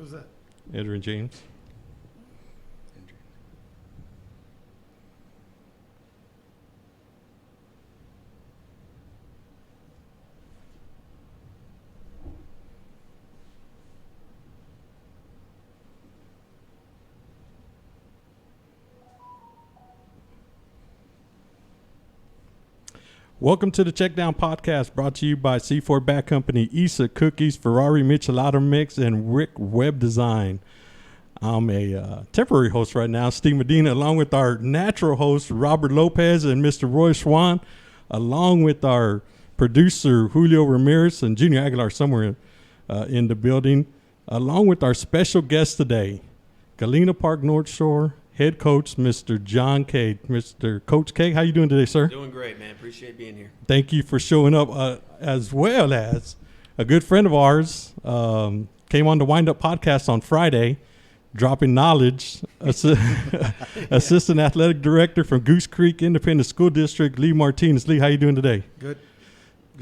Who's that? Andrew and James. Welcome to the Check Down Podcast, brought to you by C4 Bat Company, Issa Cookies, Ferrari Michelada Mix, and Rick Web Design. I'm a temporary host right now, Steve Medina, along with our natural host, Robert Lopez and Mr. Roy Schwan, along with our producer, Julio Ramirez, and Junior Aguilar somewhere in the building, along with our special guest today, Galena Park North Shore head coach, Mr. John K. Mr. Coach K, how you doing today, sir? Doing great, man. Appreciate being here. Thank you for showing up, as well as a good friend of ours came on the Wind Up podcast on Friday, dropping knowledge. Assistant athletic director from Goose Creek Independent School District, Lee Martinez. Lee, how you doing today? Good.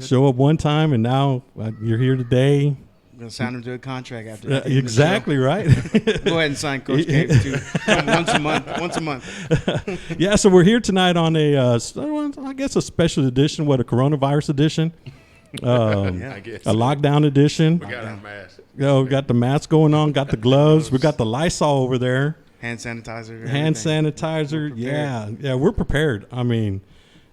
Show up one time, and now you're here today. Gonna sign him to a contract after that. Exactly right. Go ahead and sign Coach K too. Once a month. Yeah, so we're here tonight on a special edition, a coronavirus edition, I guess. a lockdown edition. We got our mask. We got the mask going on, got the gloves, we got the Lysol over there, Hand sanitizer. hand sanitizer. Yeah, we're prepared. I mean.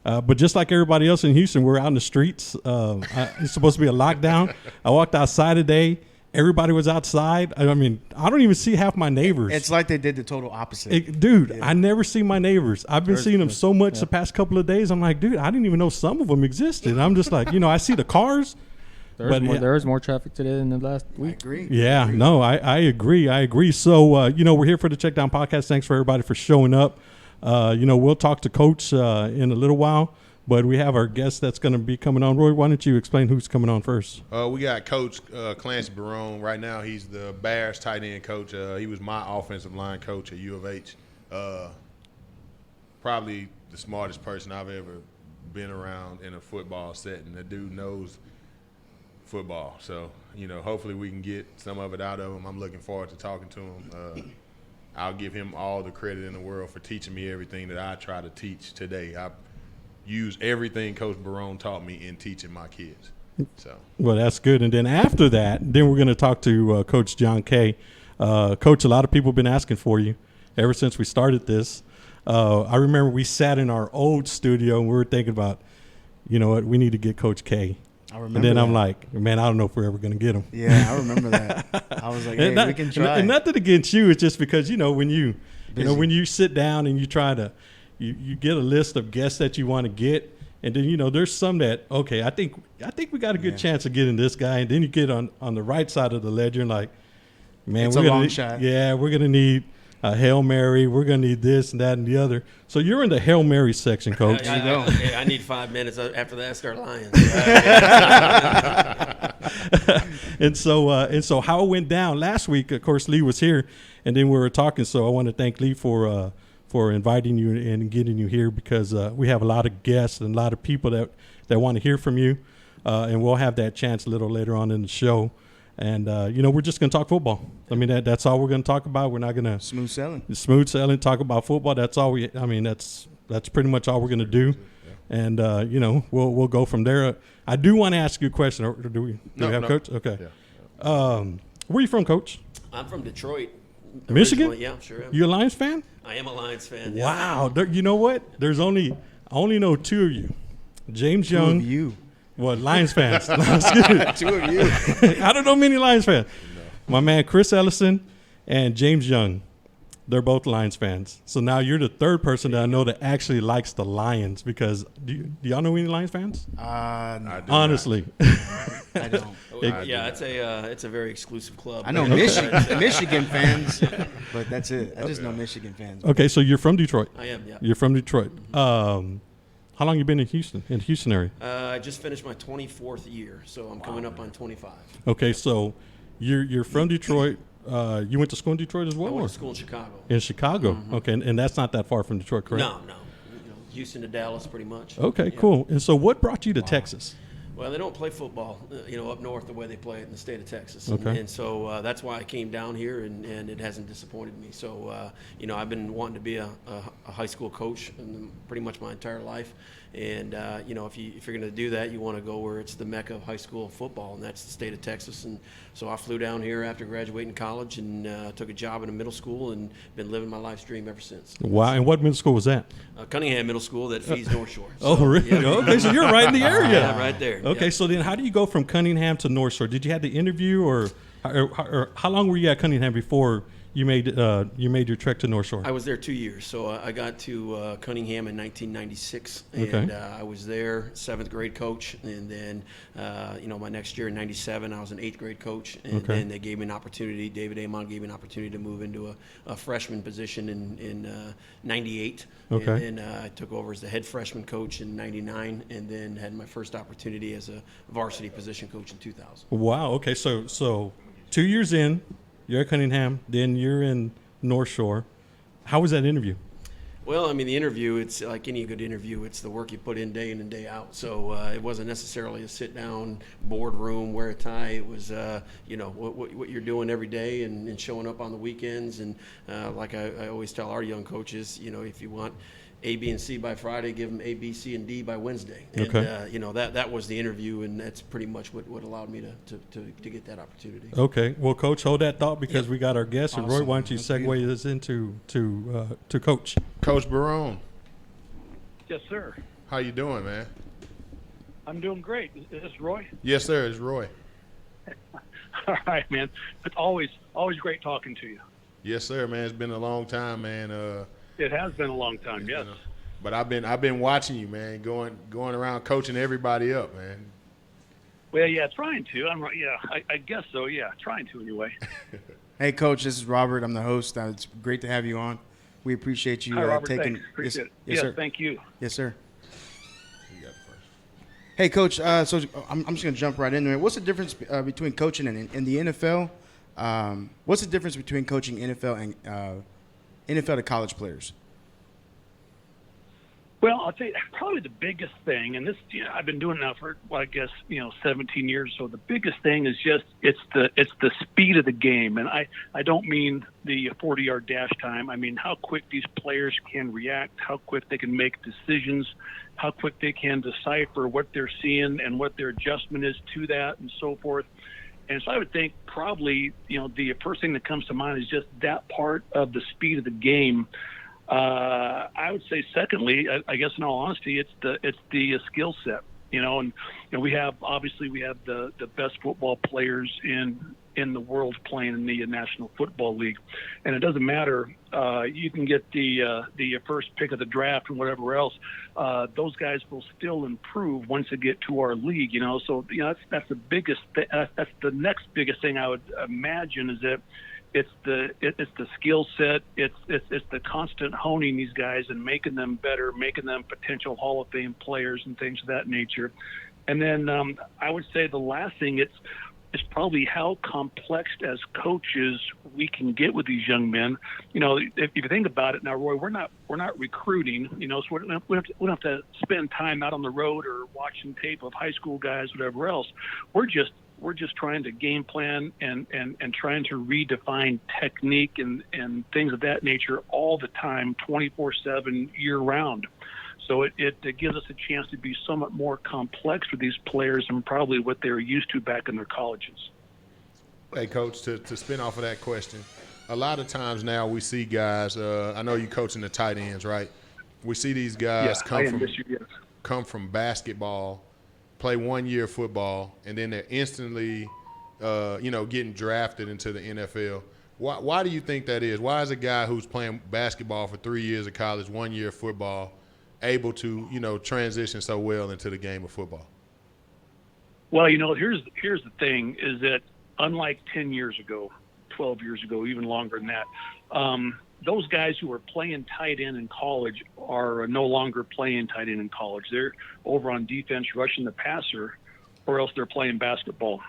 But just like everybody else in Houston, we're out in the streets. It's supposed to be a lockdown. I walked outside today. Everybody was outside. I mean, I don't even see half my neighbors. It's like they did the total opposite. Dude, I never see my neighbors. I've been seeing them so much the past couple of days. I'm like, dude, I didn't even know some of them existed. I'm just like, I see the cars. There's more traffic today than the last week. I agree. Yeah, no, I agree. So, we're here for the Check Down Podcast. Thanks for everybody for showing up. We'll talk to Coach in a little while, but we have our guest that's going to be coming on. Roy, why don't you explain who's coming on first? We got Coach Clancy Barone. Right now, he's the Bears tight end coach. He was my offensive line coach at U of H. Probably the smartest person I've ever been around in a football setting. The dude knows football. So, hopefully we can get some of it out of him. I'm looking forward to talking to him. I'll give him all the credit in the world for teaching me everything that I try to teach today. I use everything Coach Barone taught me in teaching my kids. So, well, that's good. And then after that, we're going to talk to Coach John K. Coach, a lot of people have been asking for you ever since we started this. I remember we sat in our old studio and we were thinking about, we need to get Coach K. I remember. And then that. I'm like, man, I don't know if we're ever going to get him. Yeah, I remember that. I was like, hey, we can try. And nothing against you. It's just because, when you sit down and you try to, you get a list of guests that you want to get. And then, there's some that, okay, I think we got a good chance of getting this guy. And then you get on the right side of the ledger and like, man, it's we're a gonna long shot. Yeah, we're going to need a Hail Mary. We're going to need this and that and the other. So you're in the Hail Mary section, Coach. I need 5 minutes. After that, I start lying. And so how it went down last week, of course, Lee was here, and then we were talking. So I want to thank Lee for inviting you and getting you here because we have a lot of guests and a lot of people that want to hear from you, and we'll have that chance a little later on in the show. And, we're just going to talk football. I mean, that's all we're going to talk about. We're not going to smooth selling, talk about football. That's all that's pretty much all we're going to do. And, we'll go from there. I do want to ask you a question. Or do we have Coach? Okay. Yeah. Where are you from, Coach? I'm from Detroit. Michigan? Yeah, sure am. You a Lions fan? I am a Lions fan. Wow. You know what? I only know two of you. James Young. Two of you. Well, Lions fans. No, Two of you. I don't know many Lions fans. No. My man Chris Ellison and James Young, they're both Lions fans. So now you're the third person that I know that actually likes the Lions because do y'all know any Lions fans? Honestly. I don't. It's a very exclusive club. I know Michigan fans, but that's it. I just know Michigan fans. Okay, so you're from Detroit. I am, yeah. You're from Detroit. How long you been in the Houston area? I just finished my 24th year, so I'm coming up on 25. Okay, so you're from Detroit. You went to school in Detroit as well? I went to school in Chicago. In Chicago, mm-hmm. Okay, and that's not that far from Detroit, correct? No. Houston to Dallas, pretty much. Okay, cool. And so what brought you to Texas? Well, they don't play football, up north the way they play it in the state of Texas. Okay. And so that's why I came down here, and it hasn't disappointed me. So, I've been wanting to be a high school coach pretty much my entire life. And, if you're going to do that, you want to go where it's the mecca of high school football, and that's the state of Texas. And so I flew down here after graduating college and took a job in a middle school and been living my life's dream ever since. Wow. And what middle school was that? Cunningham Middle School that feeds North Shore. Oh, really? Yeah. Okay, so you're right in the area. Yeah, right there. Okay, Yeah. so then how do you go from Cunningham to North Shore? Did you have the interview, or how long were you at Cunningham before you made your trek to North Shore? I was there 2 years. So I got to Cunningham in 1996, and Okay. I was there 7th grade coach. And then, my next year in 97, I was an 8th grade coach. And Okay. then they gave me an opportunity. David Amon gave me an opportunity to move into a freshman position in 98. Okay. And then I took over as the head freshman coach in 99, and then had my first opportunity as a varsity position coach in 2000. Wow. Okay, so 2 years in, you're at Cunningham, then you're in North Shore. How was that interview? Well, the interview, it's like any good interview, it's the work you put in day out. So it wasn't necessarily a sit-down boardroom, wear a tie. It was, what you're doing every day and showing up on the weekends. And like I always tell our young coaches, if you want A, B, and C by Friday, give them A, B, C, and D by Wednesday. And, Okay. that was the interview, and that's pretty much what allowed me to get that opportunity. Okay. Well, Coach, hold that thought because we got our guest. And Roy, Awesome. why don't you That's segue this into to Coach? Coach Barone, Yes, sir. how you doing, man? I'm doing great. Is this Roy? Yes, sir. It's Roy. All right, man. It's always great talking to you. Yes, sir, man. It's been a long time, man. It has been a long time, yes. But I've been watching you, man, going around coaching everybody up, man. Well, yeah, trying to. I guess so. Yeah, trying to anyway. Hey, Coach, this is Robert. I'm the host. It's great to have you on. We appreciate you Hi, Robert. taking. Thanks. Appreciate it. Yes, Yes, sir. thank you. Yes, sir. You got the first. Hey, Coach. So I'm just going to jump right into it. What's the difference between coaching in the NFL? What's the difference between coaching NFL and NFL to college players? Well, I'll tell you, probably the biggest thing, and this, I've been doing it now for, 17 years. So the biggest thing is just it's the speed of the game, and I don't mean the 40-yard dash time. I mean how quick these players can react, how quick they can make decisions, how quick they can decipher what they're seeing and what their adjustment is to that, and so forth. And so I would think probably, the first thing that comes to mind is just that part of the speed of the game. I would say, secondly, I guess in all honesty, it's the skill set, and we have the best football players in the world playing in the National Football League, and it doesn't matter. You can get the first pick of the draft and whatever else. Those guys will still improve once they get to our league, So that's the biggest. That's the next biggest thing I would imagine is that. It's the skill set. It's the constant honing these guys and making them better, making them potential Hall of Fame players and things of that nature. And then I would say the last thing it's probably how complex as coaches we can get with these young men. If you think about it now, Roy, we're not recruiting. So we don't have to spend time out on the road or watching tape of high school guys, whatever else. We're just trying to game plan and trying to redefine technique and things of that nature all the time, 24/7, year round. So it gives us a chance to be somewhat more complex with these players than probably what they were used to back in their colleges. Hey, Coach, to spin off of that question, a lot of times now we see guys, I know you coaching the tight ends, right? We see these guys come from basketball, play 1 year of football, and then they're instantly, getting drafted into the NFL. Why do you think that is? Why is a guy who's playing basketball for 3 years of college, 1 year of football, able to, transition so well into the game of football? Well, here's the thing is that unlike 10 years ago, 12 years ago, even longer than that, those guys who were playing tight end in college are no longer playing tight end in college. They're over on defense rushing the passer, or else they're playing basketball.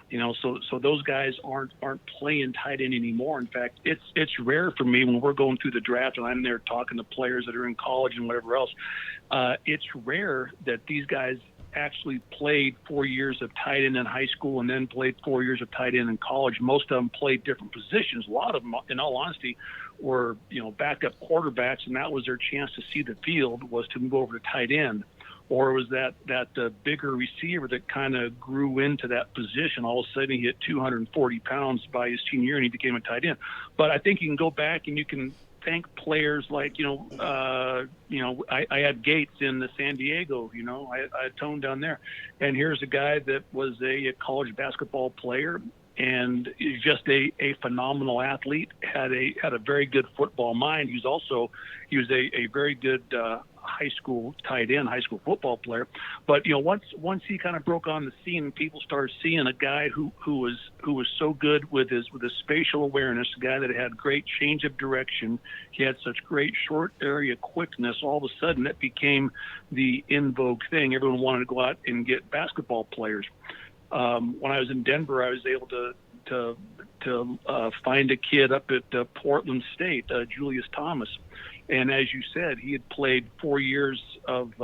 So those guys aren't playing tight end anymore. In fact, it's rare for me when we're going through the draft and I'm there talking to players that are in college and whatever else. It's rare that these guys actually played 4 years of tight end in high school and then played 4 years of tight end in college. Most of them played different positions. A lot of them, in all honesty, were backup quarterbacks, and that was their chance to see the field, was to move over to tight end. Or was that bigger receiver that kind of grew into that position? All of a sudden, he hit 240 pounds by his senior year, and he became a tight end. But I think you can go back and you can thank players like I had Gates in the San Diego. I had Tone down there, and here's a guy that was a college basketball player and is just a phenomenal athlete. Had a very good football mind. He was a very good high school tight end, high school football player. But once he kind of broke on the scene, people started seeing a guy who was so good with his spatial awareness, a guy that had great change of direction. He had such great short area quickness. All of a sudden, it became the in vogue thing. Everyone wanted to go out and get basketball players. When I was in Denver, I was able to find a kid up at Portland State, Julius Thomas. And as you said, he had played 4 years of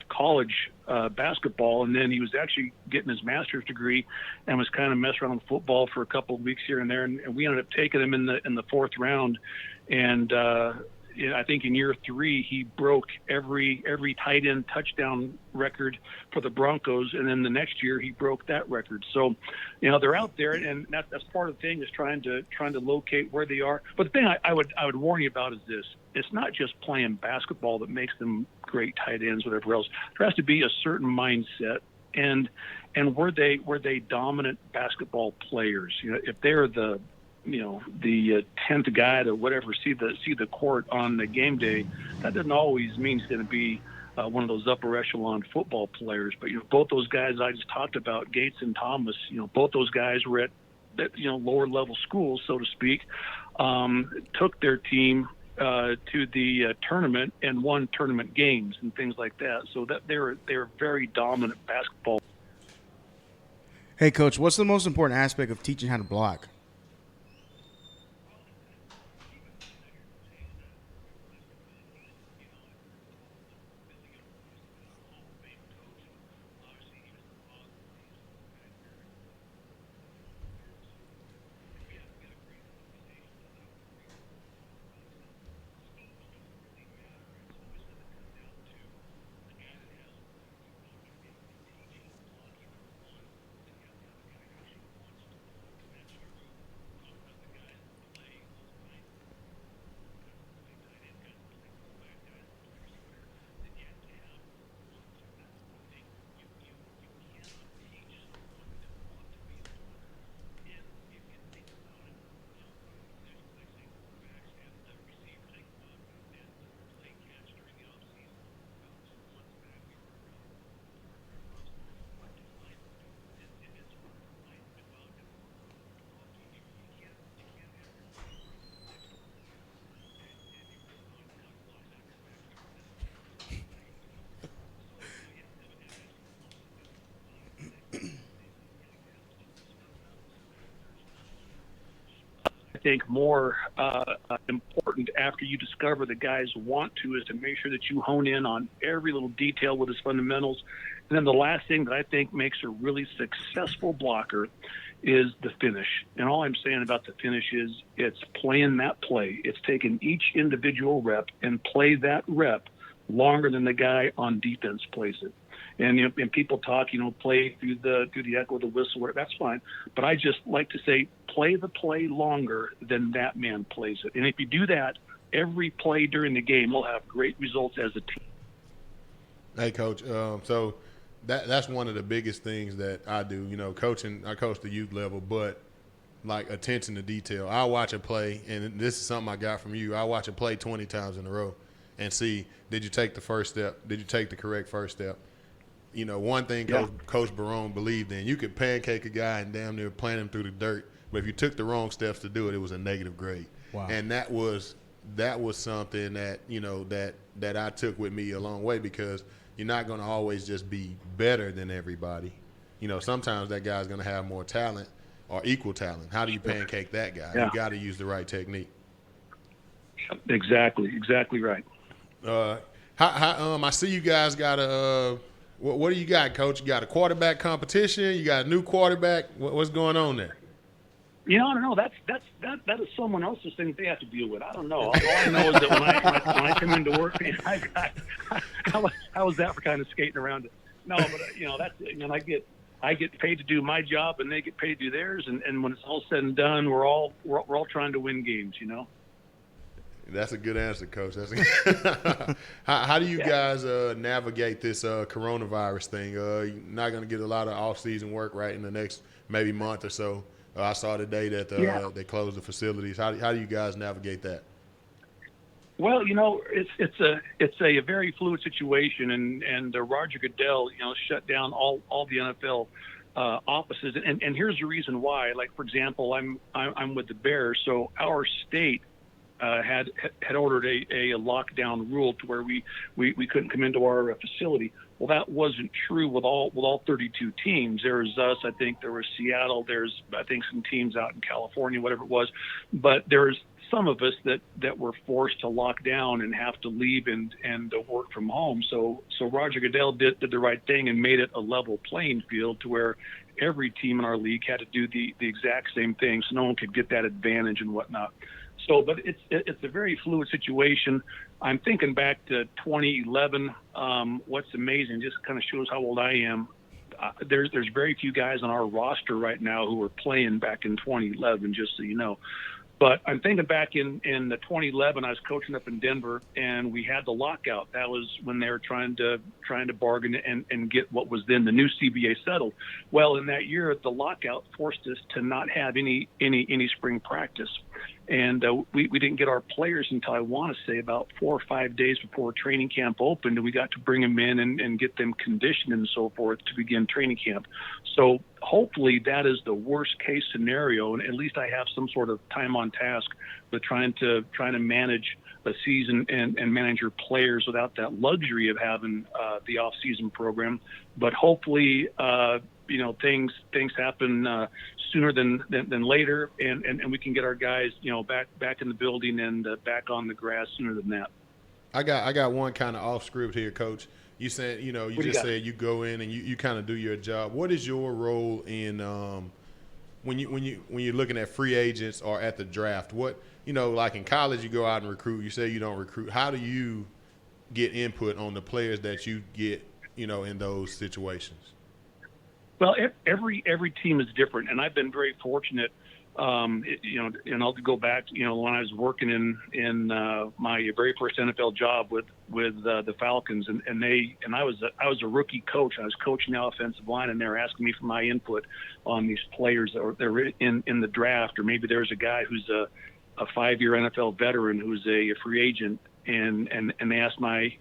college basketball, and then he was actually getting his master's degree and was kind of messing around with football for a couple of weeks here and there. And we ended up taking him in the fourth round. And I think in year 3, he broke every tight end touchdown record for the Broncos. And then the next year, he broke that record. So, they're out there, and that's part of the thing, is trying to locate where they are. But the thing I would warn you about is this: it's not just playing basketball that makes them great tight ends, whatever else. There has to be a certain mindset, and were they dominant basketball players? If they're the 10th guy to whatever see the court on the game day, that doesn't always mean he's going to be one of those upper echelon football players. But both those guys I just talked about, Gates and Thomas, both those guys were at lower level schools, so to speak, took their team to the tournament and won tournament games and things like that. So that they're very dominant basketball. Hey, Coach, what's the most important aspect of teaching how to block? Think more important after you discover the guys want to is to make sure that you hone in on every little detail with his fundamentals. And then the last thing that I think makes a really successful blocker is the finish. And all I'm saying about the finish is it's playing that play. It's taking each individual rep and play that rep longer than the guy on defense plays it. And and people talk, play through the echo of the whistle. That's fine, but I just like to say, play the play longer than that man plays it. And if you do that, every play during the game will have great results as a team. Hey, Coach. So that's one of the biggest things that I do. Coaching. I coach the youth level, but like attention to detail. I watch a play, and this is something I got from you. I watch a play 20 times in a row and see, did you take the first step? Did you take the correct first step? One thing Coach Barone believed in, you could pancake a guy and damn near plant him through the dirt, but if you took the wrong steps to do it, it was a negative grade. Wow. And that was something that that I took with me a long way, because you're not going to always just be better than everybody. Sometimes that guy's going to have more talent or equal talent. How do you pancake that guy? Yeah. You got to use the right technique. Exactly right. I see you guys got What do you got, Coach? You got a quarterback competition? You got a new quarterback? What's going on there? I don't know. That is someone else's thing they have to deal with. I don't know. All I know is that when I come into work, how was that for kind of skating around it? No, but that's I get paid to do my job, and they get paid to do theirs. And when it's all said and done, we're all trying to win games. That's a good answer, Coach. How do you guys navigate this coronavirus thing? You're not going to get a lot of off-season work right in the next maybe month or so. I saw today that they closed the facilities. How do you guys navigate that? Well, it's a very fluid situation, and Roger Goodell, shut down all the NFL offices, and here's the reason why. Like, for example, I'm with the Bears, so our state had ordered a lockdown rule to where we couldn't come into our facility. Well, that wasn't true with all 32 teams. There was us, I think there was Seattle, there's I think some teams out in California, whatever it was, but there's some of us that were forced to lock down and have to leave and work from home. So Roger Goodell did the right thing and made it a level playing field to where every team in our league had to do the exact same thing, so no one could get that advantage and whatnot. So, but it's a very fluid situation. I'm thinking back to 2011. What's amazing, just kind of shows how old I am. There's very few guys on our roster right now who were playing back in 2011, just so you know. But I'm thinking back in the 2011, I was coaching up in Denver, and we had the lockout. That was when they were trying to bargain and get what was then the new CBA settled. Well, in that year, the lockout forced us to not have any spring practice. And we didn't get our players until, I want to say, about 4 or 5 days before training camp opened, and we got to bring them in and get them conditioned and so forth to begin training camp. So hopefully that is the worst case scenario, and at least I have some sort of time on task with trying to manage a season and manage your players without that luxury of having the off-season program. But hopefully things happen sooner than later, and we can get our guys back in the building and back on the grass sooner than that. I got one kind of off script here, Coach. You said you just said you go in and you kind of do your job. What is your role in when you're looking at free agents or at the draft? What like in college you go out and recruit. You say you don't recruit. How do you get input on the players that you get in those situations? Well, every team is different, and I've been very fortunate. And I'll go back. When I was working in my very first NFL job with the Falcons, and I was a rookie coach. I was coaching the offensive line, and they were asking me for my input on these players that were in the draft, or maybe there's a guy who's a 5-year NFL veteran who's a free agent. And they asked my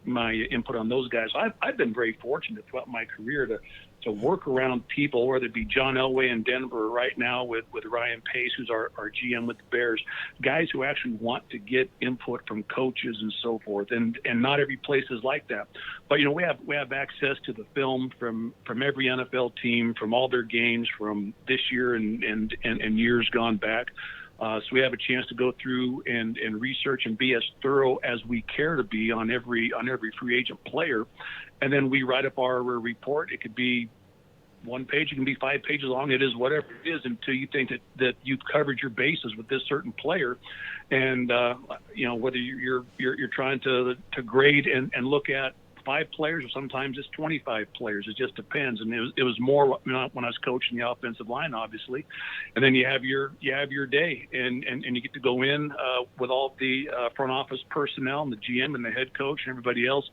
input on those guys. I've been very fortunate throughout my career to work around people, whether it be John Elway in Denver right now with Ryan Pace, who's our GM with the Bears, guys who actually want to get input from coaches and so forth. And not every place is like that. But we have access to the film from every NFL team, from all their games from this year and years gone back. So we have a chance to go through and research and be as thorough as we care to be on every free agent player. And then we write up our report. It could be 1 page, it can be 5 pages long. It is whatever it is until you think that you've covered your bases with this certain player. And, whether you're trying to grade and look at 5 players, or sometimes it's 25 players. It just depends. And it was more when I was coaching the offensive line, obviously. And then you have your day, and you get to go in with all the front office personnel and the GM and the head coach and everybody else,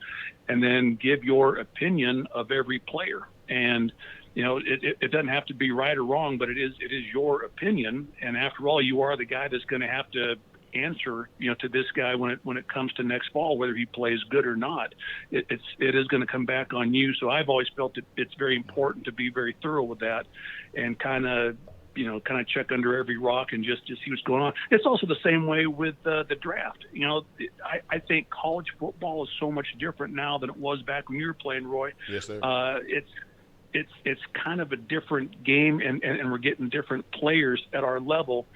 and then give your opinion of every player. And it doesn't have to be right or wrong, but it is your opinion. And after all, you are the guy that's going to have to answer to this guy when it comes to next fall, whether he plays good or not. It is going to come back on you. So I've always felt it's very important to be very thorough with that and kind of check under every rock and just see what's going on. It's also the same way with the draft. I think college football is so much different now than it was back when you were playing, Roy. Yes, sir. it's kind of a different game, and we're getting different players at our level,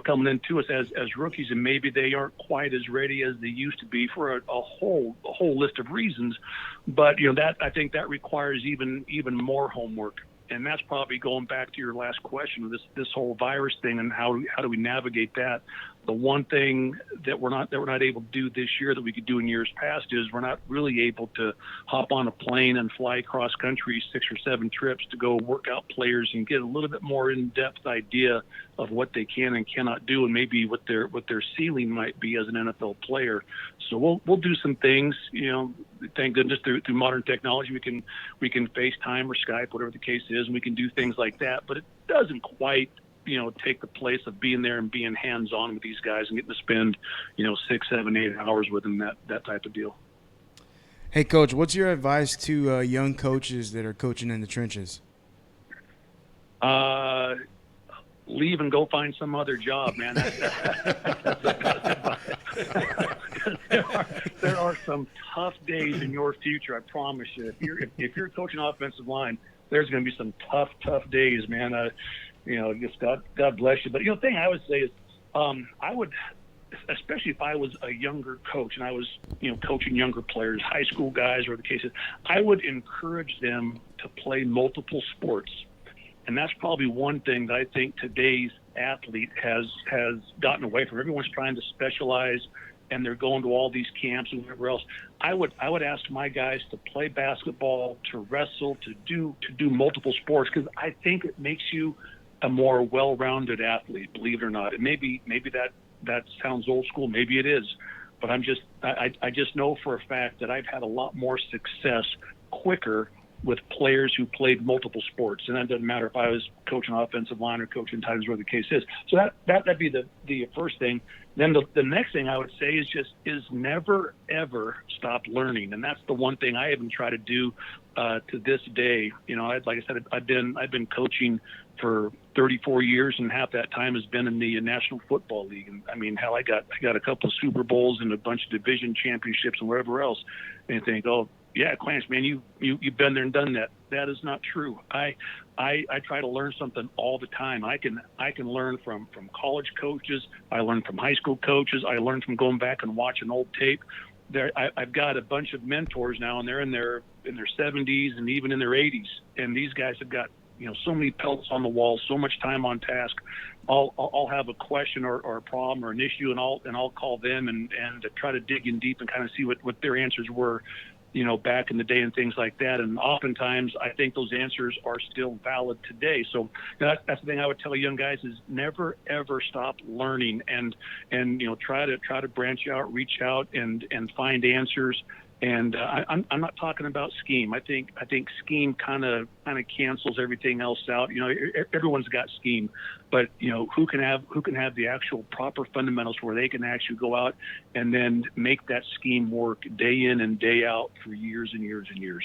coming into us as rookies, and maybe they aren't quite as ready as they used to be for a whole list of reasons. But that, I think that requires even more homework. And that's probably going back to your last question, this whole virus thing, and how do we navigate that? The one thing that we're not able to do this year that we could do in years past is we're not really able to hop on a plane and fly cross country 6 or 7 trips to go work out players and get a little bit more in-depth idea of what they can and cannot do, and maybe what their ceiling might be as an NFL player. So we'll do some things. Thank goodness through modern technology we can FaceTime or Skype, whatever the case is, and we can do things like that. But it doesn't quite take the place of being there and being hands-on with these guys and getting to spend 6, 7, 8 hours with them, that type of deal. Hey, Coach, what's your advice to young coaches that are coaching in the trenches? Leave and go find some other job, man. There are some tough days in your future, I promise you. If you're coaching offensive line, there's going to be some tough days, man. Just God bless you. But the thing I would say is, I would, especially if I was a younger coach and I was coaching younger players, high school guys, or the cases, I would encourage them to play multiple sports. And that's probably one thing that I think today's athlete has gotten away from. Everyone's trying to specialize, and they're going to all these camps and whatever else. I would ask my guys to play basketball, to wrestle, to do multiple sports, because I think it makes you a more well-rounded athlete, believe it or not. And maybe that sounds old school, maybe it is, but I just know for a fact that I've had a lot more success quicker with players who played multiple sports. And that doesn't matter if I was coaching offensive line or coaching tight ends, where the case is. So that'd be the first thing. Then the next thing I would say is never ever stop learning. And that's the one thing I even try to do to this day. Like I said, I've been coaching for 34 years, and half that time has been in the National Football League. And I mean, hell, I got a couple of Super Bowls and a bunch of division championships and wherever else. And you think, oh yeah, Clancy, man, you've been there and done that. That is not true. I try to learn something all the time. I can learn from college coaches. I learn from high school coaches. I learn from going back and watching old tape. I've got a bunch of mentors now, and they're in their 70s and even in their 80s. And these guys have got so many pelts on the wall, so much time on task. I'll have a question or a problem or an issue, and I'll call them and try to dig in deep and kind of see what their answers were, back in the day and things like that. And oftentimes I think those answers are still valid today. So that's the thing I would tell young guys is never, ever stop learning and try to branch out, reach out and find answers. And I'm not talking about scheme. I think scheme kind of cancels everything else out. Everyone's got scheme, but who can have the actual proper fundamentals where they can actually go out and then make that scheme work day in and day out for years and years and years.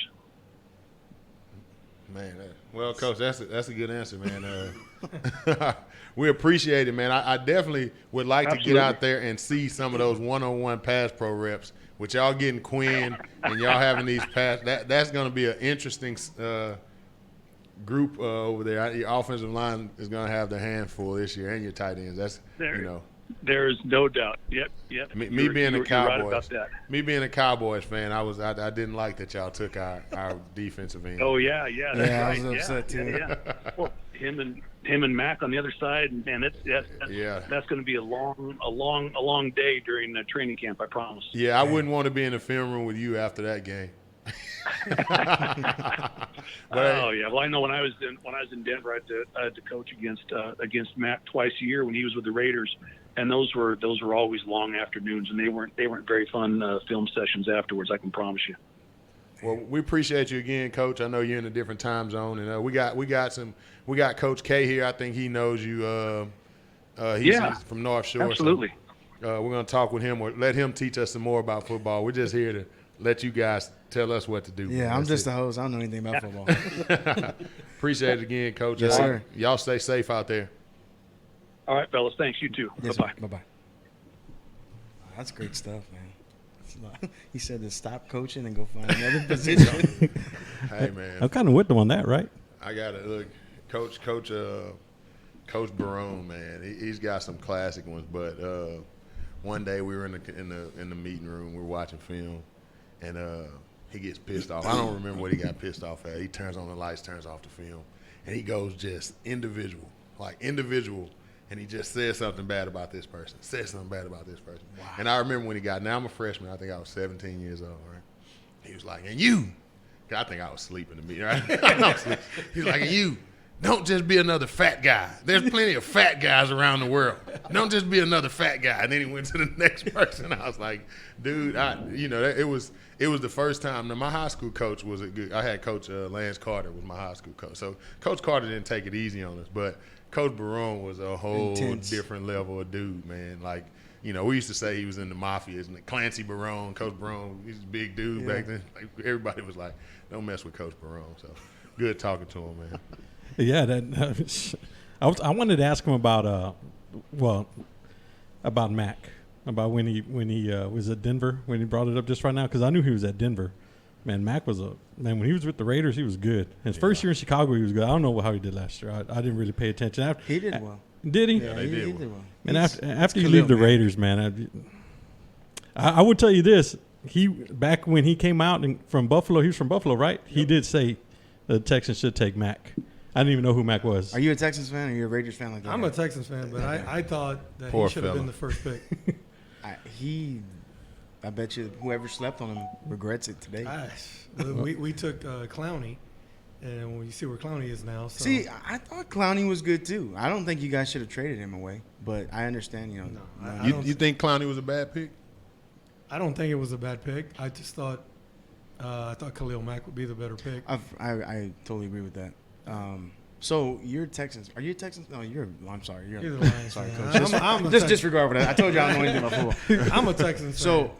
Man, well, Coach, that's a good answer, man. We appreciate it, man. I definitely would like Absolutely. to get out there and see some of those one-on-one pass pro reps. With y'all getting Quinn and y'all having these pass, that's going to be an interesting group over there. Your offensive line is going to have their handful this year, and your tight ends. That's There's no doubt. Yep. Me being a Cowboys, right about that. Me being a Cowboys fan, I didn't like that y'all took our defensive end. Oh yeah. That's right. I was upset too. Yeah. Well, him and Mac on the other side, and that's going to be a long day during the training camp. I promise. Yeah, I wouldn't want to be in the film room with you after that game. Oh yeah. Well, I know when I was in Denver, I had to coach against Mac twice a year when he was with the Raiders, and those were always long afternoons, and they weren't very fun film sessions afterwards. I can promise you. Well, we appreciate you again, Coach. I know you're in a different time zone, and we got Coach K here. I think he knows you. He's from North Shore. Absolutely. So, we're going to talk with him or let him teach us some more about football. We're just here to let you guys tell us what to do. Yeah, I'm just a host. I don't know anything about football. Appreciate it again, Coach. Yes, sir. Y'all stay safe out there. All right, fellas. Thanks. You too. Yes, Bye-bye. Bye-bye. That's great stuff, man. He said to stop coaching and go find another position. Hey, man. I'm kind of with them on that, right? I got to look, Coach Barone, man. He's got some classic ones. But one day we were in the meeting room, we were watching film, and he gets pissed off. I don't remember what he got pissed off at. He turns on the lights, turns off the film, and he goes just individual, and he just says something bad about this person. Wow. And I remember when he got. Now I'm a freshman. I think I was 17 years old, right? He was like, and you. I think I was sleeping to me, right? He's like, and you, don't just be another fat guy. There's plenty of fat guys around the world. Don't just be another fat guy. And then he went to the next person. I was like, dude, it was the first time. Now, my high school coach was I had Coach Lance Carter was my high school coach. So Coach Carter didn't take it easy on us, but Coach Barone was a whole different level of dude, man. Like, we used to say he was in the mafia. Clancy Barone, Coach Barone, he's a big dude back then. Like, everybody was like, don't mess with Coach Barone. So good talking to him, man. Yeah, I wanted to ask him about Mac, about when he was at Denver, when he brought it up just right now, because I knew he was at Denver. Man, Mac was when he was with the Raiders, he was good. His first year in Chicago, he was good. I don't know how he did last year. I didn't really pay attention. He did well. Did he? Yeah, he did well. And after you leave the Raiders, man, I would tell you this. Back when he came out from Buffalo, he was from Buffalo, right? Yep. He did say the Texans should take Mac. I didn't even know who Mac was. Are you a Texans fan or are you a Raiders fan like that? I'm a Texans fan, but I thought that he should have been the first pick. I bet you whoever slept on him regrets it today. We took Clowney, and we see where Clowney is now. So. See, I thought Clowney was good too. I don't think you guys should have traded him away, but I understand. You think Clowney was a bad pick? I don't think it was a bad pick. I just thought Khalil Mack would be the better pick. I totally agree with that. So you're Texans. Are you a Texans? No, I'm sorry. You're the Lions. Sorry, Coach. Just disregard for that. I told you I don't know anything about football. I'm a Texans fan. So,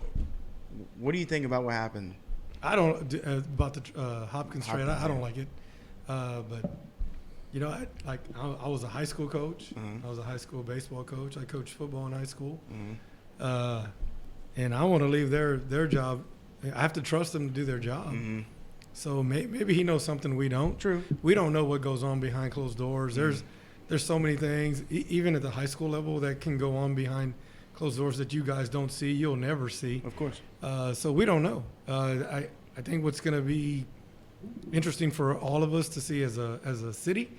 what do you think about what happened? I don't about the Hopkins trade. I don't like it, but I was a high school coach. I was a high school baseball coach. I coached football in high school, and I want to leave their job. I have to trust them to do their job. So maybe he knows something we don't. True. We don't know what goes on behind closed doors. There's so many things, even at the high school level, that can go on behind closed doors that you guys don't see. You'll never see. Of course. So we don't know. I think what's going to be interesting for all of us to see as a city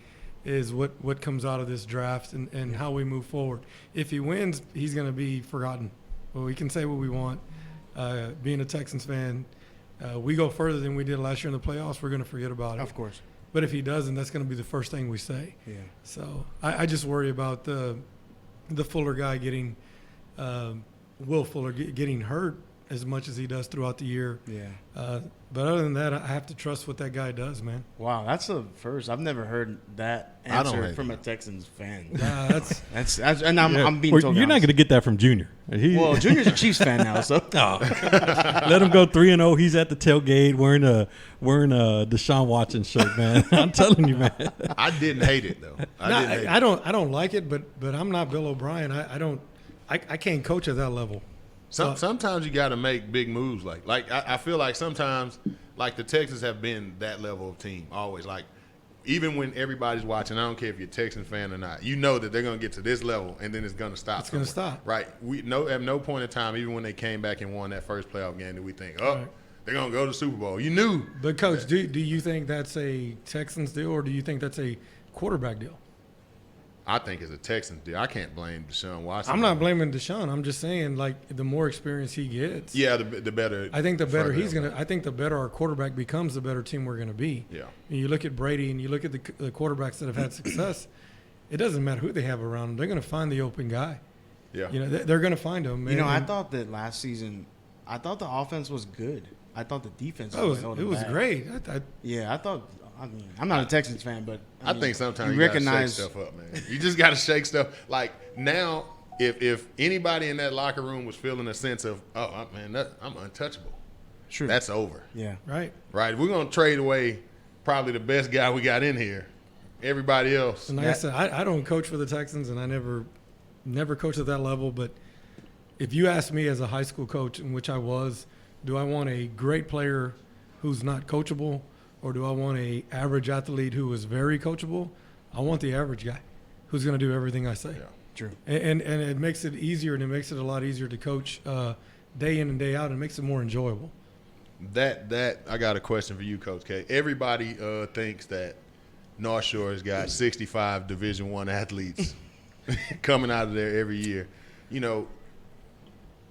is what comes out of this draft and how we move forward. If he wins, he's going to be forgotten. Well, we can say what we want. Being a Texans fan, we go further than we did last year in the playoffs, we're going to forget about it. Of course. But if he doesn't, that's going to be the first thing we say. Yeah. So I just worry about the Fuller guy getting Will Fuller getting hurt as much as he does throughout the year. Yeah. But other than that, I have to trust what that guy does, man. Wow, that's the first. I've never heard that answer from a Texans fan. That's and I'm being totally You're not going to get that from Junior. Junior's a Chiefs fan now, so let him go 3-0. He's at the tailgate wearing a Deshaun Watson shirt, man. I'm telling you, man. I didn't hate it though. I don't like it, but I'm not Bill O'Brien. I can't coach at that level. Sometimes you got to make big moves. I feel like sometimes, like the Texans have been that level of team always. Like even when everybody's watching, I don't care if you're a Texans fan or not. You know that they're going to get to this level and then it's going to stop. It's going to stop. Right. At no point in time, even when they came back and won that first playoff game, did we think, they're going to go to the Super Bowl. You knew. But Coach, do you think that's a Texans deal or do you think that's a quarterback deal? I think it's a Texans deal. I can't blame Deshaun Watson. I'm not blaming Deshaun. I'm just saying, like, the more experience he gets, the better. I think the better he's gonna. I think the better our quarterback becomes, the better team we're gonna be. Yeah. And you look at Brady and you look at the quarterbacks that have had success. It doesn't matter who they have around them. They're gonna find the open guy. Yeah. They're gonna find him. I thought that last season, I thought the offense was good. I thought the defense was great. I thought. I mean, I'm not a Texans fan, but I think sometimes you recognize shake stuff up, man. You just got to shake stuff. Like now, if anybody in that locker room was feeling a sense of, I'm untouchable. Sure, that's over. Yeah, right. We're gonna trade away probably the best guy we got in here. Everybody else. And like I said, I don't coach for the Texans, and I never coached at that level. But if you ask me as a high school coach, in which I was, do I want a great player who's not coachable? or do I want a average athlete who is very coachable? I want the average guy who's going to do everything I say. Yeah, true. And it makes it easier, and it makes it a lot easier to coach day in and day out, and makes it more enjoyable. That I got a question for you, Coach K. Everybody thinks that North Shore has got 65 Division I athletes coming out of there every year. You know,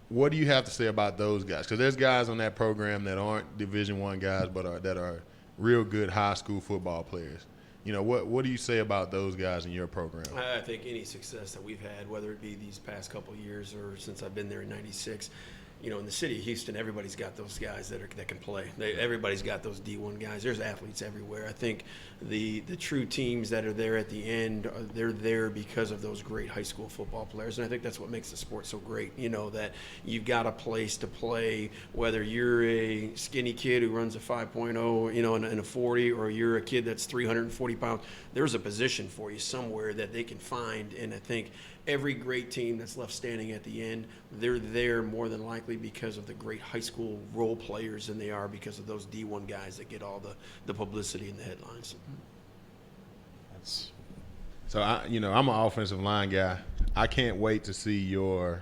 what do you have to say about those guys? Because there's guys on that program that aren't Division I guys, but that are real good high school football players. You know, what do you say about those guys in your program? I think any success that we've had, whether it be these past couple of years or since I've been there in '96, you know, in the city of Houston, everybody's got those guys that can play. Everybody's got those D1 guys. There's athletes everywhere. I think the true teams that are there at the end, they're there because of those great high school football players, and I think that's what makes the sport so great. You know, that you've got a place to play, whether you're a skinny kid who runs a 5.0, you know, in a 40, or you're a kid that's 340 pounds. There's a position for you somewhere that they can find, and I think every great team that's left standing at the end, they're there more than likely because of the great high school role players than they are because of those D1 guys that get all the publicity and the headlines. So, I'm an offensive line guy. I can't wait to see your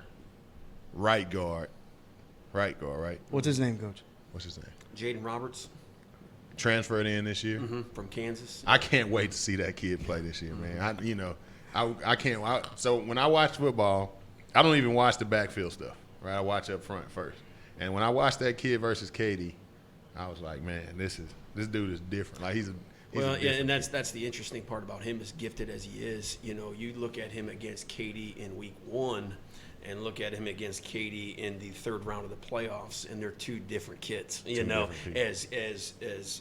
right guard, right? What's his name, Coach? What's his name? Jaden Roberts. Transferred in this year. From Kansas. I can't wait to see that kid play this year, man. I can't. So when I watch football, I don't even watch the backfield stuff, right? I watch up front first. And when I watched that kid versus Katie, I was like, man, this dude is different. Like and that's the interesting part about him, as gifted as he is. You know, you look at him against Katie in week 1 and look at him against Katie in the third round of the playoffs, and they're two different kids. You know, as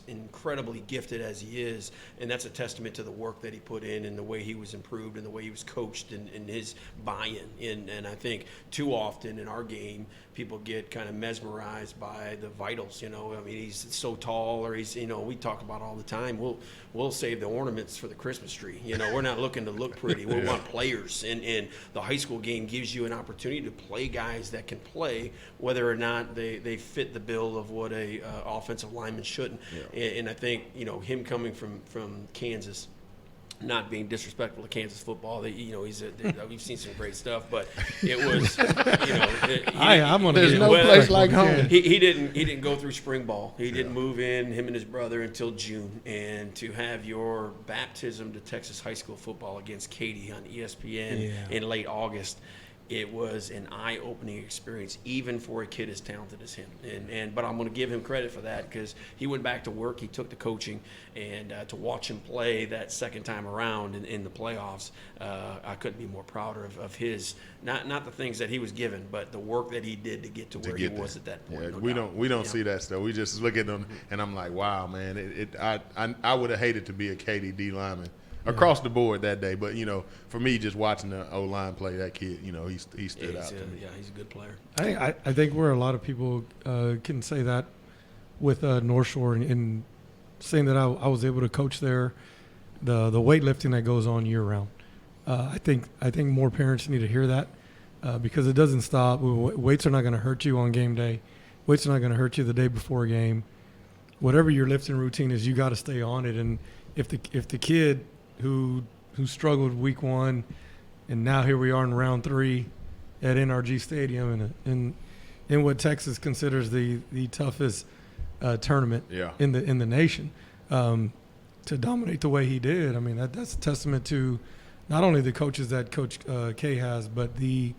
incredibly gifted as he is, and that's a testament to the work that he put in and the way he was improved and the way he was coached and his buy-in. And I think too often in our game, people get kind of mesmerized by the vitals. You know, I mean, he's so tall, or he's, you know, we talk about all the time. We'll save the ornaments for the Christmas tree. You know, we're not looking to look pretty. We want players, and the high school game gives you an opportunity to play guys that can play, whether or not they fit the bill of what a offensive lineman shouldn't. Yeah. And I think, you know, him coming from Kansas, not being disrespectful to Kansas football, we've seen some great stuff, but it was, there's no place like home. He didn't go through spring ball. He didn't move in, him and his brother, until June. And to have your baptism to Texas high school football against Katy on ESPN in late August, it was an eye-opening experience, even for a kid as talented as him. But I'm going to give him credit for that, because he went back to work, he took the coaching, and to watch him play that second time around in the playoffs, I couldn't be more prouder of his, not the things that he was given, but the work that he did to get to where he was at that point. Yeah, we don't see that stuff. We just look at them, and I'm like, wow, man. I would have hated to be a KD lineman across the board that day, but for me, just watching the O-line play, that kid, he stood out to me. Yeah, he's a good player. I think where a lot of people can say that with North Shore, and saying that I was able to coach there, the weightlifting that goes on year round. I think more parents need to hear that, because it doesn't stop. Weights are not going to hurt you on game day. Weights are not going to hurt you the day before a game. Whatever your lifting routine is, you got to stay on it. And if the kid who struggled week 1, and now here we are in round 3 at NRG Stadium in what Texas considers the toughest tournament in the nation, to dominate the way he did. I mean, that's a testament to not only the coaches that Coach K has, but the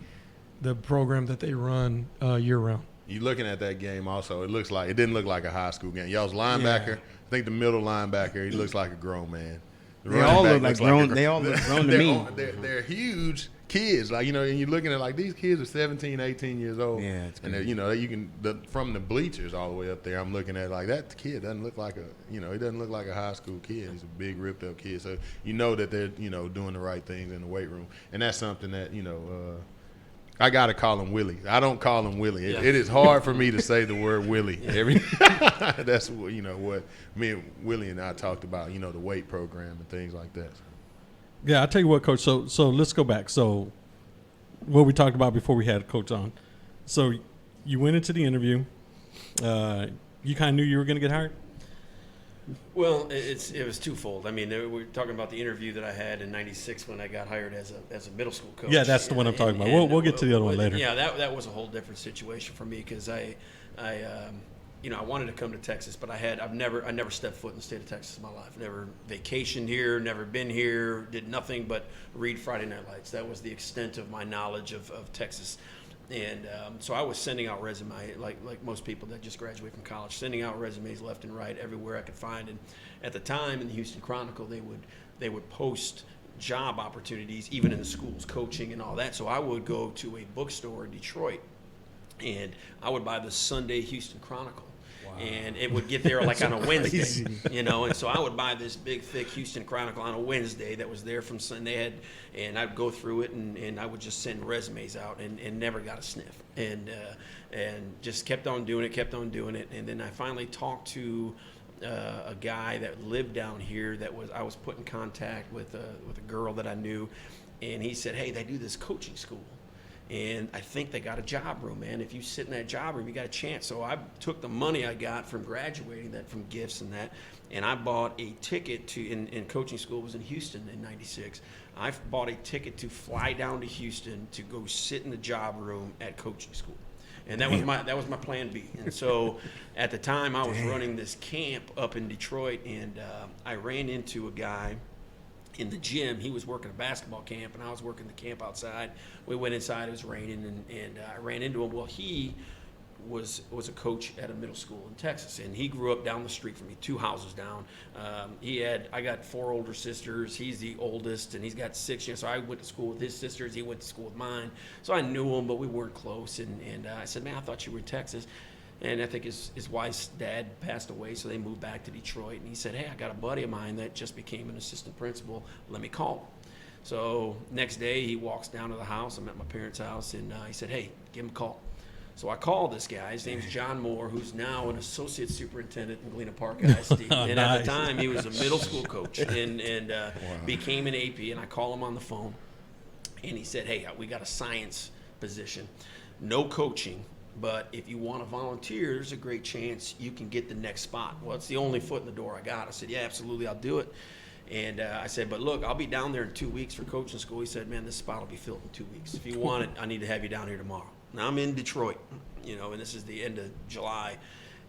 program that they run year round. You looking at that game also, it didn't look like a high school game. Y'all's linebacker, I think the middle linebacker, he looks like a grown man. They all look like grown. They all look grown to me. They're huge kids, and you're looking at these kids are 17, 18 years old. Yeah, it's and you can from the bleachers all the way up there. I'm looking at that kid doesn't look like he doesn't look like a high school kid. He's a big ripped up kid. So that they're doing the right things in the weight room, and that's something that I got to call him Willie. I don't call him Willie. It is hard for me to say the word Willie. That's what me and Willie and I talked about, the weight program and things like that. Yeah, I'll tell you what, Coach. So let's go back. So what we talked about before we had Coach on. So you went into the interview. You kind of knew you were going to get hired? Well, it was twofold. I mean, we're talking about the interview that I had in '96 when I got hired as a middle school coach. Yeah, that's the one I'm talking about. We'll get to the other one later. Yeah, that was a whole different situation for me because I wanted to come to Texas, but I never stepped foot in the state of Texas in my life. Never vacationed here, never been here, did nothing but read Friday Night Lights. That was the extent of my knowledge of Texas. And so I was sending out resumes, like most people that just graduate from college, sending out resumes left and right everywhere I could find. And at the time in the Houston Chronicle, they would post job opportunities, even in the schools, coaching and all that. So I would go to a bookstore in Detroit, and I would buy the Sunday Houston Chronicle. And it would get there like on a Wednesday, and so I would buy this big, thick Houston Chronicle on a Wednesday that was there from Sunday, and I'd go through it, and I would just send resumes out and never got a sniff, and just kept on doing it, and then I finally talked to a guy that lived down here I was put in contact with a girl that I knew, and he said, hey, they do this coaching school. And I think they got a job room, man. If you sit in that job room, you got a chance. So I took the money I got from graduating, from gifts and that, and I bought a ticket to, in coaching school, was in Houston in '96. I bought a ticket to fly down to Houston to go sit in the job room at coaching school. And that was my plan B. And so at the time I was running this camp up in Detroit, and I ran into a guy in the gym. He was working a basketball camp, and I was working the camp outside. We went inside. It was raining, and I ran into him. Well, he was a coach at a middle school in Texas, and he grew up down the street from me, 2 houses down. I got 4 older sisters. He's the oldest, and he's got 6 years. So I went to school with his sisters. He went to school with mine. So I knew him, but we weren't close. And I said, man, I thought you were in Texas. And I think his wife's dad passed away, so they moved back to Detroit. And he said, hey, I got a buddy of mine that just became an assistant principal. Let me call him. So next day, he walks down to the house. I'm at my parents' house, and he said, hey, give him a call. So I called this guy. His name's John Moore, who's now an associate superintendent in Galena Park ISD. And at the time, he was a middle school coach and became an AP. And I call him on the phone, and he said, hey, we got a science position. No coaching. But if you want to volunteer, there's a great chance you can get the next spot. Well, it's the only foot in the door I got. I said, yeah, absolutely, I'll do it. And I said, but look, I'll be down there in 2 weeks for coaching school. He said, man, this spot will be filled in 2 weeks. If you want it, I need to have you down here tomorrow. Now I'm in Detroit, and this is the end of July.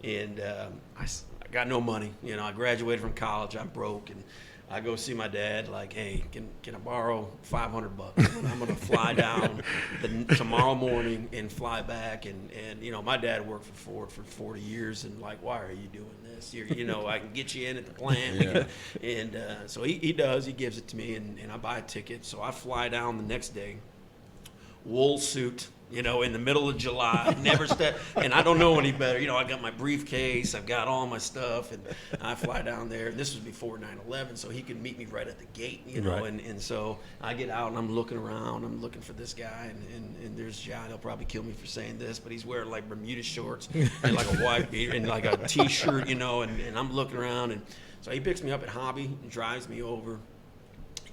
And I got no money. I graduated from college. I'm broke. And I go see my dad, like, hey, can I borrow $500? I'm going to fly down tomorrow morning and fly back. And my dad worked for Ford for 40 years, and like, why are you doing this? I can get you in at the plant. Yeah. And so he does. He gives it to me, and I buy a ticket. So I fly down the next day, wool suit, in the middle of July, never step, and I don't know any better. I got my briefcase, I've got all my stuff, and I fly down there. This was before 9/11, so he could meet me right at the gate, Right. And so I get out and I'm looking around, I'm looking for this guy, and there's John. He'll probably kill me for saying this, but he's wearing like Bermuda shorts and like a white beard and like a t-shirt, and I'm looking around, and so he picks me up at Hobby and drives me over.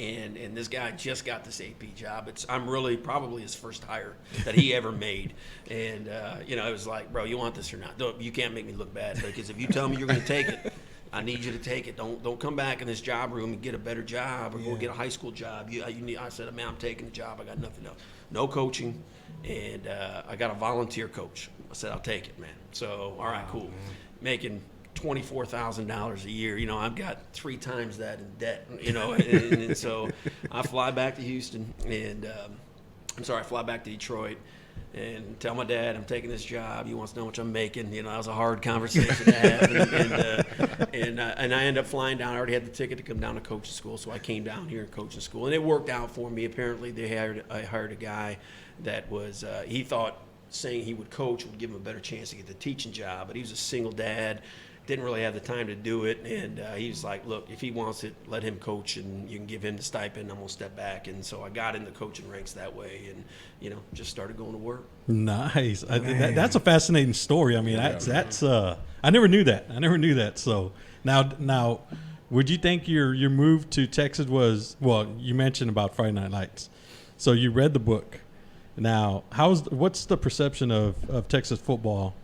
And this guy just got this AP job. I'm really probably his first hire that he ever made. And, it was like, bro, you want this or not? You can't make me look bad, because if you tell me you're going to take it, I need you to take it. Don't come back in this job room and get a better job or go get a high school job. I said, man, I'm taking the job. I got nothing else. No coaching. And I got a volunteer coach. I said, I'll take it, man. So, all right, cool. Making $24,000 a year. I've got 3 times that in debt, and so I fly back to Houston, and I fly back to Detroit and tell my dad I'm taking this job. He wants to know how much I'm making. That was a hard conversation to have, and I end up flying down. I already had the ticket to come down to coaching school, so I came down here in coaching school, and it worked out for me. Apparently, I hired a guy that was he thought saying he would coach would give him a better chance to get the teaching job, but he was a single dad. Didn't really have the time to do it, and he was like, look, if he wants it, let him coach, and you can give him the stipend. I'm going to step back. And so I got in the coaching ranks that way, and just started going to work. Nice. That's a fascinating story. I mean, that's I never knew that. So now would you think your move to Texas was, well, you mentioned about Friday Night Lights, so you read the book. Now what's the perception of Texas football,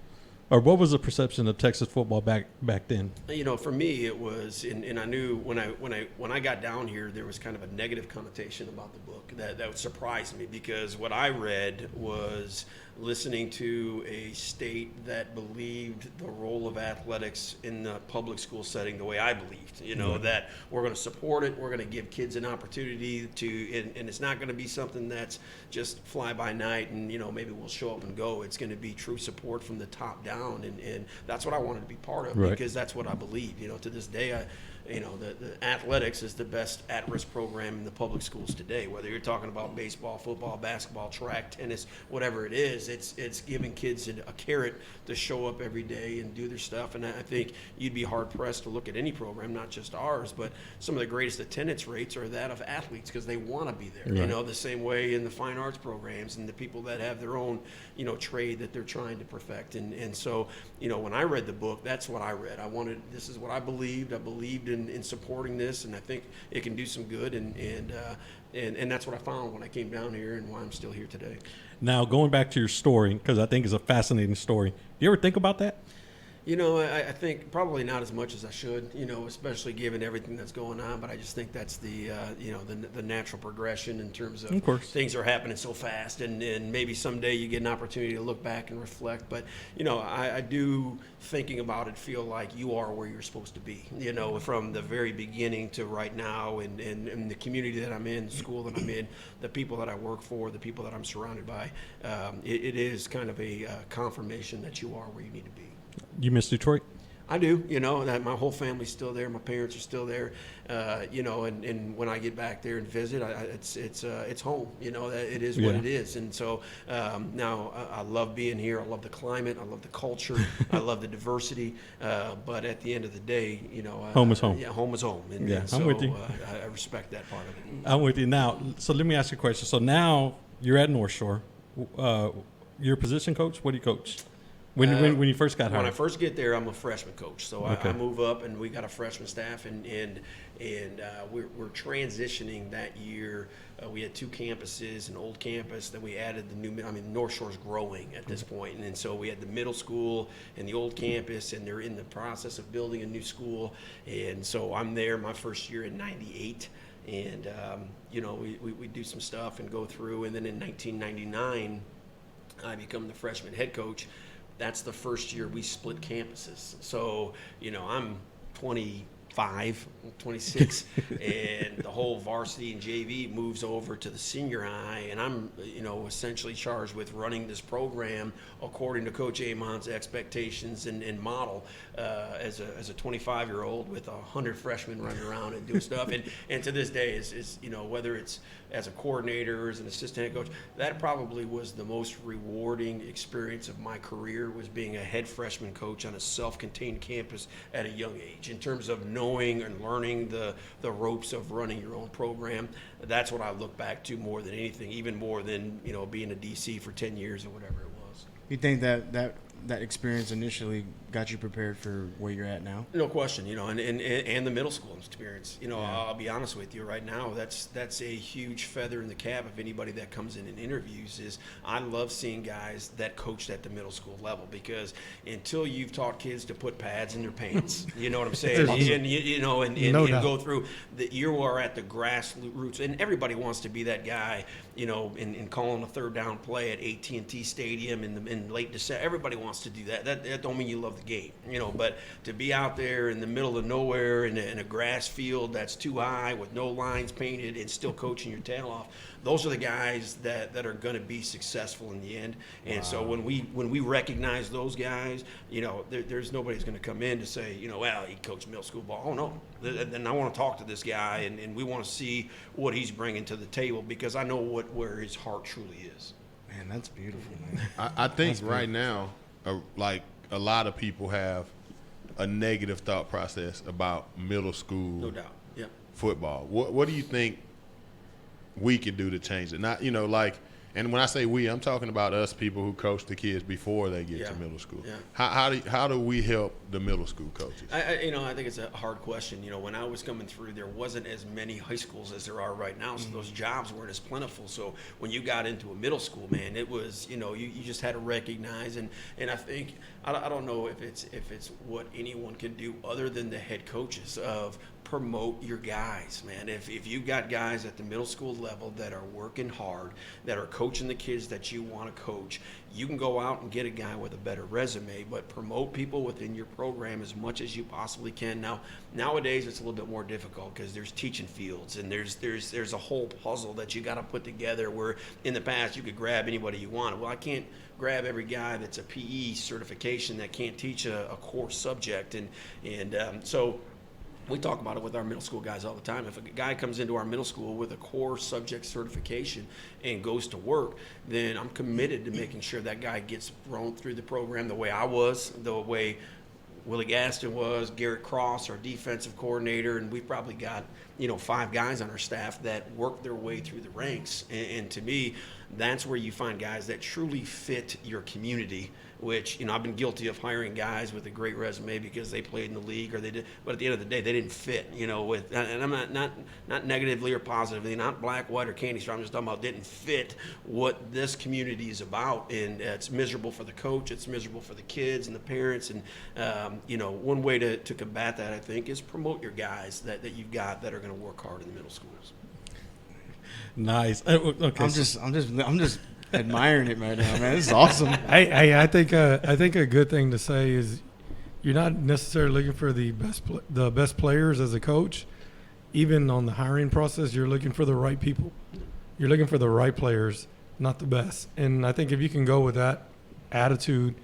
or what was the perception of Texas football back then? For me, it was, and I knew when I got down here, there was kind of a negative connotation about the book that surprised me, because what I read was listening to a state that believed the role of athletics in the public school setting the way I believed, that we're going to support it, we're going to give kids an opportunity to, and it's not going to be something that's just fly by night and, maybe we'll show up and go. It's going to be true support from the top down, and that's what I wanted to be part of, because that's what I believe. To this day, the athletics is the best at-risk program in the public schools today. Whether you're talking about baseball, football, basketball, track, tennis, whatever it is, it's giving kids a carrot to show up every day and do their stuff. And I think you'd be hard-pressed to look at any program, not just ours, but some of the greatest attendance rates are that of athletes, because they want to be there. Right. The same way in the fine arts programs and the people that have their own, trade that they're trying to perfect. And so, when I read the book, that's what I read. This is what I believed. I believed in supporting this, and I think it can do some good, and that's what I found when I came down here, and why I'm still here today. Now, going back to your story, because I think it's a fascinating story. Do you ever think about that? I think probably not as much as I should, especially given everything that's going on. But I just think that's the natural progression in terms of course. Things are happening so fast, and maybe someday you get an opportunity to look back and reflect. But, I do, thinking about it, feel like you are where you're supposed to be, from the very beginning to right now, and the community that I'm in, the school that I'm in, the people that I work for, the people that I'm surrounded by. It is kind of a confirmation that you are where you need to be. You miss Detroit? I do, that my whole family's still there. My parents are still there, and when I get back there and visit, it's home. It is what it is. And so now I love being here. I love the climate. I love the culture. I love the diversity. But at the end of the day, home is home. Yeah, home is home. And I'm with you. I respect that part of it. I'm with you. Now, so let me ask you a question. So now you're at North Shore. You're a position coach. What do you coach? When you first got hired? When I first get there, I'm a freshman coach. So Okay. I move up, and we got a freshman staff, and we're transitioning that year. We had two campuses, an old campus, then we added the new. North Shore's growing at this point, and so we had the middle school and the old campus, and they're in the process of building a new school. And so I'm there my first year in '98. And, we do some stuff and go through. And then in 1999, I become the freshman head coach. That's the first year we split campuses. So, I'm 25, 26, and the whole varsity and JV moves over to the senior high, and I'm, essentially charged with running this program according to Coach Amon's expectations and model as a 25-year-old with 100 freshmen running around and doing stuff. And to this day, is whether it's as a coordinator or as an assistant head coach, that probably was the most rewarding experience of my career, was being a head freshman coach on a self-contained campus at a young age, in terms of knowing and learning the ropes of running your own program. That's what I look back to more than anything, even more than being a DC for 10 years or whatever it was. You think that experience initially got you prepared for where you're at now? No question, and the middle school experience. I'll be honest with you right now, that's a huge feather in the cap of anybody that comes in and interviews. Is I love seeing guys that coached at the middle school level, because until you've taught kids to put pads in their pants, you know what I'm saying, and go through you are at the grassroots, and everybody wants to be that guy, in calling a third down play at AT&T Stadium in late December. Everybody wants to do that. That don't mean you love the game, but to be out there in the middle of nowhere in a grass field that's too high with no lines painted and still coaching your tail off, those are the guys that are going to be successful in the end. And so when we recognize those guys, there's nobody's going to come in to say, well, he coached middle school ball. Oh no, then I want to talk to this guy, and we want to see what he's bringing to the table, because I know where his heart truly is. Man, that's beautiful, man. I think right now, like a lot of people have a negative thought process about middle school No doubt. Yeah. football. What do you think we could do to change it? Not, like And when I say we, I'm talking about us people who coach the kids before they get to middle school. Yeah. How do we help the middle school coaches? I think it's a hard question. When I was coming through, there wasn't as many high schools as there are right now, so those jobs weren't as plentiful. So when you got into a middle school, man, it was, you just had to recognize, and I think, I don't know if it's what anyone can do other than the head coaches of promote your guys, man. If you've got guys at the middle school level that are working hard, that are coaching the kids that you want to coach, you can go out and get a guy with a better resume, but promote people within your program as much as you possibly can. Now, nowadays it's a little bit more difficult because there's teaching fields and there's a whole puzzle that you got to put together, where in the past you could grab anybody you wanted. Well, I can't grab every guy that's a PE certification that can't teach a core subject, and so we talk about it with our middle school guys all the time. If a guy comes into our middle school with a core subject certification and goes to work, then I'm committed to making sure that guy gets thrown through the program the way I was, the way Willie Gaston was, Garrett Cross, our defensive coordinator, and we've probably got 5 guys on our staff that work their way through the ranks. And to me, that's where you find guys that truly fit your community, which, I've been guilty of hiring guys with a great resume because they played in the league or they did, but at the end of the day, they didn't fit, and I'm not negatively or positively, not black, white, or candy store. I'm just talking about didn't fit what this community is about, and it's miserable for the coach, it's miserable for the kids and the parents, and, one way to combat that, I think, is promote your guys that you've got that are going to work hard in the middle schools. Nice. Okay. I'm just admiring it right now, man. This is awesome. Hey, I think a good thing to say is you're not necessarily looking for the best players as a coach. Even on the hiring process, you're looking for the right people. You're looking for the right players, not the best. And I think if you can go with that attitude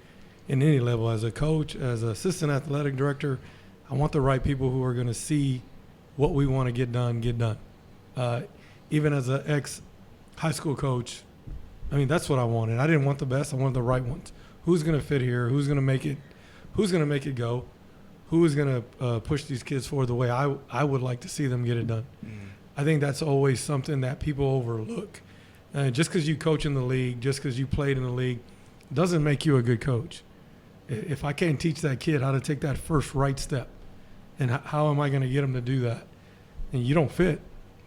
in any level, as a coach, as an assistant athletic director, I want the right people who are going to see what we want to get done. Even as an ex-high school coach, that's what I wanted. I didn't want the best. I wanted the right ones. Who's going to fit here? Who's going to make it? Who's going to make it go? Who is going to push these kids forward the way I would like to see them get it done? I think that's always something that people overlook. Just because you coach in the league, just because you played in the league, doesn't make you a good coach. If I can't teach that kid how to take that first right step, and how am I going to get them to do that? And you don't fit.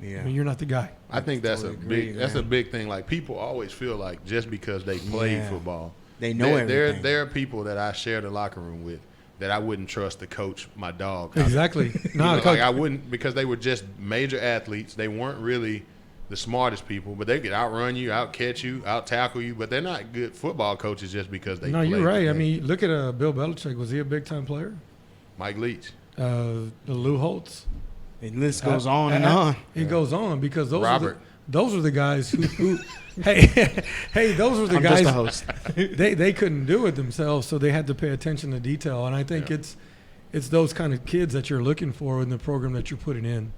Yeah, you're not the guy. I think that's a big thing. Like, people always feel like just because they play football, they know everything. There are people that I share the locker room with that I wouldn't trust to coach my dog. Exactly. Like, I wouldn't, because they were just major athletes. They weren't really the smartest people, but they could outrun you, out-catch you, out-tackle you, but they're not good football coaches just because they play. No, you're right. I mean, look at Bill Belichick. Was he a big-time player? Mike Leach. Lou Holtz. The list goes on and on. It goes on because those Robert. are the guys who hey, those were the guys. Just a host. they couldn't do it themselves, so they had to pay attention to detail. And I think it's those kind of kids that you're looking for in the program that you're putting in.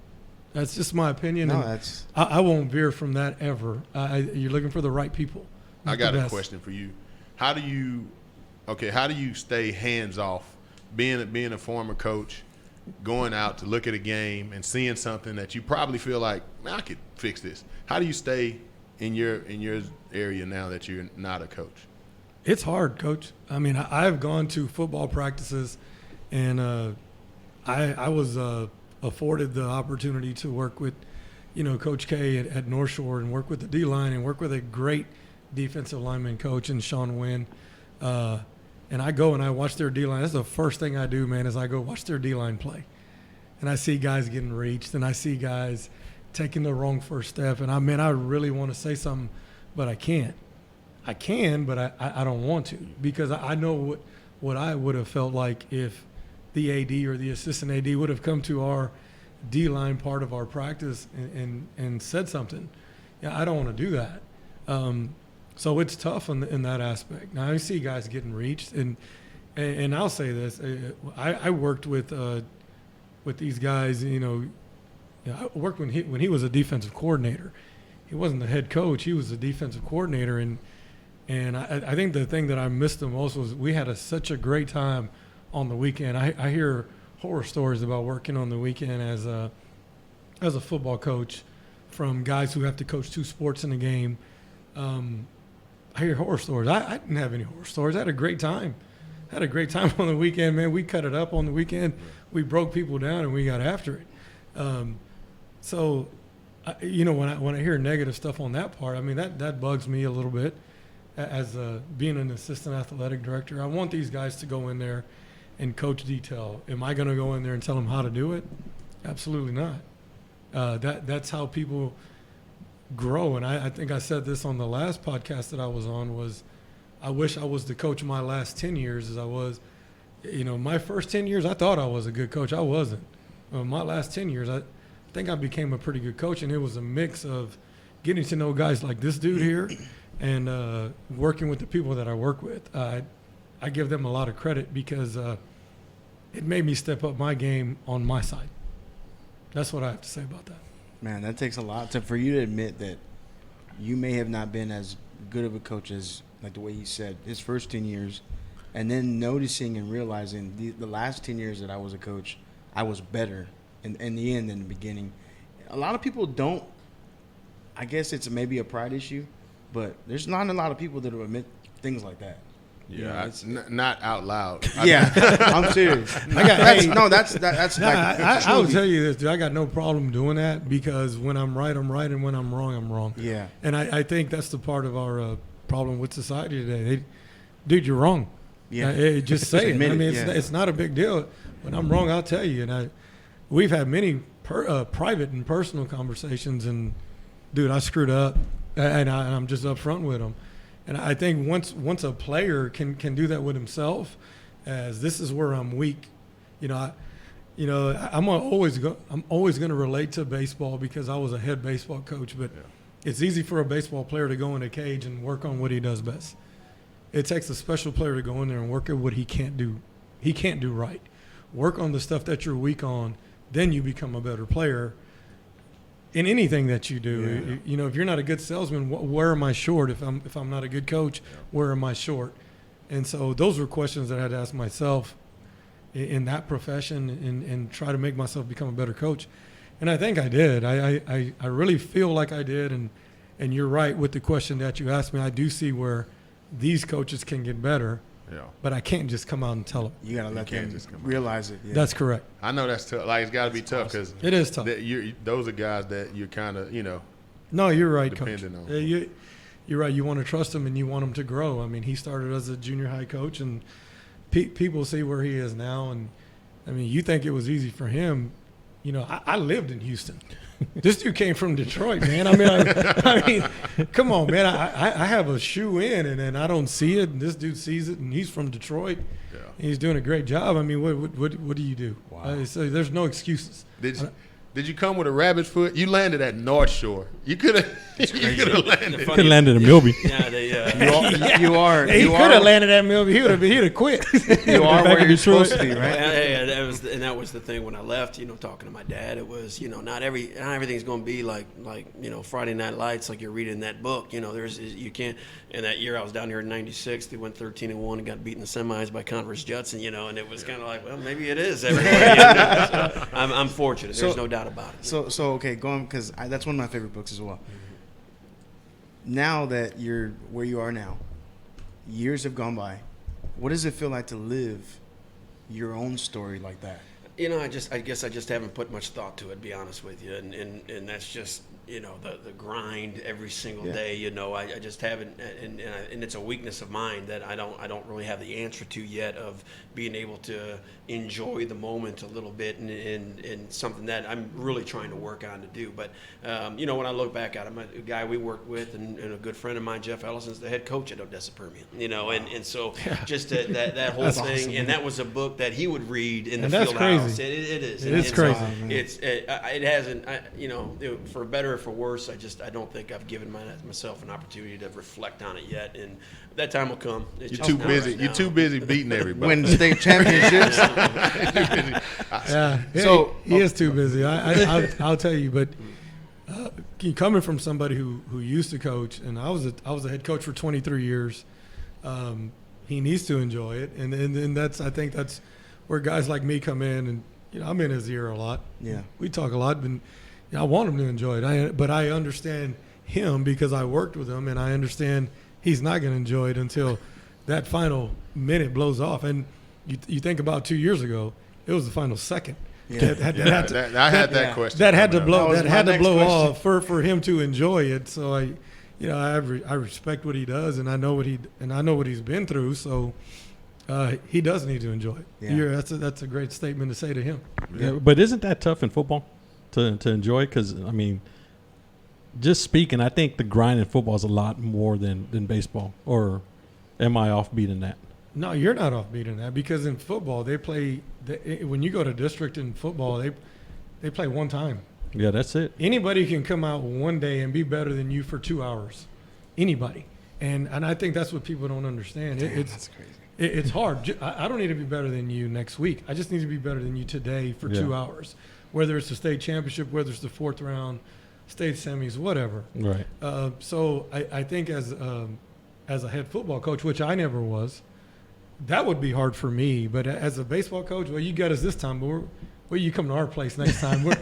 That's just my opinion. No, I won't veer from that ever. You're looking for the right people. I got a question for you. How do you stay hands off, being a former coach, going out to look at a game and seeing something that you probably feel like, man, I could fix this? How do you stay in your area now that you're not a coach? It's hard, Coach. I mean, I've gone to football practices, and I was afforded the opportunity to work with, Coach K at North Shore, and work with the D-line and work with a great defensive lineman coach in Sean Wynn. And I go and I watch their D-line. That's the first thing I do, man, is I go watch their D-line play. And I see guys getting reached, and I see guys taking the wrong first step. And I really want to say something, but I can't. I can, but I don't want to, because I know what I would have felt like if the AD or the assistant AD would have come to our D-line part of our practice and said something. I don't want to do that. So it's tough in that aspect. Now, I see guys getting reached, and I'll say this: I worked with these guys. I worked when he was a defensive coordinator. He wasn't the head coach; he was the defensive coordinator. And I think the thing that I missed the most was we had such a great time on the weekend. I hear horror stories about working on the weekend as a football coach from guys who have to coach 2 sports in a game. I hear horror stories. I didn't have any horror stories. I had a great time. On the weekend, man. We cut it up on the weekend. We broke people down and we got after it. So, when I hear negative stuff on that part, I mean, that bugs me a little bit. As being an assistant athletic director, I want these guys to go in there and coach detail. Am I going to go in there and tell them how to do it? Absolutely not. That's how people grow. And I think I said this on the last podcast that I was on was, I wish I was the coach of my last 10 years as I was. My first 10 years, I thought I was a good coach. I wasn't. My last 10 years, I think I became a pretty good coach, and it was a mix of getting to know guys like this dude here and working with the people that I work with. I give them a lot of credit because it made me step up my game on my side. That's what I have to say about that. Man, that takes a lot for you to admit that you may have not been as good of a coach as, like the way you said, his first 10 years, and then noticing and realizing the last 10 years that I was a coach, I was better in the end than the beginning. A lot of people don't. I guess it's maybe a pride issue, but there's not a lot of people that will admit things like that. Yeah, not out loud. Yeah, I'm serious. I will tell you this, dude. I got no problem doing that because when I'm right, I'm right, and when I'm wrong, I'm wrong. Yeah. And I think that's the part of our problem with society today. Dude, you're wrong. Yeah. Just say it. I mean, yeah. it's not a big deal. When I'm wrong, I'll tell you. And we've had many private and personal conversations, and dude, I screwed up, and I'm just upfront with them. And I think once a player can do that with himself, as this is where I'm weak, I'm always going to relate to baseball because I was a head baseball coach. But it's easy for a baseball player to go in a cage and work on what he does best. It takes a special player to go in there and work at what he can't do. He can't do right. Work on the stuff that you're weak on, then you become a better player. In anything that you do, if you're not a good salesman, where am I short? If I'm not a good coach, where am I short? And so those were questions that I had to ask myself in that profession and try to make myself become a better coach. And I think I did. I really feel like I did. And you're right with the question that you asked me. I do see where these coaches can get better. Yeah. But I can't just come out and tell them. You got to let them realize it. Yeah. That's correct. I know that's tough. Like, it's got to be tough because it is tough. Those are guys that you're kind of, No, you're right, Coach. on. You're right. You want to trust him and you want him to grow. I mean, he started as a junior high coach, and people see where he is now. And, I mean, you think it was easy for him. I lived in Houston. This dude came from Detroit, man. I mean, come on, man. I have a shoe in, and I don't see it, and this dude sees it, and he's from Detroit. Yeah. And he's doing a great job. I mean, what do you do? Wow. So there's no excuses. Did you come with a rabbit's foot? You landed at North Shore. You could have landed. Could have landed in Milby. Yeah, you are. He could have landed at Milby. He'd have quit. You are where you're supposed to be, right? That was the thing when I left. Talking to my dad, it was not everything's going to be like Friday Night Lights, like you're reading that book. You can't. And that year I was down here in '96. They went 13-1 and got beaten in the semis by Converse Judson. And it was kind of like, well, maybe it is everybody. So I'm fortunate. There's no doubt about it. So okay, go on, because that's one of my favorite books as well. Now that you're where you are now, years have gone by. What does it feel like to live your own story like that? I guess I just haven't put much thought to it, to be honest with you, and that's just the grind every single day. I just haven't, and it's a weakness of mine that I don't really have the answer to yet, of being able to enjoy the moment a little bit, and something that I'm really trying to work on to do. But when I look back at him, a guy we worked with and a good friend of mine, Jeff Ellison's the head coach at Odessa Permian. And so just that whole thing, awesome, and that was a book that he would read in the field house. It is. It's crazy. So it hasn't. For better or for worse, I don't think I've given myself an opportunity to reflect on it yet, and that time will come. You're too busy. You're too busy beating everybody. Winning state championships. Yeah. So he is too busy. I'll tell you, but coming from somebody who used to coach, and I was a head coach for 23 years. He needs to enjoy it, and I think that's where guys like me come in, and I'm in his ear a lot. Yeah, we talk a lot, but I want him to enjoy it. But I understand him because I worked with him, and I understand he's not going to enjoy it until that final minute blows off. And you think about 2 years ago, it was the final second. I had that question. That had to blow. That was That had my to next blow question. off for him to enjoy it. So I respect what he does, and I know what he's been through. So he does need to enjoy it. Yeah. That's a great statement to say to him. Yeah, but isn't that tough in football to enjoy? Because I mean, just speaking, I think the grind in football is a lot more than baseball. Or am I off beating that? No, you're not off beating that, because in football when you go to district in football, they play one time. Yeah, that's it. Anybody can come out one day and be better than you for 2 hours. Anybody. And I think that's what people don't understand. That's crazy. It's hard. I don't need to be better than you next week. I just need to be better than you today for 2 hours. Whether it's the state championship, whether it's the fourth round, state semis, whatever. Right. So I think as a head football coach, which I never was, that would be hard for me. But as a baseball coach, well, you got us this time, but you come to our place next time. We're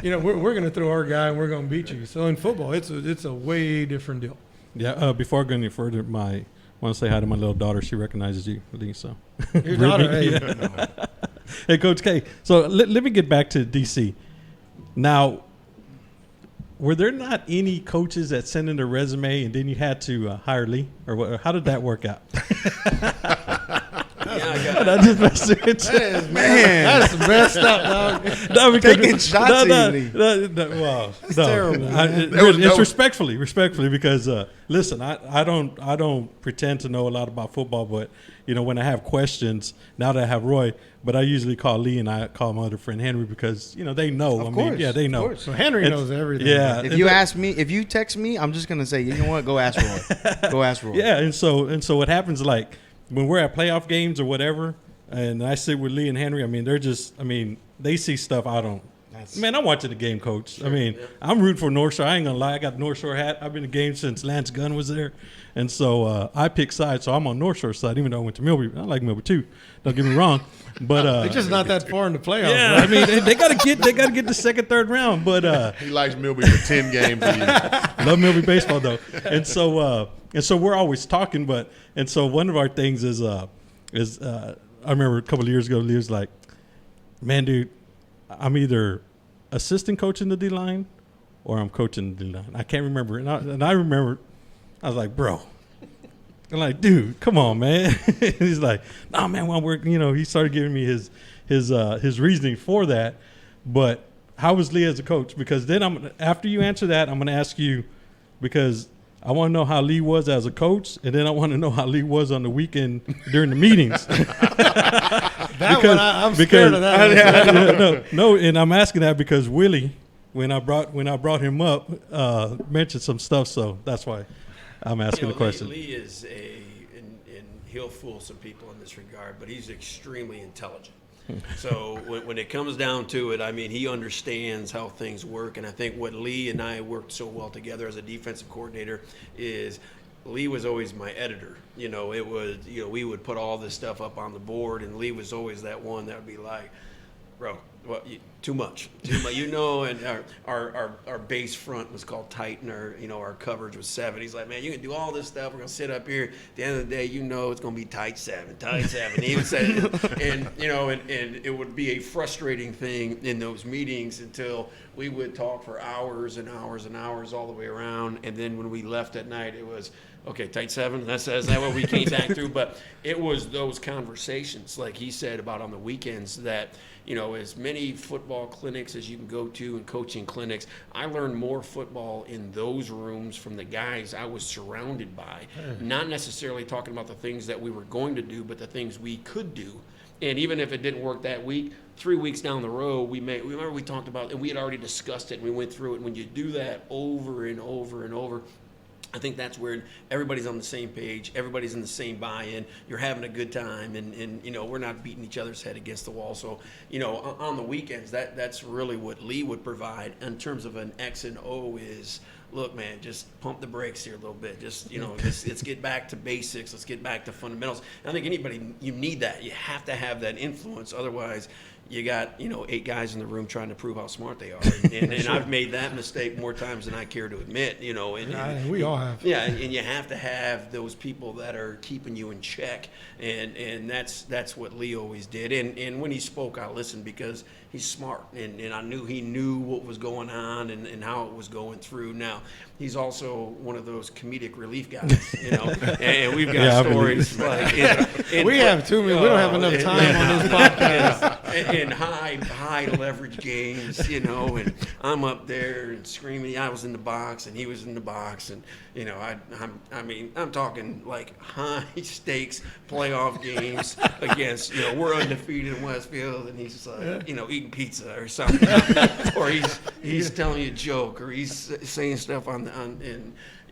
going to throw our guy and we're going to beat you. So in football, it's a way different deal. Yeah. Before I go any further, I want to say hi to my little daughter. She recognizes you, Lee. So. Your daughter, hey. Yeah. Hey, Coach K. So let me get back to DC. Now, were there not any coaches that sent in a resume and then you had to hire Lee, or what? How did that work out? Yeah, I just messed with you. That's messed up, dog. No, because, Taking shots at you, Lee. Wow, That's terrible. It's respectfully, because listen, I don't pretend to know a lot about football, but when I have questions, now that I have Roy, but I usually call Lee and I call my other friend Henry because they know. Of course, they know. of course. So Henry knows everything. Yeah. If you text me, I'm just gonna say, you know what? Go ask Roy. Go ask Roy. Yeah, and so what happens, like when we're at playoff games or whatever, and I sit with Lee and Henry, they see stuff I don't. Man, I'm watching the game, Coach. Sure, I'm rooting for North Shore. I ain't gonna lie, I got the North Shore hat. I've been in the game since Lance Gunn was there, and so I pick sides. So I'm on North Shore side, even though I went to Millbury. I like Millbury too. Don't get me wrong, but They're just not that far in the playoffs. yeah, Right? they gotta get the second, third round. But He likes Millbury for 10 games a year. love Millbury baseball though, and so we're always talking. And so one of our things is I remember a couple of years ago, Lee was like, "Man, dude, I'm either assistant coaching the D-line or I'm coaching the D-line." I can't remember. And I remember, I was like, bro. I'm like, dude, come on, man. And he's like, nah, man, well, he started giving me his reasoning for that. But how was Lee as a coach? Because then after you answer that, I'm going to ask you, because I want to know how Lee was as a coach, and then I want to know how Lee was on the weekend during the meetings. I'm scared of that. No, and I'm asking that because Willie, when I brought him up, mentioned some stuff, so that's why I'm asking the question. Lee is and he'll fool some people in this regard, but he's extremely intelligent. So when it comes down to it, he understands how things work, and I think what Lee and I worked so well together as a defensive coordinator is Lee was always my editor. It was, we would put all this stuff up on the board, and Lee was always that one that would be like, bro, too much. And our base front was called tight, and our coverage was 7. He's like, man, you can do all this stuff. We're gonna sit up here. At the end of the day, it's gonna be tight 7. He would say, and it would be a frustrating thing in those meetings until we would talk for hours and hours and hours all the way around, and then when we left at night, it was, okay, tight 7. Is that what we came back through? But it was those conversations, like he said, about on the weekends that, as many football clinics as you can go to and coaching clinics, I learned more football in those rooms from the guys I was surrounded by. Not necessarily talking about the things that we were going to do, but the things we could do. And even if it didn't work that week, 3 weeks down the road, remember we talked about, and we had already discussed it, and we went through it. And when you do that over and over and over, I think that's where everybody's on the same page, everybody's in the same buy-in, you're having a good time, and we're not beating each other's head against the wall. So, on the weekends, that's really what Lee would provide in terms of an X and O is, look, man, just pump the brakes here a little bit. Just, let's get back to basics. Let's get back to fundamentals. And I think you need that. You have to have that influence. Otherwise, you got 8 guys in the room trying to prove how smart they are, and I've made that mistake more times than I care to admit. And we all have. Yeah, and you have to have those people that are keeping you in check, and that's what Lee always did. And when he spoke, I listened because he's smart, and I knew he knew what was going on and how it was going through. Now, he's also one of those comedic relief guys, and we've got stories like we have too many. We don't have enough time on this podcast. In high leverage games, and I'm up there and screaming. I was in the box and he was in the box, and I'm talking like high stakes playoff games against we're undefeated in Westfield, and he's just like eating pizza or something, or he's telling you a joke, or he's saying stuff and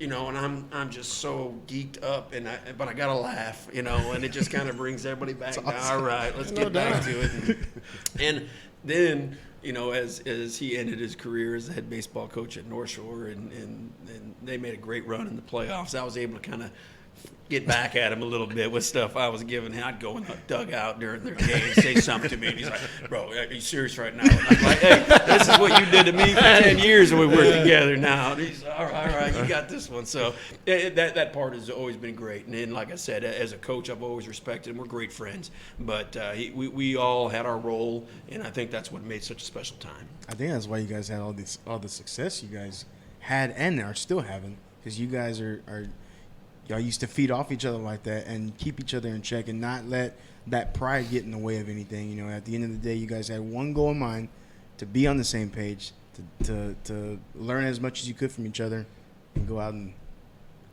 I'm just so geeked up, but I gotta laugh, and it just kind of brings everybody back. Awesome. All right, let's get back to it. And then, as he ended his career as the head baseball coach at North Shore, and they made a great run in the playoffs, I was able to kind of get back at him a little bit with stuff I was giving him. I'd go in the dugout during their game, say something to me, and he's like, "Bro, are you serious right now?" And I'm like, "Hey, this is what you did to me for 10 years, and we work together now." And he's like, all right, you got this one. So that part has always been great. And then, like I said, as a coach, I've always respected him. We're great friends, but we all had our role, and I think that's what made such a special time. I think that's why you guys had all the success you guys had and are still having, because you guys are y'all used to feed off each other like that and keep each other in check and not let that pride get in the way of anything. At the end of the day, you guys had one goal in mind, to be on the same page, to learn as much as you could from each other and go out and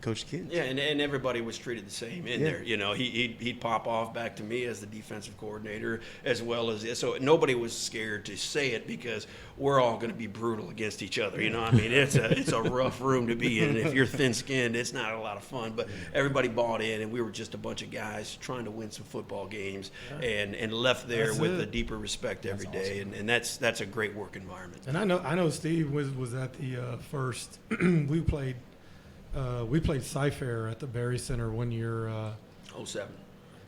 coach the kids. Yeah, and everybody was treated the same in there. He'd pop off back to me as the defensive coordinator, as well as so nobody was scared to say it, because we're all going to be brutal against each other. It's a rough room to be in. If you're thin-skinned, it's not a lot of fun. But everybody bought in, and we were just a bunch of guys trying to win some football games, and left there with a deeper respect every day. Awesome. And that's a great work environment. And I know Steve was at the first. We played Cy-Fair at the Berry Center one year. 07.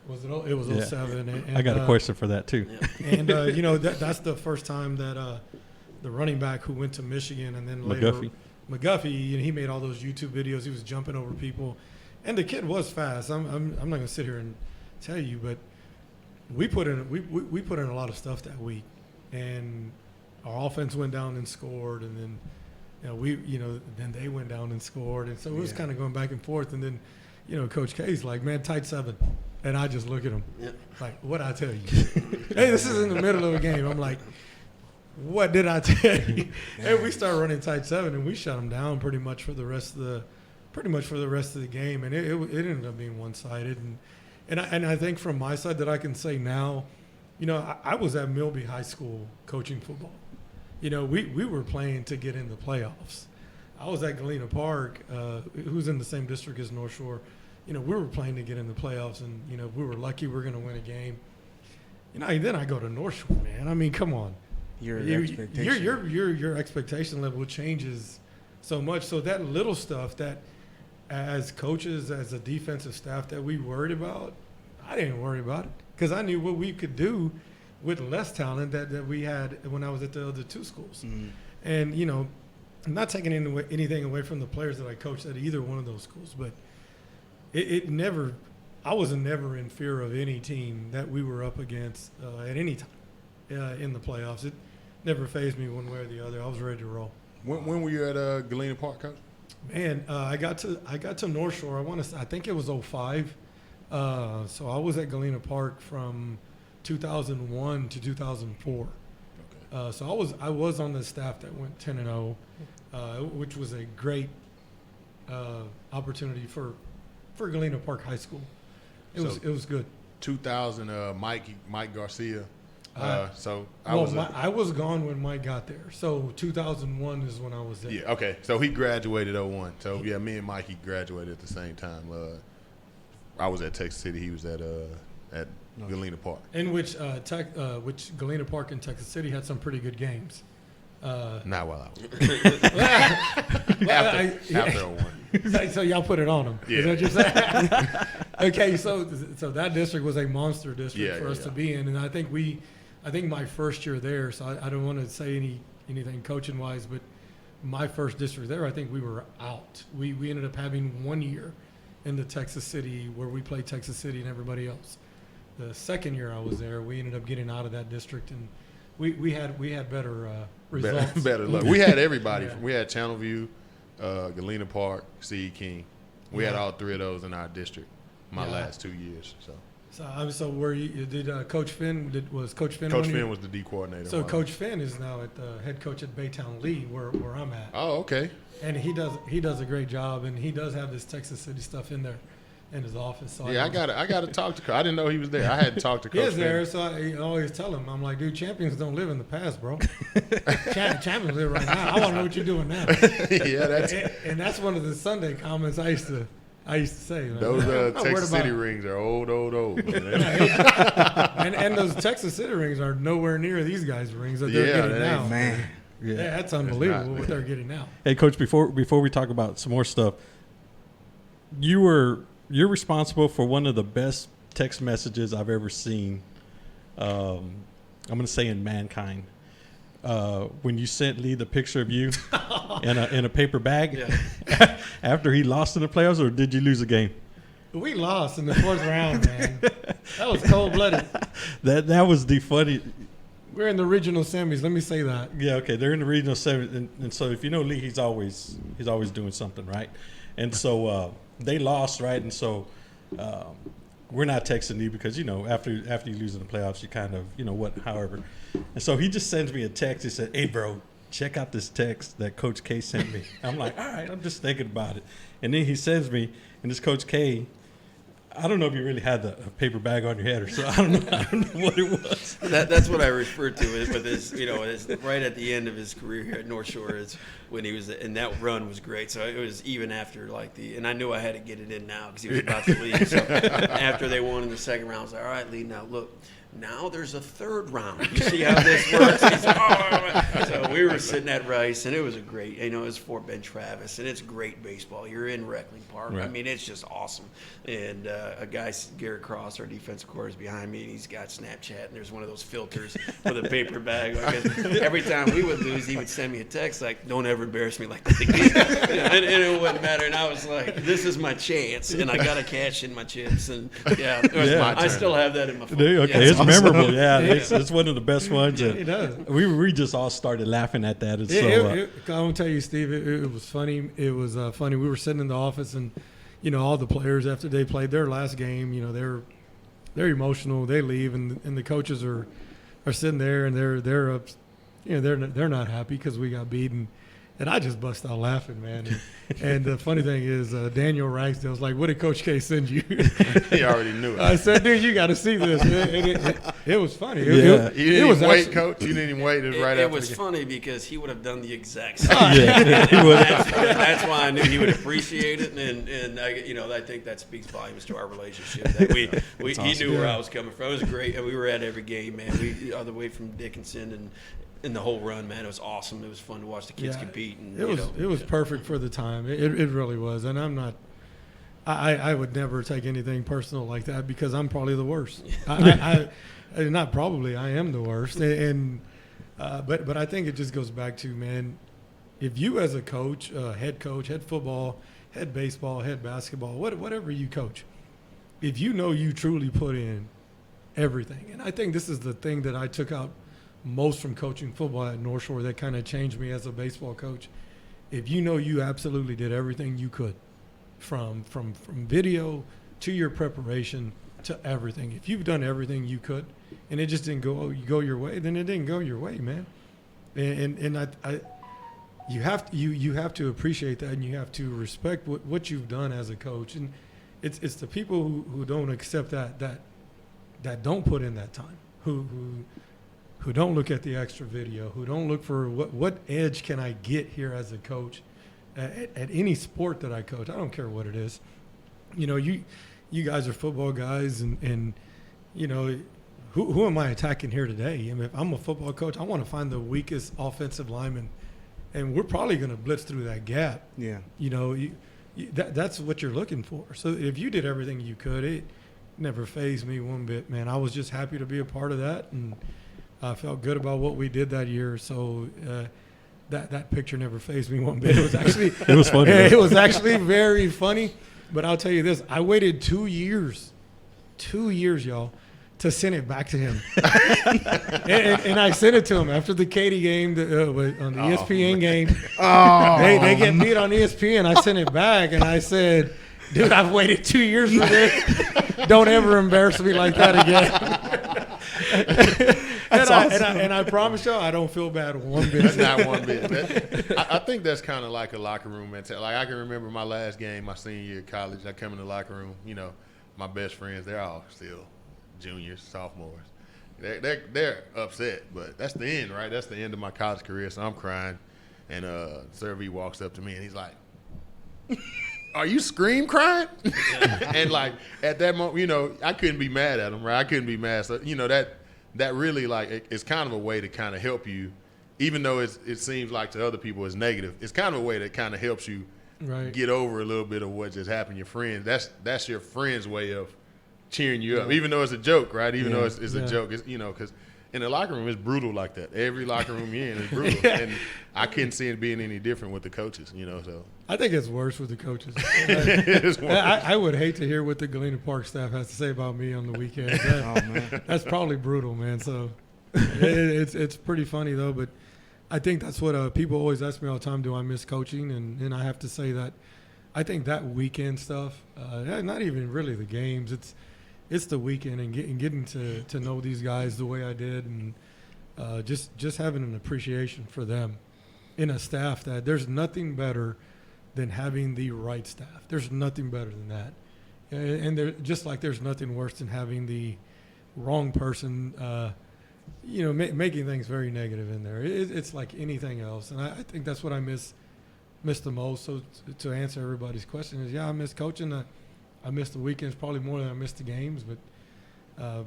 Was it? It was 07. And, I got a question for that too. Yeah. And that's the first time that the running back who went to Michigan and then later McGuffey, he made all those YouTube videos. He was jumping over people, and the kid was fast. I'm not gonna sit here and tell you, but we put in a lot of stuff that week, and our offense went down and scored, and then. Then they went down and scored, and so it was kind of going back and forth. And then, Coach K's like, "Man, tight 7," and I just look at him, like, "What I tell you?" Hey, this is in the middle of a game. I'm like, "What did I tell you?" And we start running tight 7, and we shut them down pretty much for the rest of the game, and it ended up being one-sided. And I think from my side that I can say now, I was at Milby High School coaching football. We were playing to get in the playoffs. I was at Galena Park, who's in the same district as North Shore. We were playing to get in the playoffs, and we were lucky we were going to win a game. Then I go to North Shore, man. I mean, come on. Your expectation level changes so much. So that little stuff that, as coaches, as a defensive staff, that we worried about, I didn't worry about it, because I knew what we could do with less talent that we had when I was at the other two schools. Mm-hmm. And, I'm not taking anything away from the players that I coached at either one of those schools, but I was never in fear of any team that we were up against at any time in the playoffs. It never fazed me one way or the other. I was ready to roll. When were you at Galena Park, Coach? Man, I got to North Shore. I think it was 05. So I was at Galena Park from 2001 to 2004. Okay. So I was on the staff that went 10-0, which was a great opportunity for Galena Park High School. It was good. 2000, Mike Garcia. I was gone when Mike got there. So 2001 is when I was there. Yeah. Okay. So he graduated 01. So yeah, me and Mikey graduated at the same time. I was at Texas City. He was at Galena Park. In which Galena Park and Texas City had some pretty good games. Not while I was. After 01. So y'all put it on them. Yeah. Is that what you're saying? Okay, so that district was a monster district for us to be in, and I think we I think my first year there, so I don't want to say anything coaching wise, but my first district there, I think we were out. We ended up having 1 year in the Texas City where we played Texas City and everybody else. The second year I was there, we ended up getting out of that district, and we had better results. Better luck. We had everybody. Yeah. We had Channelview, Galena Park, C.E. King. We had all 3 of those in our district my last 2 years. So where you did Coach Finn? Was Coach Finn? Coach Finn was the D coordinator. So Coach Finn is now at the head coach at Baytown Lee, where I'm at. Oh, okay. And he does a great job, and he does have this Texas City stuff in there, in his office. So Yeah, I got to talk to Coach. I didn't know he was there. I hadn't talked to Coach He is Finn. there, so I always tell him, I'm like, dude, champions don't live in the past, bro. Champions live right now. I want to know what you're doing now. Yeah, that's And that's one of the Sunday comments I used to say. Like, those I'm not worried Texas about City it. rings are old, man. and those Texas City rings are nowhere near these guys' rings that they're getting that now. ain't- Man. Yeah, that's unbelievable not, what they're getting now. Hey, Coach, before we talk about some more stuff, you're responsible for one of the best text messages I've ever seen. I'm going to say in mankind. When you sent Lee the picture of you in a paper bag after he lost in the playoffs, or did you lose a game? We lost in the 4th round, man. That was cold-blooded. That was the funny. We're in the regional semis. Let me say that. Yeah, okay. They're in the regional seven, and so if you know Lee, he's always doing something, right? And so they lost, right? And so we're not texting Lee because after you lose in the playoffs, you kind of however. And so he just sends me a text. He said, "Hey, bro, check out this text that Coach K sent me." I'm like, "All right, I'm just thinking about it." And then he sends me, and this Coach K. I don't know if you really had a paper bag on your head or so. I don't know what it was. That's what I refer to it with his, it's right at the end of his career here at North Shore is when he was, and that run was great. So it was even after and I knew I had to get it in now because he was about to leave. So after they won in the second round, I was like, all right, Lee, now look, now there's a 3rd round. You see how this works? He's like, oh. So we were sitting at Rice, and it was a great, it was Fort Ben Travis, and it's great baseball. You're in Reckling Park. Right. I mean, it's just awesome. And a guy, Garrett Cross, our defensive coordinator, is behind me, and he's got Snapchat, and there's one of those filters with a paper bag. Every time we would lose, he would send me a text like, "Don't ever embarrass me like that." and it wouldn't matter. And I was like, "This is my chance," and I got to cash in my chips. And I still have that in my phone. Okay, it's memorable. Yeah, it's one of the best ones. And It does. we just all started laughing at that. And so I'm gonna tell you, Steve, it was funny. It was funny. We were sitting in the office, and all the players after they played their last game, they're emotional. They leave, and the coaches are sitting there, and they're up. They're not happy because we got beaten. And I just bust out laughing, man. And the funny thing is, Daniel Ragsdale was like, "What did Coach K send you?" He already knew it. I said, "Dude, you got to see this." It was funny. Yeah. You didn't even wait, actually- Coach. You didn't even wait. It was right It after was the game. funny because he would have done the exact same. yeah, he would. That's why I knew he would appreciate it, and I think that speaks volumes to our relationship. That he knew where I was coming from. It was great, and we were at every game, man. We all the way from Dickinson and the whole run, man. It was awesome. It was fun to watch the kids compete. And It was perfect for the time. It really was, and I'm not. I would never take anything personal like that because I'm probably the worst. I not probably. I am the worst, but I think it just goes back to, man, if you as a coach, head football, head baseball, head basketball, whatever you coach, if you know you truly put in everything, and I think this is the thing that I took out most from coaching football at North Shore that kind of changed me as a baseball coach. If you know you absolutely did everything you could, from video to your preparation to everything. If you've done everything you could, and it just didn't go your way, then it didn't go your way, man. And I you have to appreciate that, and you have to respect what you've done as a coach. And it's the people who don't accept that don't put in that time, who don't look at the extra video, who don't look for what edge can I get here as a coach at any sport that I coach. I don't care what it is. You guys are football guys, and who am I attacking here today? I mean, if I'm a football coach, I want to find the weakest offensive lineman, and we're probably going to blitz through that gap. Yeah. That's what you're looking for. So if you did everything you could, it never fazed me one bit, man. I was just happy to be a part of that, and I felt good about what we did that year. So that picture never fazed me one bit. It was actually It was funny. it was actually very funny. But I'll tell you this: I waited 2 years, y'all, to send it back to him, and I sent it to him after the Katy game on the ESPN game. They get beat on ESPN. I sent it back, and I said, "Dude, I've waited 2 years for this. Don't ever embarrass me like that again." And I promise y'all, I don't feel bad one bit. Not one bit. I think that's kind of like a locker room mentality. Like, I can remember my last game, my senior year of college. I come in the locker room, my best friends, they're all still juniors, sophomores. They're upset, but that's the end, right? That's the end of my college career, so I'm crying. And Sir V walks up to me, and he's like, "Are you scream crying?" And, like, at that moment, I couldn't be mad at him, right? I couldn't be mad. So, that really, like, it's kind of a way to kind of help you, even though it seems like to other people it's negative. It's kind of a way that kind of helps you get over a little bit of what just happened. Your friend, that's your friend's way of cheering you up, even though it's a joke, right? Even though it's a joke, because in the locker room it's brutal like that. Every locker room you're in is brutal, and I couldn't see it being any different with the coaches, So I think it's worse with the coaches. It's worse. I would hate to hear what the Galena Park staff has to say about me on the weekends. That's probably brutal, man. So it's pretty funny though. But I think that's what people always ask me all the time: do I miss coaching? And I have to say that I think that weekend stuff, not even really the games. It's the weekend and getting to know these guys the way I did, and just having an appreciation for them in a staff that there's nothing better than having the right staff. There's nothing better than that. And just like there's nothing worse than having the wrong person, making things very negative in there. It's like anything else. And I think that's what I miss the most. So to answer everybody's question is, I miss coaching. I miss the weekends probably more than I miss the games. But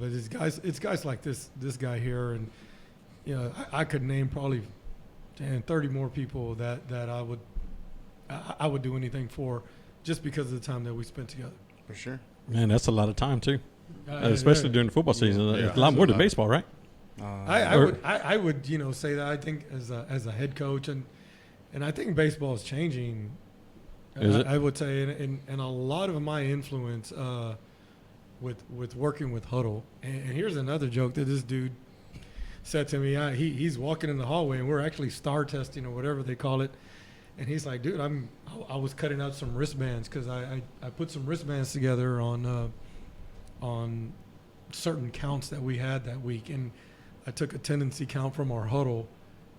it's guys like this guy here. And, I could name probably 30 more people that I would do anything for just because of the time that we spent together. For sure. Man, that's a lot of time too, especially during the football season. It's a lot more than baseball, right? I would say that I think as a head coach and I think baseball is changing. Is it? I would say, and a lot of my influence with working with Huddle. And here's another joke that this dude said to me. He's walking in the hallway and we're actually star testing or whatever they call it. And he's like, dude, I was cutting out some wristbands because I put some wristbands together on certain counts that we had that week. And I took a tendency count from our huddle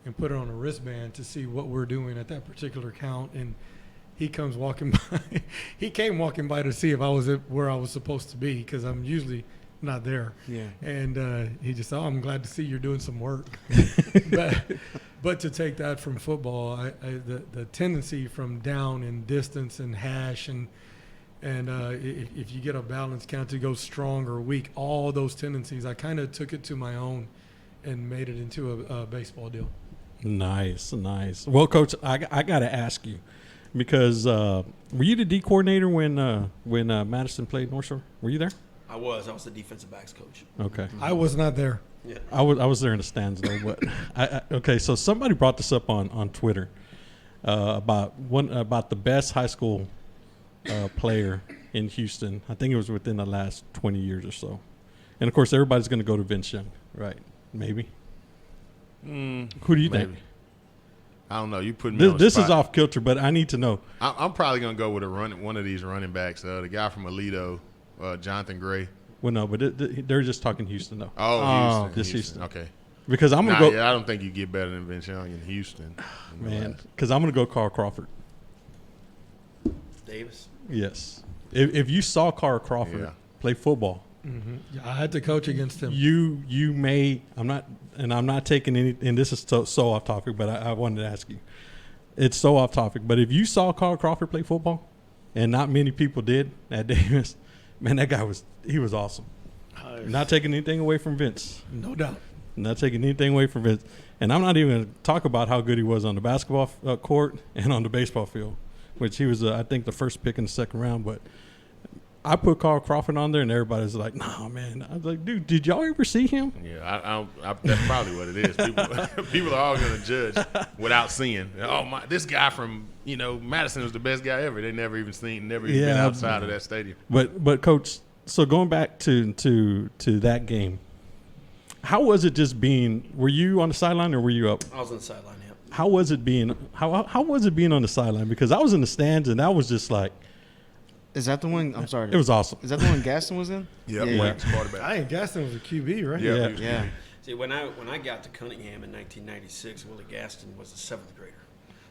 and put it on a wristband to see what we're doing at that particular count. And he comes walking by. He came walking by to see if I was where I was supposed to be because I'm usually not there. Yeah. And he just, I'm glad to see you're doing some work. But to take that from football, the tendency from down and distance and hash and if you get a balance count to go strong or weak, all those tendencies, I kind of took it to my own and made it into a baseball deal. Nice. Well, Coach, I got to ask you because were you the D coordinator when Madison played North Shore? Were you there? I was the defensive backs coach. Okay. I was not there. Yeah. I was there in the stands though, but okay. So somebody brought this up on Twitter about the best high school player in Houston. I think it was within the last 20 years or so, and of course everybody's going to go to Vince Young, right? Maybe. Who do you think? I don't know. You put me on the This spot. is off kilter, but I need to know. I'm probably gonna go with one of these running backs. The guy from Aledo, Jonathan Gray. Well, no, but they're just talking Houston though. Oh, Houston. Just Houston. Okay. Because I'm gonna go. Yeah, I don't think you get better than Vince Young in Houston. Man, because I'm gonna go Carl Crawford. Davis. Yes. If you saw Carl Crawford play football, Yeah, I had to coach against him. you may. I'm not taking any. And this is so off topic, but I wanted to ask you. It's so off topic, but if you saw Carl Crawford play football, and not many people did at Davis, man, that guy was awesome. Not taking anything away from Vince. No doubt. Not taking anything away from Vince. And I'm not even going to talk about how good he was on the basketball court and on the baseball field, which he was, I think, the first pick in the second round. But I put Carl Crawford on there, and everybody's like, "No, man." I was like, "Dude, did y'all ever see him?" Yeah, that's probably what it is. People are all going to judge without seeing. Oh, this guy from Madison was the best guy ever. They never even been outside of that stadium. But Coach, so going back to that game, how was it just being? Were you on the sideline or were you up? I was on the sideline. Yeah. How was it being? How was it being on the sideline? Because I was in the stands and I was just like. Is that the one? I'm sorry. It was awesome. Is that the one Gaston was in? Yeah. Quarterback. I think Gaston was a QB, right? Yeah. See, when I got to Cunningham in 1996, Willie Gaston was a 7th grader.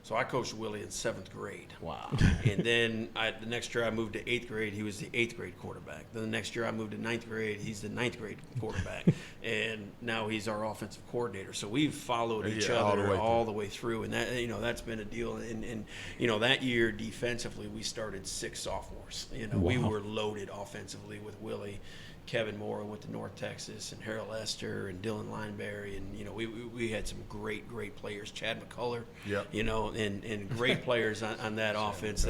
So I coached Willie in 7th grade. Wow. And then the next year I moved to 8th grade. He was the 8th grade quarterback. Then the next year I moved to 9th grade. He's the 9th grade quarterback. And now he's our offensive coordinator. So we've followed each other all the way through. And that that's been a deal. And that year defensively we started 6 sophomores. We were loaded offensively with Willie. Kevin Moore went to North Texas, and Harold Lester, and Dylan Lineberry, and we had some great players. Chad McCullough, and great players on that offense.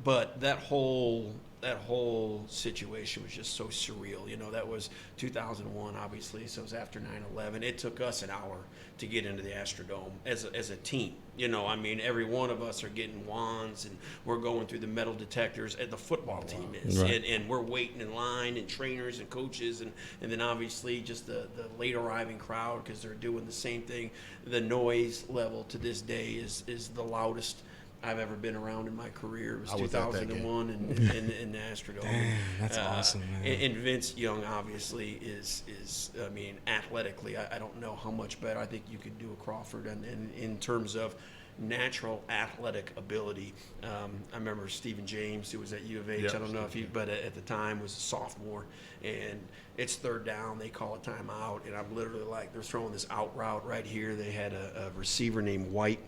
But that whole situation was just so surreal. That was 2001, obviously, so it was after 9/11. It took us an hour to get into the Astrodome as a team. Every one of us are getting wands, and we're going through the metal detectors, and the football team is. Right. And we're waiting in line, and trainers and coaches, and then obviously just the late arriving crowd, because they're doing the same thing. The noise level to this day is the loudest I've ever been around in my career. It was 2001 in the Astrodome. Damn, that's awesome, man. And Vince Young obviously is athletically, I don't know how much better. I think you could do a Crawford, and in terms of natural athletic ability. I remember Stephen James, who was at U of H. I don't know if but at the time was a sophomore, and it's 3rd down. They call a timeout, and I'm literally like, they're throwing this out route right here. They had a receiver named White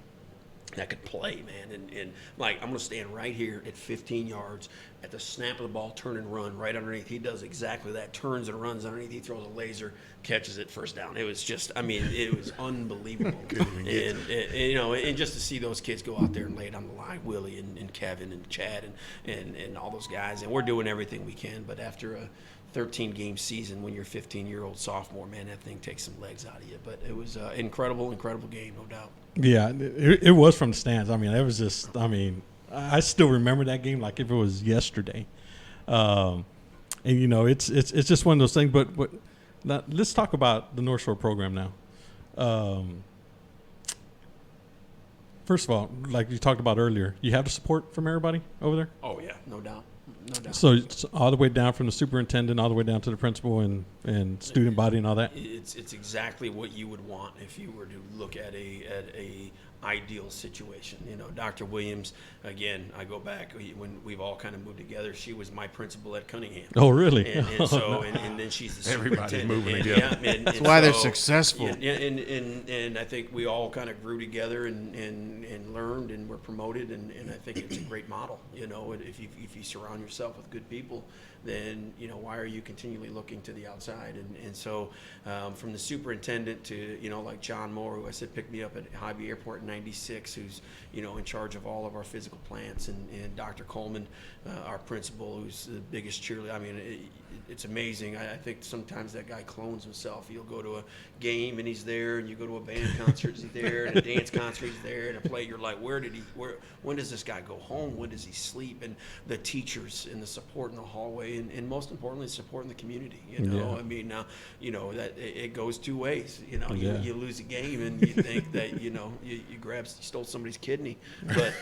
that could play, man, and like, I'm going to stand right here at 15 yards at the snap of the ball, turn and run right underneath. He does exactly that, turns and runs underneath. He throws a laser, catches it, 1st down. It was just, it was unbelievable. and just to see those kids go out there and lay it on the line, Willie and Kevin and Chad and all those guys, and we're doing everything we can, but after a 13-game season, when you're a 15-year-old sophomore, man, that thing takes some legs out of you. But it was an incredible game, no doubt. Yeah, it was from the stands. It was just, I still remember that game like if it was yesterday. And it's just one of those things. But now, let's talk about the North Shore program now. First of all, like you talked about earlier, you have the support from everybody over there? Oh yeah, no doubt. So it's all the way down from the superintendent, all the way down to the principal and student body and all that? It's exactly what you would want if you were to look at a ideal situation. Dr. Williams, again, I go back when we've all kind of moved together. She was my principal at Cunningham. Oh, really? And then she's the everybody's superintendent. moving together. That's why they're successful. And I think we all kind of grew together and learned and were promoted, and I think it's a great model. If you surround yourself with good people, then why are you continually looking to the outside? And so from the superintendent to like John Moore, who I said picked me up at Hobby Airport in '96, who's in charge of all of our physical plants, and Dr. Coleman, our principal, who's the biggest cheerleader. It's amazing. I think sometimes that guy clones himself. You'll go to a game and he's there, and you go to a band concert, he's there, and a dance concert, he's there, and a play. You're like, when does this guy go home? When does he sleep? And the teachers and the support in the hallway, and most importantly, support in the community. That it goes 2 ways. You lose a game and you think that you stole somebody's kidney, but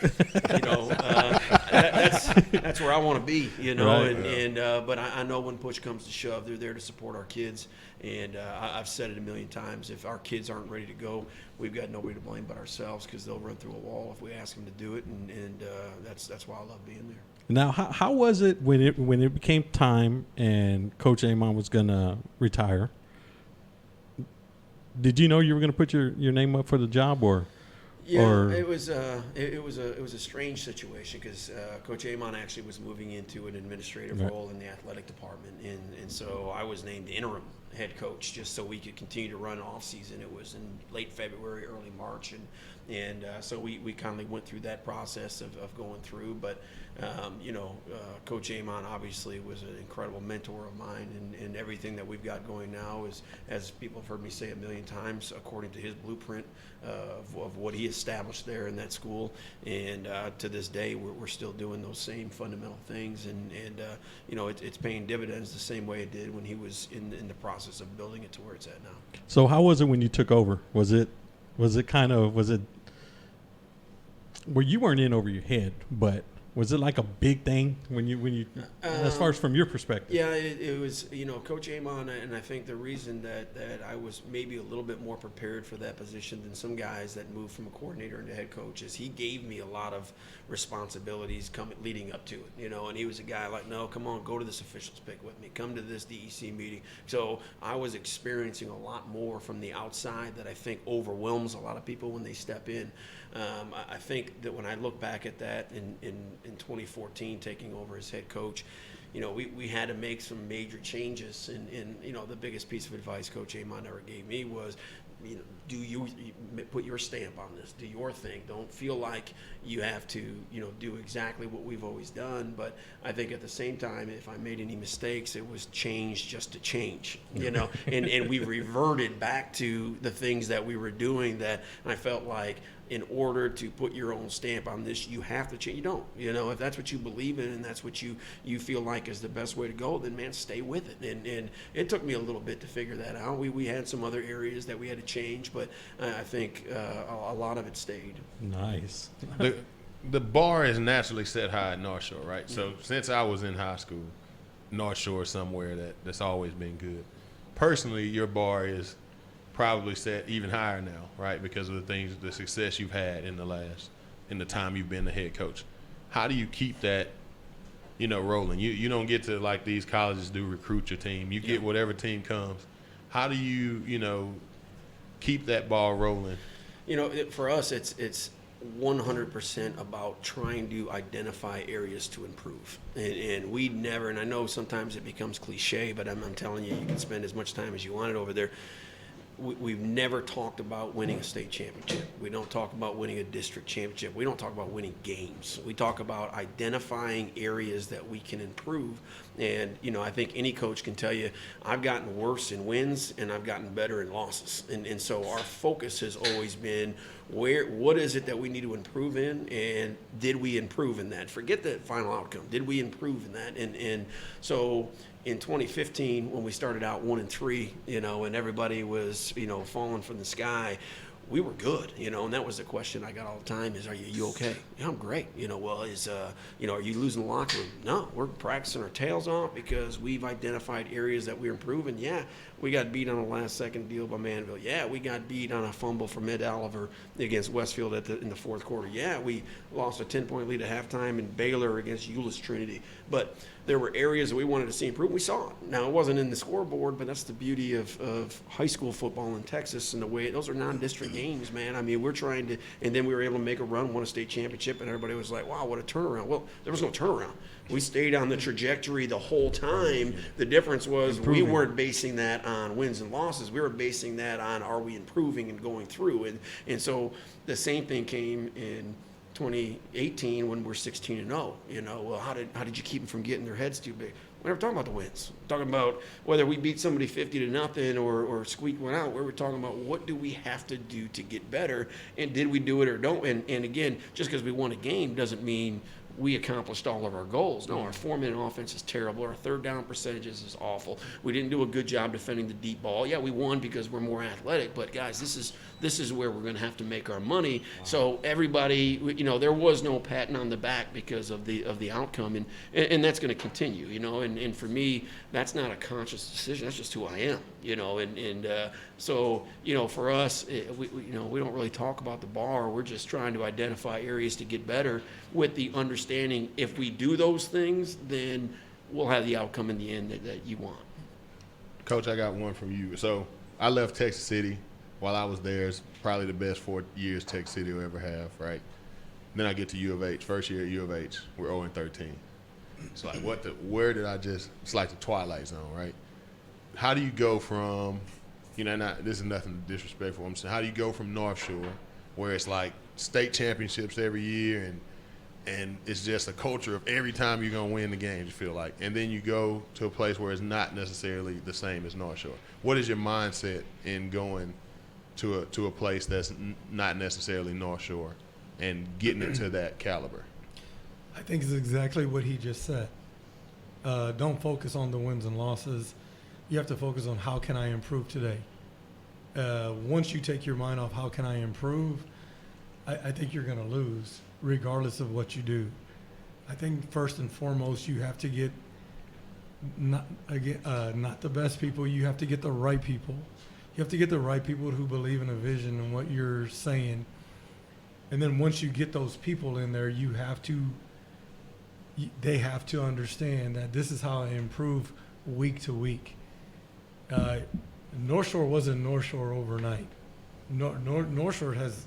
that's where I want to be. But I know when push comes to shove, they're there to support our kids, and I've said it a million times. If our kids aren't ready to go, we've got nobody to blame but ourselves, because they'll run through a wall if we ask them to do it, and that's why I love being there. Now, how was it when it became time and Coach Amon was gonna retire? Did you know you were gonna put your name up for the job, or? Yeah, it was a strange situation, because Coach Amon actually was moving into an administrative role in the athletic department, and so I was named interim head coach just so we could continue to run off season. It was in late February, early March, and so we kind of went through that process of going through. But Coach Amon obviously was an incredible mentor of mine, and everything that we've got going now is, as people have heard me say a million times, according to his blueprint of what he established there in that school. And to this day, we're still doing those same fundamental things, and it's paying dividends the same way it did when he was in the process of building it to where it's at now. So how was it when you took over? Was it well, you weren't in over your head, but was it like a big thing when you as far as from your perspective? Yeah, it was, Coach Amon, and I think the reason that I was maybe a little bit more prepared for that position than some guys that moved from a coordinator into head coach is he gave me a lot of responsibilities leading up to it, and he was a guy like, no, come on, go to this officials pick with me, come to this DEC meeting. So I was experiencing a lot more from the outside that I think overwhelms a lot of people when they step in. I think that when I look back at that in 2014, taking over as head coach, we had to make some major changes. And the biggest piece of advice Coach Amon ever gave me was, do you put your stamp on this? Do your thing. Don't feel like you have to, do exactly what we've always done. But I think at the same time, if I made any mistakes, it was change just to change, and we reverted back to the things that we were doing that I felt like, in order to put your own stamp on this, you have to change. You don't, if that's what you believe in and that's what you feel like is the best way to go, then man, stay with it. And it took me a little bit to figure that out. We had some other areas that we had to change, but I think a lot of it stayed. Nice. The bar is naturally set high at North Shore, right? So since I was in high school, North Shore is somewhere that's always been good. Personally, your bar is probably set even higher now, right? Because of the success you've had in the time you've been the head coach. How do you keep that, rolling? You don't get to, like these colleges do, recruit your team. You get whatever team comes. How do you, keep that ball rolling? For us, it's 100% about trying to identify areas to improve. And we never, and I know sometimes it becomes cliche, but I'm telling you, you can spend as much time as you wanted over there. We've never talked about winning a state championship. We don't talk about winning a district championship. We don't talk about winning games. We talk about identifying areas that we can improve. And, I think any coach can tell you, I've gotten worse in wins and I've gotten better in losses. And so our focus has always been, what is it that we need to improve in, and did we improve in that? Forget the final outcome. Did we improve in that? And so in 2015, when we started out 1-3, and everybody was, falling from the sky, we were good, and that was the question I got all the time is, are you okay? Yeah, I'm great. Well, are you losing the locker room? No, we're practicing our tails off because we've identified areas that we're improving. Yeah, we got beat on a last-second deal by Manville. Yeah, we got beat on a fumble from Ed Oliver against Westfield in the fourth quarter. Yeah, we lost a 10-point lead at halftime in Baylor against Euless Trinity. But there were areas that we wanted to see improve. We saw it. Now, it wasn't in the scoreboard, but that's the beauty of high school football in Texas and the way those are non-district games, man. I mean, we're trying to, and then we were able to make a run, won a state championship, and everybody was like, wow, what a turnaround. Well, there was no turnaround. We stayed on the trajectory the whole time. The difference was we weren't basing that on wins and losses. We were basing that on, are we improving and going through? And so the same thing came in 2018 when we're 16-0. Well, how did you keep them from getting their heads too big? We're never talking about the wins. We're talking about whether we beat somebody 50-0 or squeak one out. We're talking about what do we have to do to get better, and did we do it or don't? And again, just because we won a game doesn't mean we accomplished all of our goals. No, our 4-minute offense is terrible. Our third down percentages is awful. We didn't do a good job defending the deep ball. Yeah, we won because we're more athletic, but guys, this is where we're going to have to make our money. Wow. So everybody, there was no patting on the back because of the outcome, and that's going to continue. And for me, that's not a conscious decision. That's just who I am. So for us, we don't really talk about the bar. We're just trying to identify areas to get better with the understanding if we do those things, then we'll have the outcome in the end that you want. Coach, I got one from you. So I left Texas City. While I was there, it's probably the best 4 years Texas City will ever have, right? Then I get to U of H. First year at U of H, we're 0-13. It's like, where did I just – it's like the Twilight Zone, right? how do you go from, this is nothing disrespectful. I'm saying, how do you go from North Shore, where it's like state championships every year and it's just a culture of every time you're going to win the game, you feel like, and then you go to a place where it's not necessarily the same as North Shore. What is your mindset in going to a place that's not necessarily North Shore and getting it to that caliber? I think it's exactly what he just said. Don't focus on the wins and losses. You have to focus on how can I improve today. Once you take your mind off how can I improve, I think you're going to lose regardless of what you do. I think first and foremost you have to get not the best people. You have to get the right people. You have to get the right people who believe in a vision and what you're saying. And then once you get those people in there, they have to understand that this is how I improve week to week. North Shore wasn't North Shore overnight. North Shore has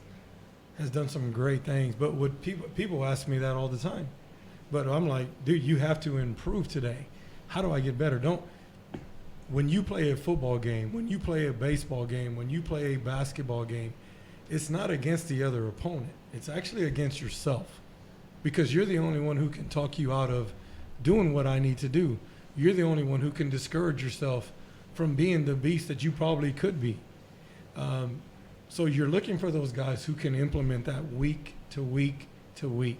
done some great things, but what people ask me that all the time. But I'm like, dude, you have to improve today. How do I get better? When you play a football game, when you play a baseball game, when you play a basketball game, it's not against the other opponent. It's actually against yourself, because you're the only one who can talk you out of doing what I need to do. You're the only one who can discourage yourself from being the beast that you probably could be. So you're looking for those guys who can implement that week to week to week.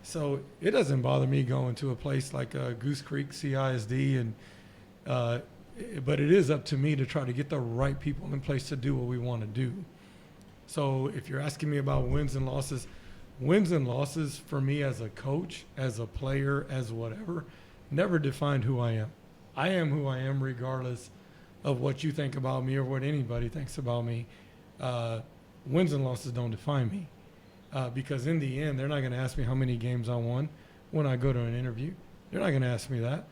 So it doesn't bother me going to a place like Goose Creek CISD, but it is up to me to try to get the right people in place to do what we want to do. So if you're asking me about wins and losses for me as a coach, as a player, as whatever, never defined who I am. I am who I am regardless of what you think about me or what anybody thinks about me. Wins and losses don't define me, because in the end, they're not going to ask me how many games I won when I go to an interview. They're not going to ask me that.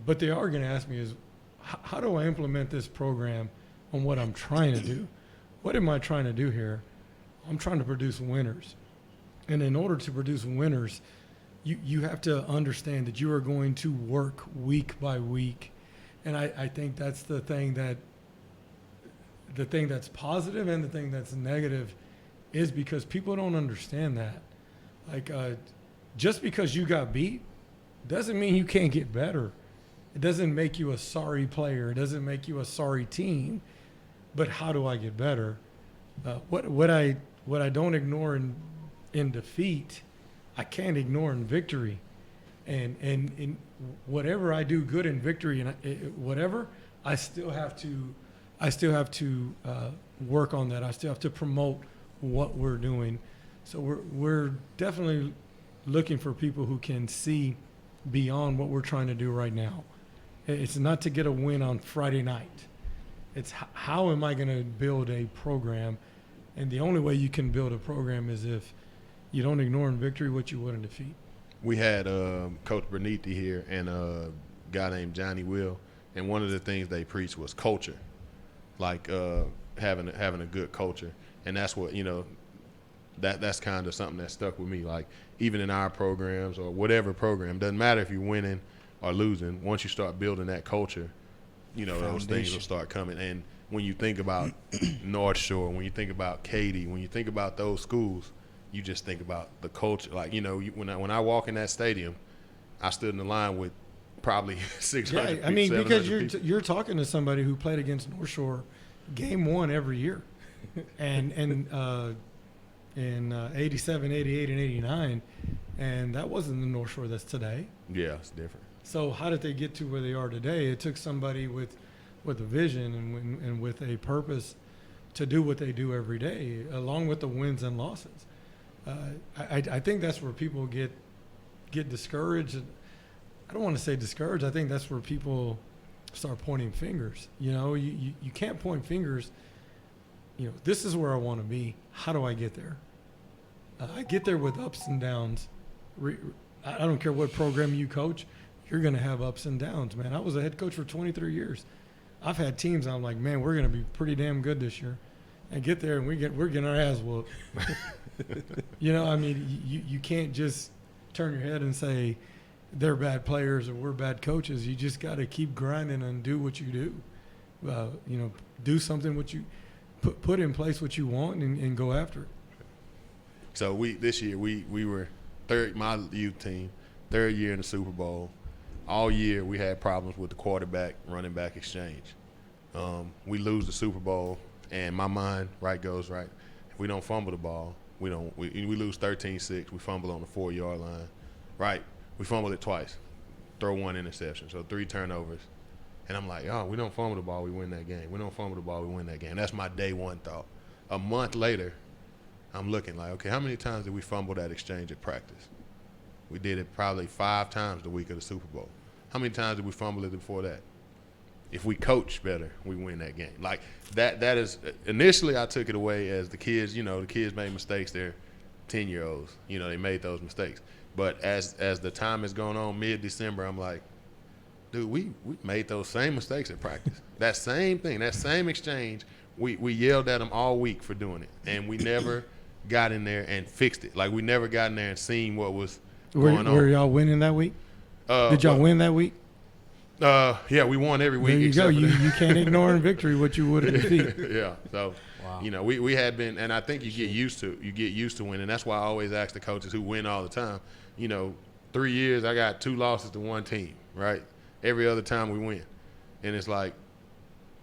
But they are going to ask me is, how do I implement this program on what I'm trying to do? What am I trying to do here? I'm trying to produce winners. And in order to produce winners, you have to understand that you are going to work week by week. And I think that's the thing that's positive and the thing that's negative is because people don't understand that. Like, just because you got beat doesn't mean you can't get better. It doesn't make you a sorry player. It doesn't make you a sorry team. But how do I get better? What I don't ignore in defeat, I can't ignore in victory. And in whatever I do good in victory and whatever, I still have to work on that. I still have to promote what we're doing. So we're definitely looking for people who can see beyond what we're trying to do right now. It's not to get a win on Friday night. It's how am I going to build a program? And the only way you can build a program is if you don't ignore in victory what you would in defeat. We had Coach Berniti here and a guy named Johnny Will, and one of the things they preached was culture, like having a good culture, and that's what that's kind of something that stuck with me. Like even in our programs or whatever program, doesn't matter if you're winning or losing. Once you start building that culture, those things will start coming. And when you think about North Shore, when you think about Katy, when you think about those schools, you just think about the culture. Like, when I walk in that stadium, I stood in the line with probably 600 Yeah, I mean, because you're talking to somebody who played against North Shore game one every year. And in 87, 88, and 89, and that wasn't the North Shore that's today. Yeah, it's different. So how did they get to where they are today? It took somebody with a vision and with a purpose to do what they do every day, along with the wins and losses. I think that's where people get discouraged. I don't want to say discouraged. I think that's where people start pointing fingers. You can't point fingers. This is where I want to be. How do I get there? I get there with ups and downs. I don't care what program you coach. You're going to have ups and downs, man. I was a head coach for 23 years. I've had teams I'm like, man, we're going to be pretty damn good this year. And get there and we're getting our ass whooped. I mean, you can't just turn your head and say, they're bad players or we're bad coaches. You just got to keep grinding and do what you do. Do something what you put in place what you want and go after it. So this year we were my youth team, third year in the Super Bowl. All year we had problems with the quarterback running back exchange. We lose the Super Bowl, and my mind goes right. If we don't fumble the ball, we lose 13-6. We fumble on the 4-yard line. Right, we fumbled it twice, throw 1 interception, so 3 turnovers. And I'm like, we don't fumble the ball, we win that game. We don't fumble the ball, we win that game. That's my day one thought. A month later, I'm looking like, okay, how many times did we fumble that exchange at practice? We did it probably 5 times the week of the Super Bowl. How many times did we fumble it before that? If we coach better, we win that game. Like that is initially I took it away as the kids, the kids made mistakes. They're 10-year-olds, they made those mistakes. But as the time has gone on, mid-December, I'm like, dude, we made those same mistakes at practice. That same thing, that same exchange, we yelled at them all week for doing it. And we never got in there and fixed it. Like we never got in there and seen what was going on. Were y'all winning that week? Did y'all win that week? Yeah, we won every week. There you go. You can't ignore in victory what you would have defeated. Yeah. So, wow. We had been, and I think you get used to winning. That's why I always ask the coaches who win all the time. 3 years I got 2 losses to one team, right? Every other time we win, and it's like,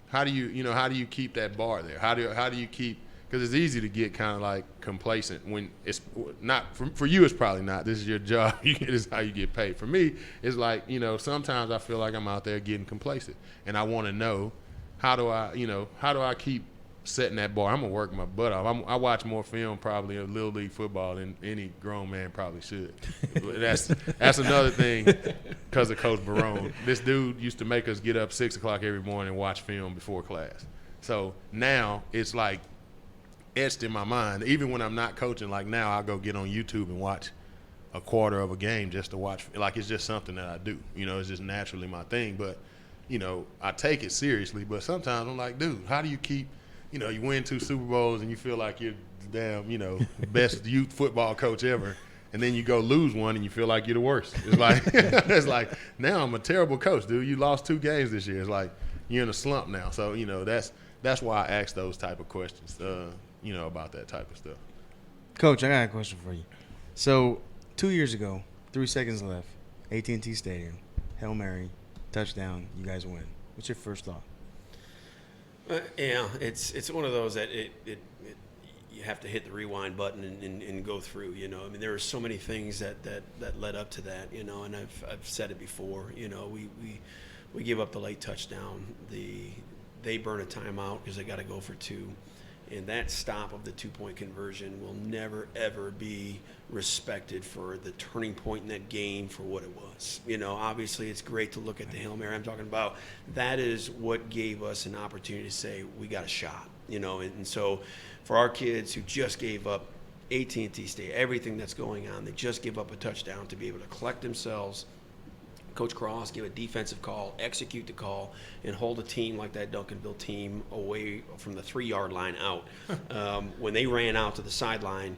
how do you keep that bar there? How do you keep? Because it's easy to get kind of like complacent when it's not for you. It's probably not. This is your job. This is how you get paid. For me, it's like sometimes I feel like I'm out there getting complacent, and I want to know how do I keep setting that bar. I'm gonna work my butt off. I watch more film probably of Little League football than any grown man probably should. That's another thing because of Coach Barone. This dude used to make us get up 6 o'clock every morning and watch film before class. So now it's like etched in my mind. Even when I'm not coaching, like now I'll go get on YouTube and watch a quarter of a game just to watch. Like it's just something that I do. It's just naturally my thing. But I take it seriously. But sometimes I'm like, dude, how do you keep? You win 2 Super Bowls and you feel like you're the damn, best youth football coach ever, and then you go lose one and you feel like you're the worst. It's like now I'm a terrible coach, dude. You lost 2 games this year. It's like you're in a slump now. So that's why I ask those type of questions, about that type of stuff. Coach, I got a question for you. So 2 years ago, 3 seconds left, AT&T Stadium, Hail Mary, touchdown, you guys win. What's your first thought? Yeah, it's one of those that you have to hit the rewind button and go through. There are so many things that led up to that. And I've said it before. We give up the late touchdown. They burn a timeout because they got to go for 2. And that stop of the 2-point conversion will never, ever be respected for the turning point in that game for what it was. Obviously it's great to look at the Hail Mary I'm talking about. That is what gave us an opportunity to say we got a shot, and so for our kids who just gave up AT&T State, everything that's going on, they just give up a touchdown to be able to collect themselves, Coach Cross give a defensive call, execute the call, and hold a team like that Duncanville team away from the 3-yard line out. When they ran out to the sideline,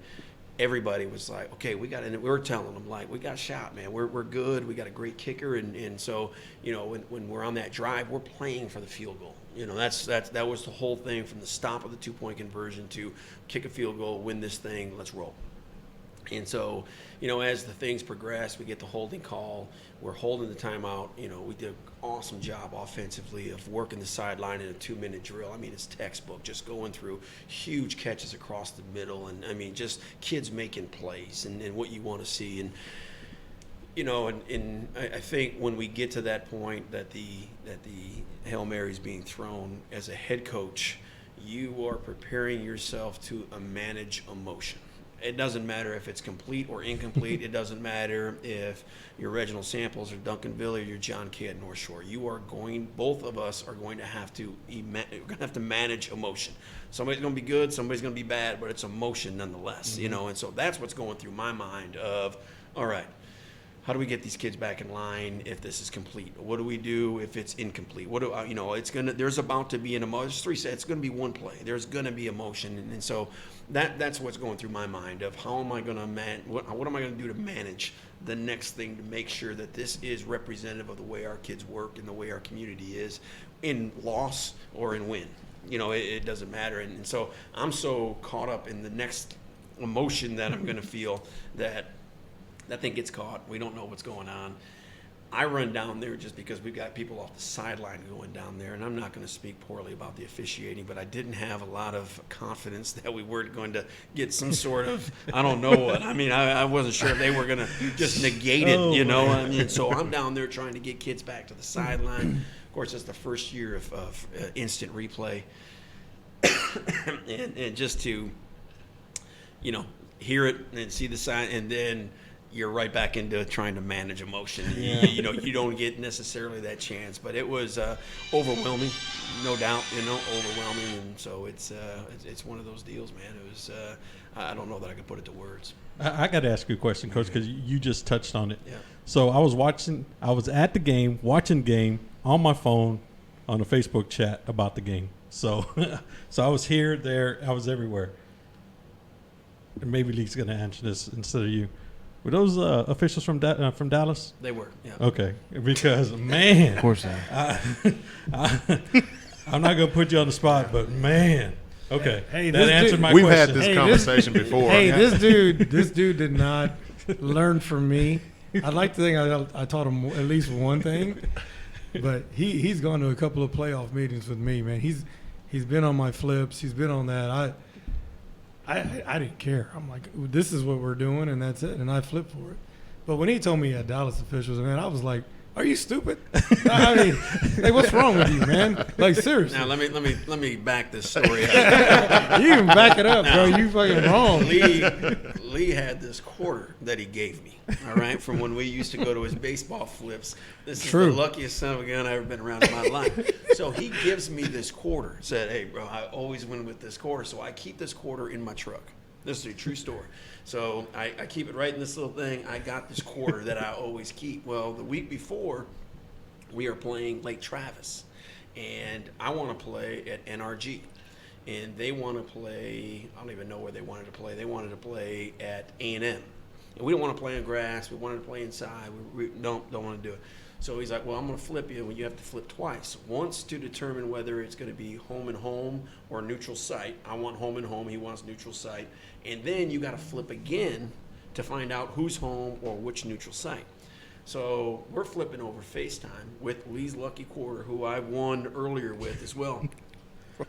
everybody was like, okay, we got in. We were telling them, like, we got a shot, man. We're good. We got a great kicker. And so, when we're on that drive, we're playing for the field goal. That was the whole thing from the stop of the 2-point conversion to kick a field goal, win this thing, let's roll. And so, as the things progress, we get the holding call. We're holding the timeout. We did an awesome job offensively of working the sideline in a 2-minute drill. It's textbook, just going through huge catches across the middle. And, just kids making plays and what you want to see. And, I think when we get to that point that the Hail Mary is being thrown, as a head coach, you are preparing yourself to manage emotion. It doesn't matter if it's complete or incomplete. It doesn't matter if you're Reginald Samples or Duncanville or you're John Kay at North Shore. Both of us are going to have to manage emotion. Somebody's going to be good, somebody's going to be bad, but it's emotion nonetheless, And so that's what's going through my mind of, all right, how do we get these kids back in line if this is complete? What do we do if it's incomplete? What do it's there's about to be an emotion. There's 3 sets. It's going to be one play. There's going to be emotion, and so that's what's going through my mind of how am I going to what am I going to do to manage the next thing to make sure that this is representative of the way our kids work and the way our community is in loss or in win. It doesn't matter, and so I'm so caught up in the next emotion that I'm going to feel that thing gets caught. We don't know what's going on. I run down there just because we've got people off the sideline going down there, and I'm not going to speak poorly about the officiating, but I didn't have a lot of confidence that we were going to get some sort of, I don't know what. I mean, I wasn't sure if they were going to just negate it, So I'm down there trying to get kids back to the sideline. Of course, it's the first year of instant replay. and just to, hear it and see the sign, and then you're right back into trying to manage emotion. Yeah. You don't get necessarily that chance, but it was overwhelming, no doubt. Overwhelming, and so it's one of those deals, man. It was I don't know that I could put it to words. I got to ask you a question, Coach, because you just touched on it. Yeah. So I was at the game, watching the game on my phone, on a Facebook chat about the game. So I was here, there, I was everywhere. And maybe Lee's going to answer this instead of you. Were those officials from Dallas? They were, yeah. Okay, because, man. Of course not. I'm not going to put you on the spot, but, man. Okay, Hey, that answered my We've question. had this conversation before. Hey, this dude did not learn from me. I'd like to think I taught him at least one thing, but he's gone to a couple of playoff meetings with me, man. He's been on my flips. He's been on that. I didn't care. I'm like, this is what we're doing, and that's it. And I flipped for it. But when he told me he had Dallas officials, man, I was like, are you stupid? I mean, hey, what's wrong with you, man? Like, seriously. Now let me back this story up. You can back it up, bro. You fucking wrong. Lee had this quarter that he gave me, all right, from when we used to go to his baseball flips. This is the luckiest son of a gun I've ever been around in my life. So he gives me this quarter, said, hey, bro, I always win with this quarter, so I keep this quarter in my truck. This is a true story. So I keep it right in this little thing. I got this quarter that I always keep. Well, the week before, we are playing Lake Travis, and I want to play at NRG. And they want to play, I don't even know where they wanted to play. They wanted to play at A&M. And we don't want to play on grass. We wanted to play inside. We don't want to do it. So he's like, well, I'm going to flip you when you have to flip twice. Once to determine whether it's going to be home and home or neutral site. I want home and home. He wants neutral site. And then you got to flip again to find out who's home or which neutral site. So we're flipping over FaceTime with Lee's Lucky Quarter, who I won earlier with as well.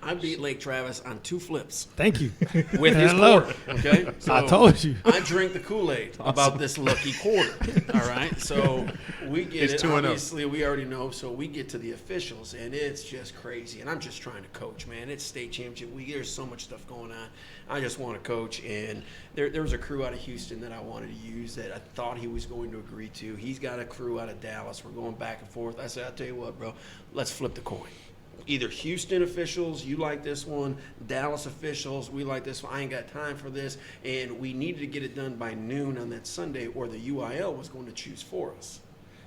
I beat Lake Travis on 2 flips. Thank you. With his quarter, okay? So I told you. I drink the Kool-Aid about this lucky quarter, all right? So we get It's it. 2-0. Obviously, we already know. So we get to the officials, and it's just crazy. And I'm just trying to coach, man. It's state championship week. There's so much stuff going on. I just want to coach. And there was a crew out of Houston that I wanted to use that I thought he was going to agree to. He's got a crew out of Dallas. We're going back and forth. I said, I'll tell you what, bro, let's flip the coin. Either Houston officials, you like this one, Dallas officials, we like this one, I ain't got time for this, and we needed to get it done by noon on that Sunday, or the UIL was going to choose for us.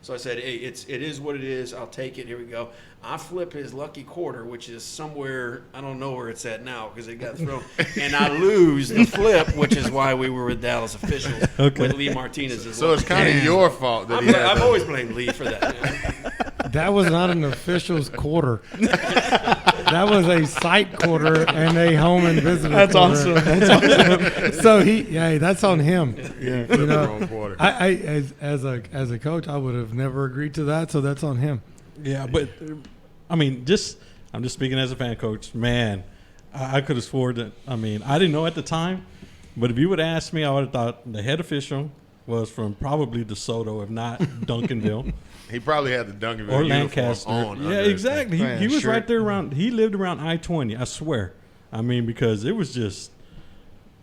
So I said, hey, it is what it is, I'll take it, here we go. I flip his lucky quarter, which is somewhere, I don't know where it's at now because it got thrown, and I lose the flip, which is why we were with Dallas officials, with Lee Martinez as well. So it's kind of your fault that I've always blamed Lee for that. That was not an official's quarter. That was a site quarter and a home and visitor That's quarter. awesome. That's awesome. So that's on him. Yeah, You know, the wrong quarter. as a coach, I would have never agreed to that. So that's on him. Yeah, but I mean, I'm just speaking as a fan, Coach. Man, I could have swore that. I mean, I didn't know at the time, but if you would ask me, I would have thought the head official was from probably DeSoto, if not Duncanville. He probably had the Duncanville Or uniform Lancaster. on. Yeah, under his exactly. thing. He was sure. right there around. He lived around I-20. I swear. I mean, because it was just,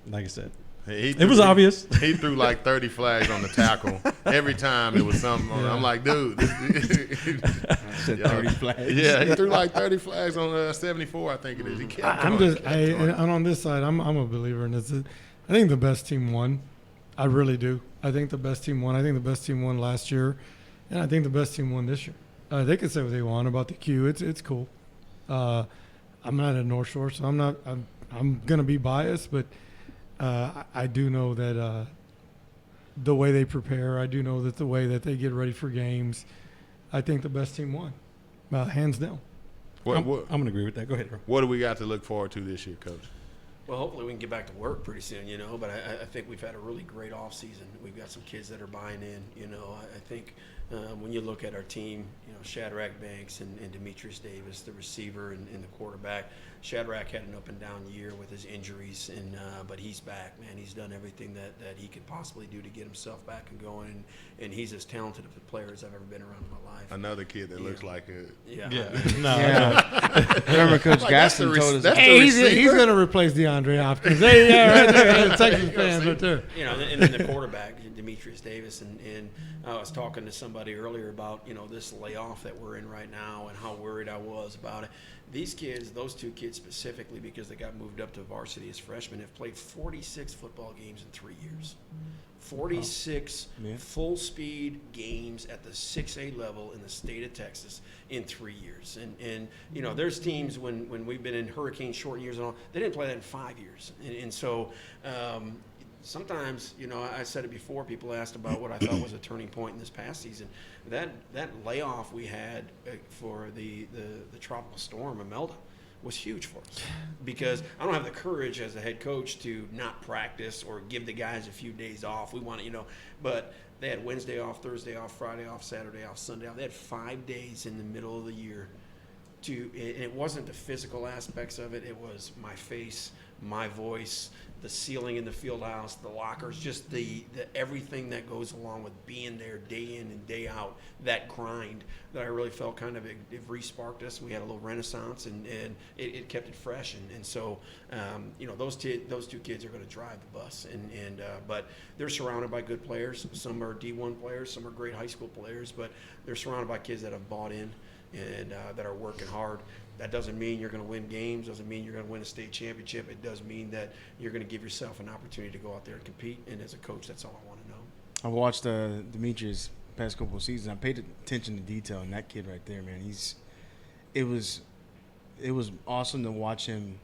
like I said, it was obvious. He threw like 30 flags on the tackle. Every time it was something. I'm like, dude. Said 30 flags. Yeah, he threw like 30 flags on 74, I think it is. He kept I'm going, just, and on this side, I'm a believer in this. I think the best team won. I really do. I think the best team won. I think the best team won last year, and I think the best team won this year. They can say what they want about the Q. It's cool. I'm not at North Shore, so I'm gonna be biased, but I do know that the way they prepare, I do know that the way that they get ready for games, I think the best team won, hands down. I'm gonna agree with that. Go ahead, Earl. What do we got to look forward to this year, Coach? Well, hopefully we can get back to work pretty soon, but I think we've had a really great off season. We've got some kids that are buying in, I think when you look at our team, Shadrach Banks and Demetrius Davis, the receiver and the quarterback. Shadrach had an up and down year with his injuries, but he's back, man. He's done everything that he could possibly do to get himself back and going, and he's as talented of a player as I've ever been around in my life. Another kid that looks like a Remember Coach Gaston told us he's going to replace DeAndre Hopkins. Right there, Texas fans right there. And then the quarterback, Demetrius Davis, and I was talking to somebody earlier about this layoff that we're in right now and how worried I was about it. These kids, those two kids specifically, because they got moved up to varsity as freshmen, have played 46 football games in 3 years. 46 full-speed games at the 6A level in the state of Texas in 3 years. And there's teams when we've been in hurricane short years and all, they didn't play that in 5 years. And so sometimes, I said it before, people asked about what I thought was a turning point in this past season. That layoff we had for the tropical storm, Imelda, was huge for us because I don't have the courage as a head coach to not practice or give the guys a few days off. We want to, but they had Wednesday off, Thursday off, Friday off, Saturday off, Sunday off. They had 5 days in the middle of the year and it wasn't the physical aspects of it. It was my face, my voice, the ceiling in the field house, the lockers, just the everything that goes along with being there day in and day out, that grind that I really felt kind of it re-sparked us. We had a little renaissance and it kept it fresh. And so, those two kids are going to drive the bus. But they're surrounded by good players. Some are D1 players, some are great high school players, but they're surrounded by kids that have bought in and that are working hard. That doesn't mean you're going to win games, doesn't mean you're going to win a state championship. It does mean that you're going to give yourself an opportunity to go out there and compete, and as a coach, that's all I want to know. I watched Demetrius past couple of seasons. I paid attention to detail, and that kid right there, man, it was awesome to watch him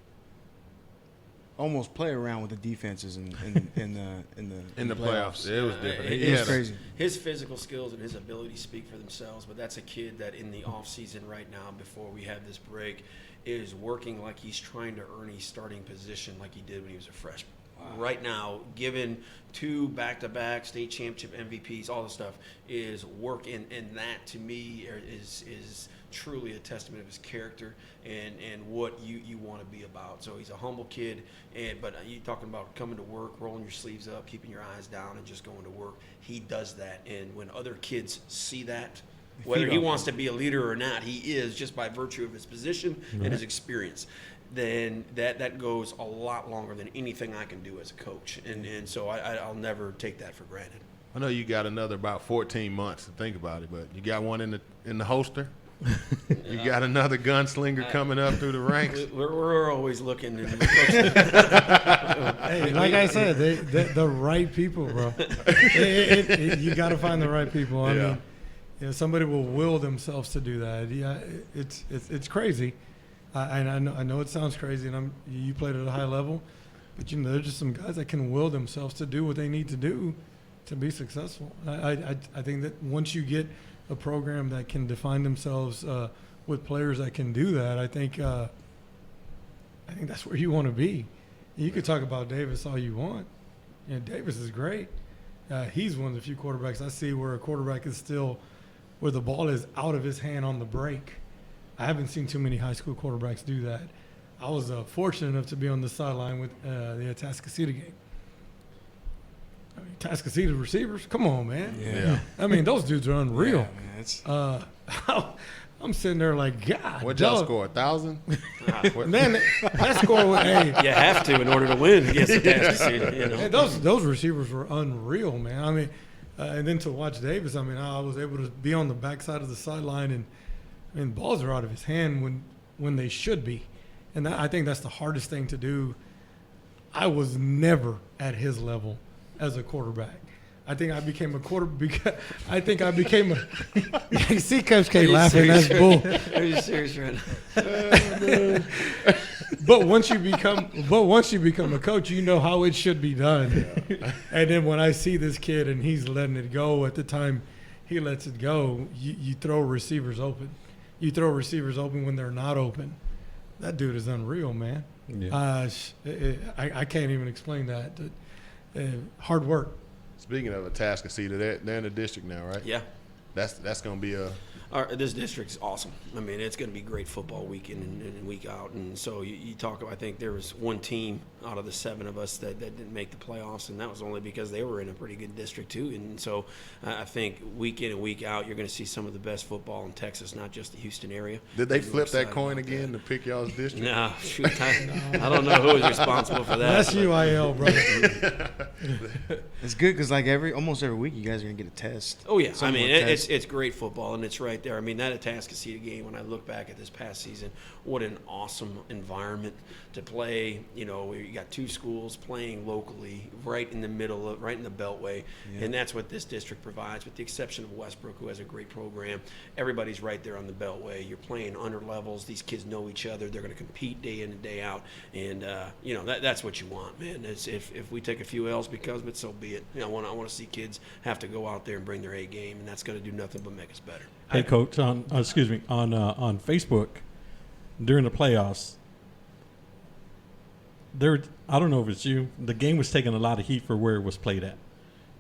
almost play around with the defenses in the playoffs. It was different. It was crazy. His physical skills and his ability speak for themselves, but that's a kid that in the off season right now, before we have this break, is working like he's trying to earn his starting position like he did when he was a freshman. Wow. Right now, given 2 back-to-back state championship MVPs, all the stuff is work, and that to me is truly a testament of his character and what you want to be about. So he's a humble kid, but you talking about coming to work, rolling your sleeves up, keeping your eyes down, and just going to work. He does that, and when other kids see that, whether he wants to be a leader or not, he is just by virtue of his position and his experience. Then that goes a lot longer than anything I can do as a coach, and so I'll never take that for granted. I know you got another about 14 months to think about it, but you got one in the holster. You got another gunslinger coming up through the ranks. We're always looking. Hey, like I said, the right people, bro. You got to find the right people. I mean, somebody will will themselves to do that. Yeah, it's crazy. I know it sounds crazy, and you played at a high level, but there's just some guys that can will themselves to do what they need to do to be successful. I think that once you get a program that can define themselves with players that can do that, I think that's where you want to be. You could talk about Davis all you want. Davis is great. He's one of the few quarterbacks I see where a quarterback is still where the ball is out of his hand on the break. I haven't seen too many high school quarterbacks do that. I was fortunate enough to be on the sideline with the Atascocita game. I mean, Atascocita receivers, come on, man. Yeah. I mean, those dudes are unreal. Yeah, man, I'm sitting there like, God. What'd y'all score, 1,000? Man, that score was, you have to in order to win against Atascocita. Hey, those receivers were unreal, man. I mean, and then to watch Davis, I mean, I was able to be on the backside of the sideline, and balls are out of his hand when they should be. And I think that's the hardest thing to do. I was never at his level as a quarterback. I think I became a I think I became a. See, Coach K laughing. That's bull. Are you serious right now? But once you become a coach, you know how it should be done. Yeah. And then when I see this kid and he's letting it go at the time he lets it go, you throw receivers open. You throw receivers open when they're not open. That dude is unreal, man. Yeah. I can't even explain that. Hard work. Speaking of Atascocita, they're in the district now, right? Yeah. That's going to be a – this district is awesome. I mean, it's going to be great football week in and week out. And so you talk about, I think there was one team out of the 7 of us that didn't make the playoffs, and that was only because they were in a pretty good district too. And so I think week in and week out, you're going to see some of the best football in Texas, not just the Houston area. Did they flip that coin again to pick y'all's district? No, shoot, I don't know who was responsible for that. That's UIL, brother. It's good because almost every week you guys are going to get a test. Oh, yeah. I mean, it's great football, and it's right there. I mean, that Atascocita game, when I look back at this past season, what an awesome environment to play. You know, you got 2 schools playing locally right in the middle, right in the Beltway, and that's what this district provides, with the exception of Westbrook, who has a great program. Everybody's right there on the Beltway. You're playing under levels. These kids know each other. They're going to compete day in and day out, and you know that's what you want, man. If we take a few L's because of it, so be it. You know, I want to see kids have to go out there and bring their A game, and that's going to do nothing but make us better. Hey, Coach, on Facebook during the playoffs, I don't know if it's you, the game was taking a lot of heat for where it was played at,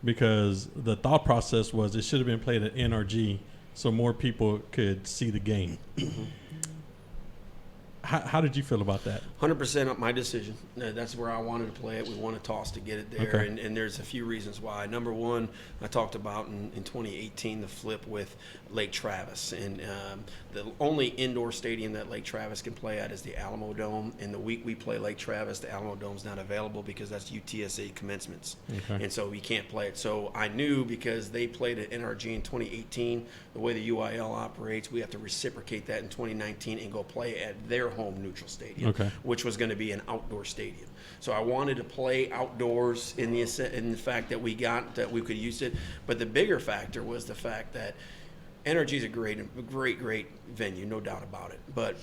because the thought process was it should have been played at NRG so more people could see the game. How did you feel about that? 100% my decision. That's where I wanted to play it. We won a toss to get it there, okay. and there's a few reasons why. Number one, I talked about in 2018 the flip with Lake Travis, and the only indoor stadium that Lake Travis can play at is the Alamo Dome. And the week we play Lake Travis, the Alamo Dome's not available because that's UTSA commencements, and so we can't play it. So I knew, because they played at NRG in 2018, the way the UIL operates, we have to reciprocate that in 2019 and go play at their home neutral stadium, which was going to be an outdoor stadium. So I wanted to play outdoors in the fact that we could use it. But the bigger factor was the fact that NRG is a great venue, no doubt about it. But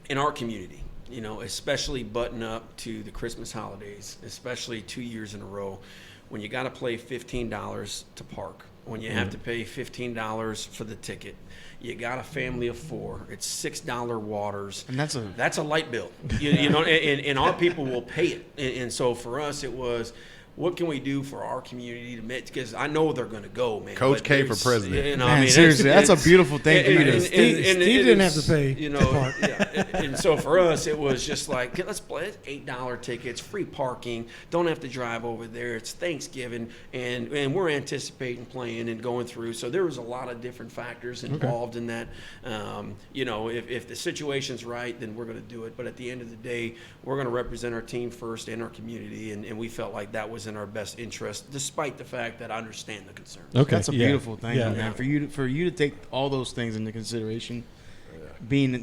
in our community, you know, especially button up to the Christmas holidays, especially 2 years in a row, when you got to play $15 to park, when you have to pay $15 for the ticket, you got a family of 4. It's $6 waters, and that's a light bill. You know, and our people will pay it. And so for us, it was, what can we do for our community to make? Because I know they're going to go, man. Coach K for president. You know, man, I mean, seriously, that's a beautiful thing for you to. Steve didn't have to pay. You know, and so for us, it was just like, let's play. It's $8 tickets, free parking. Don't have to drive over there. It's Thanksgiving, and we're anticipating playing and going through. So there was a lot of different factors involved in that. You know, if the situation's right, then we're going to do it. But at the end of the day, we're going to represent our team first and our community, and we felt like that was in our best interest, despite the fact that I understand the concerns. Okay, that's a beautiful thing, man. For you to take all those things into consideration, being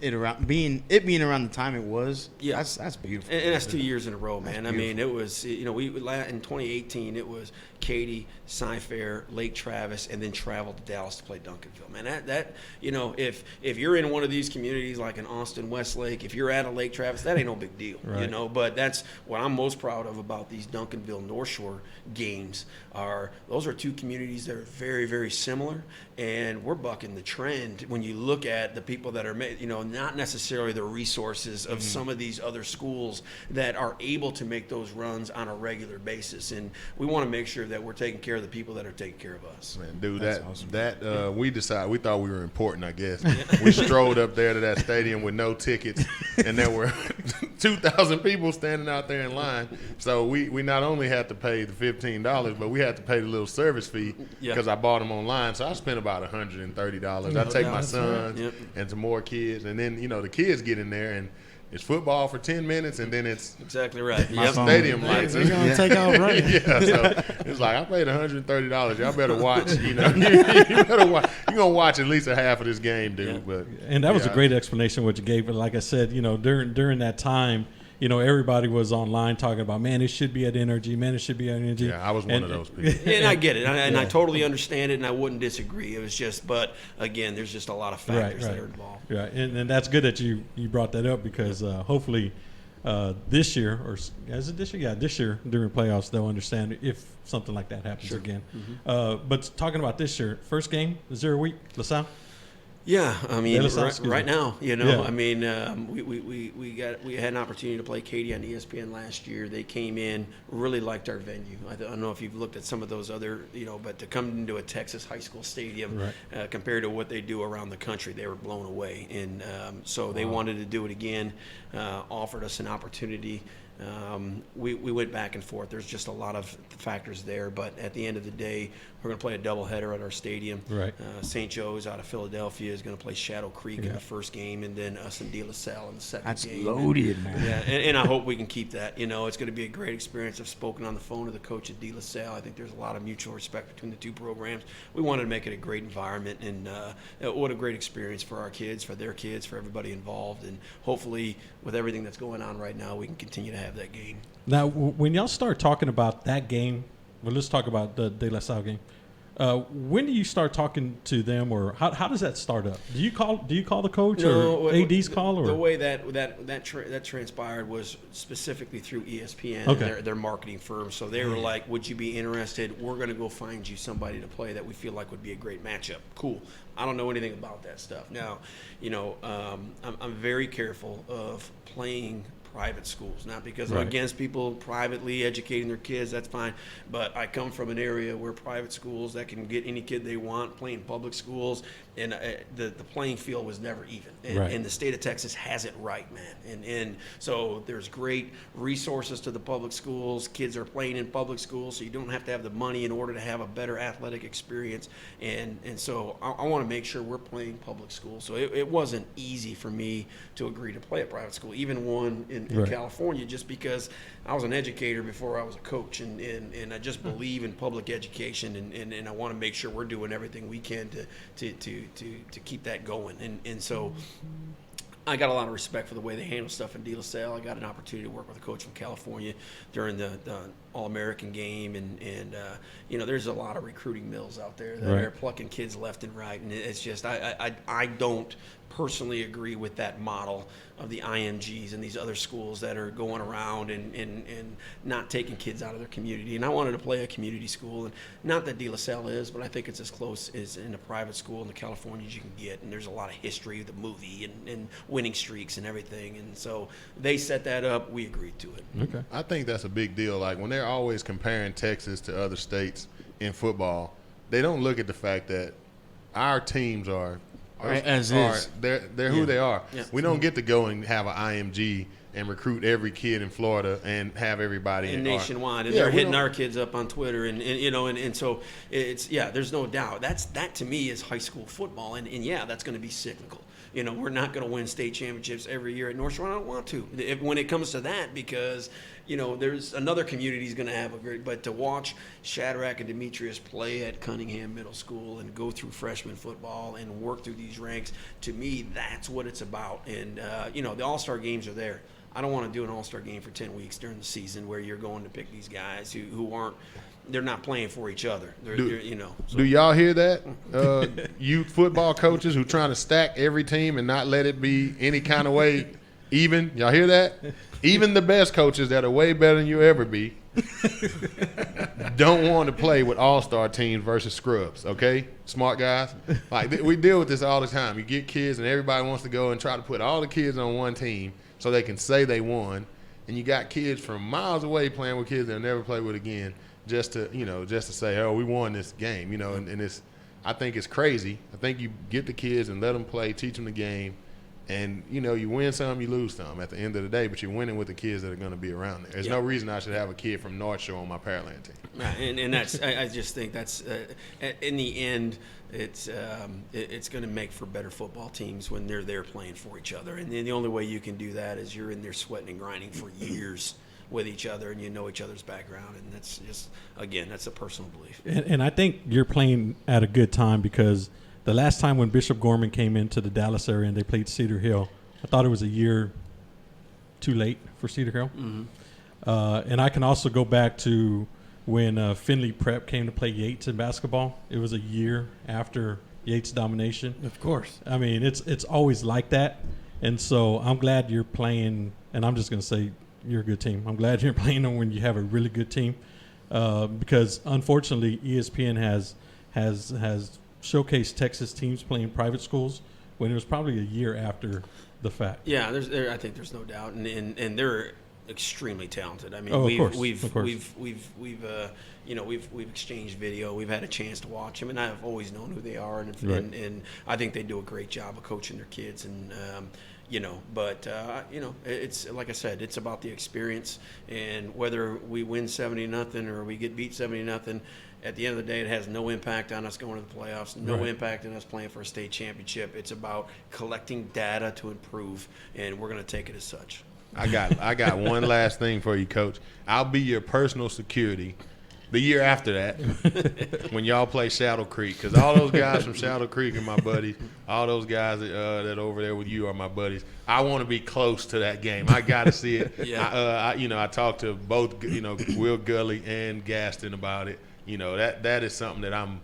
around the time it was, that's beautiful. And that's 2 years in a row, man. I mean, it was, you know, in 2018 it was Katy, Cy-Fair, Lake Travis, and then traveled to Dallas to play Duncanville. Man, that you know, if you're in one of these communities like in Austin, Westlake, if you're at a Lake Travis, that ain't no big deal, you know. But that's what I'm most proud of about these Duncanville North Shore games. Those are 2 communities that are very, very similar, and we're bucking the trend when you look at the people that are, you know, not necessarily the resources of some of these other schools that are able to make those runs on a regular basis, and we want to make sure that we're taking care of the people that are taking care of us. Man, dude, that's awesome. We thought we were important, I guess. We strolled up there to that stadium with no tickets, and there were 2,000 people standing out there in line. So we not only had to pay the $15, but we had to pay the little service fee because I bought them online. So I spent about $130. I take my son and some more kids, and then, you know, the kids get in there and it's football for 10 minutes, and then it's exactly right. Stadium lights. They're gonna take out running. So it's like, I paid $130. Y'all better watch. You know, you better watch. You're gonna watch at least a half of this game, dude. But and that was a great explanation what you gave. But like I said, you know, during that time, everybody was online talking about, man, it should be at NRG, man, it should be at NRG. Yeah, I was one of those people. And I get it, and I totally understand it, and I wouldn't disagree. It was just, but again, there's just a lot of factors that are involved. Right, and that's good that you brought that up because hopefully this year, or is it this year? Yeah, this year during playoffs, they'll understand if something like that happens again. Mm-hmm. But talking about this year, first game, 0 week, LaSalle? Yeah, I mean, right now, Yeah. I mean, we had an opportunity to play Katy on ESPN last year. They came in, really liked our venue. I don't know if you've looked at some of those other, but to come into a Texas high school stadium compared to what they do around the country, they were blown away. And so they wanted to do it again, offered us an opportunity. We went back and forth. There's just a lot of factors there, but at the end of the day, we're going to play a doubleheader at our stadium. Right. St. Joe's out of Philadelphia is going to play Shadow Creek in the first game, and then us and De La Salle in the second game. That's loaded, man. Yeah, and I hope we can keep that. It's going to be a great experience. I've spoken on the phone to the coach at De La Salle. I think there's a lot of mutual respect between the two programs. We wanted to make it a great environment, and what a great experience for our kids, for their kids, for everybody involved, and hopefully with everything that's going on right now, we can continue to have that game. Now, when y'all start talking about that game, well, let's talk about the De La Salle game. When do you start talking to them, or how does that start up? Do you call the coach or AD's call? Or? The way that transpired was specifically through ESPN, their marketing firm. So they were like, "Would you be interested? We're going to go find you somebody to play that we feel like would be a great matchup." Cool. I don't know anything about that stuff. Now, I'm very careful of playing private schools, not because I'm against people privately educating their kids, that's fine, but I come from an area where private schools that can get any kid they want playing public schools, and the playing field was never even, and the state of Texas has it right, man, and so there's great resources to the public schools. Kids are playing in public schools, so you don't have to have the money in order to have a better athletic experience, and so I want to make sure we're playing public schools. So it wasn't easy for me to agree to play a private school, even one in California, just because I was an educator before I was a coach, and I just believe in public education, and I want to make sure we're doing everything we can to keep that going, and so I got a lot of respect for the way they handle stuff in De La Salle. I got an opportunity to work with a coach from California during the All-American game, and there's a lot of recruiting mills out there that are plucking kids left and right, and it's just I don't personally agree with that model of the IMGs and these other schools that are going around and not taking kids out of their community. And I wanted to play a community school, and not that De La Salle is, but I think it's as close as in a private school in the California as you can get. And there's a lot of history of the movie and winning streaks and everything. And so they set that up. We agreed to it. Okay. I think that's a big deal. Like when they're always comparing Texas to other states in football, they don't look at the fact that our teams are they're who they are. Yeah. We don't get to go and have an IMG and recruit every kid in Florida and have everybody and nationwide, and they're hitting our kids up on Twitter, and so it's there's no doubt that to me is high school football, and that's going to be cyclical. We're not going to win state championships every year at North Shore. I don't want to when it comes to that, because there's another community is going to have a great. But to watch Shadrach and Demetrius play at Cunningham Middle School and go through freshman football and work through these ranks, to me, that's what it's about. And the All-Star games are there. I don't want to do an All-Star game for 10 weeks during the season where you're going to pick these guys who aren't. They're not playing for each other. So. Do y'all hear that? Youth football coaches who trying to stack every team and not let it be any kind of way even. Y'all hear that? Even the best coaches that are way better than you ever be don't want to play with all-star teams versus scrubs, okay? Smart guys. Like we deal with this all the time. You get kids and everybody wants to go and try to put all the kids on one team so they can say they won. And you got kids from miles away playing with kids they'll never play with again. Just to say, oh, we won this game, and it's, I think it's crazy. I think you get the kids and let them play, teach them the game, and you win some, you lose some at the end of the day. But you're winning with the kids that are going to be around there. There's no reason I should have a kid from North Shore on my Pearland team. Right, and that's I just think that's in the end. It's going to make for better football teams when they're there playing for each other, and the only way you can do that is you're in there sweating and grinding for years with each other, and each other's background, and that's just, again, that's a personal belief. And I think you're playing at a good time, because the last time when Bishop Gorman came into the Dallas area and they played Cedar Hill, I thought it was a year, too late for Cedar Hill. Mm-hmm. And I can also go back to when Findlay Prep came to play Yates in basketball. It was a year after Yates' domination. Of course. I mean, it's always like that. And so I'm glad you're playing, and I'm just going to say you're a good team. I'm glad you're playing them when you have a really good team, because unfortunately ESPN has showcased Texas teams playing private schools when it was probably a year after the fact. Yeah, I think there's no doubt, and they're extremely talented. I mean, we've exchanged video. We've had a chance to watch them, and I've always known who they are, and I think they do a great job of coaching their kids. And it's like I said, it's about the experience, and whether we win 70-0 or we get beat 70-0. At the end of the day, it has no impact on us going to the playoffs, no impact on us playing for a state championship. It's about collecting data to improve, and we're going to take it as such. I got one last thing for you, Coach. I'll be your personal security the year after that when y'all play Shadow Creek, because all those guys from Shadow Creek are my buddies. All those guys that over there with you are my buddies. I want to be close to that game. I got to see it. Yeah. I talked to both, Will Gully and Gaston about it. That is something that I'm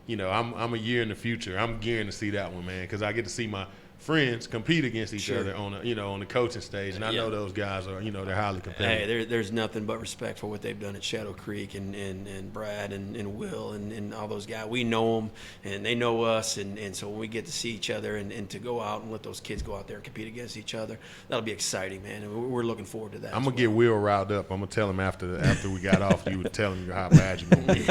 a year in the future. I'm gearing to see that one, man, because I get to see my friends compete against each other on the coaching stage, and I know those guys are they're highly competitive. Hey, there's nothing but respect for what they've done at Shadow Creek and Brad and Will and all those guys. We know them and they know us, and so when we get to see each other and to go out and let those kids go out there and compete against each other, that'll be exciting, man. And we're looking forward to that. I'm gonna get Will riled up. I'm gonna tell him after we got off, you were telling me how bad you're gonna be.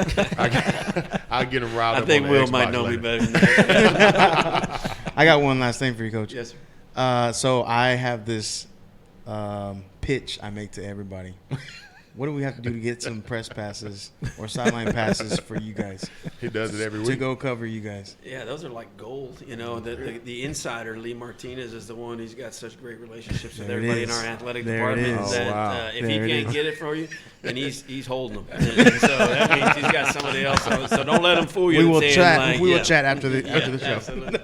I'll get him riled up. I think Will might know me better than that. I got one last thing for you, Coach. Yes, sir. So I have this pitch I make to everybody. What do we have to do to get some press passes or sideline passes for you guys? He does it every week. To go cover you guys. Yeah, those are like gold. The insider, Lee Martinez, is the one who's got such great relationships with everybody in our athletic department that if he can't get it for you, then he's holding them. And so that means he's got somebody else. So don't let him fool you. We will chat. We will chat after the show. Absolutely.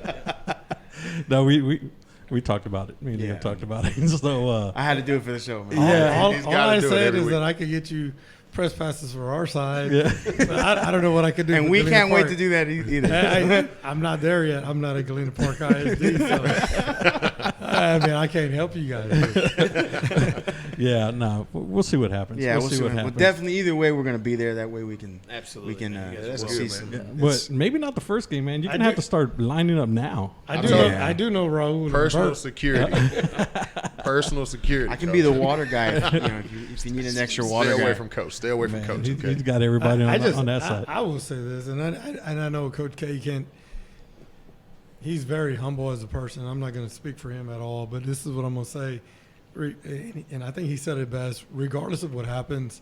No, we talked about it. Me and Liam talked about it. So I had to do it for the show, man. All He's I gotta do it said every is week. that I could get you press passes for our side. Yeah. But I don't know what I could do. And for we Galena can't wait Park. to do that either. I'm not there yet. I'm not at Galena Park ISD, so I mean I can't help you guys. yeah, no, we'll see what happens. Yeah, we'll see what Well, happens. definitely, either way, we're going to be there. That way we can Absolutely. we can man. You guys that's will. good, see man. some. But maybe not the first game, man. You I can do- have to start lining up now. I Yeah. do know Raul. and Personal Bert. security. Personal security. I can Coach. be the water guy if you need an extra water Stay guy. away from Coach. Stay away from Man, Coach. he's Okay. got everybody on that side. I will say this, and I know Coach K can't. He's very humble as a person. I'm not going to speak for him at all, but this is what I'm going to say. And I think he said it best. Regardless of what happens,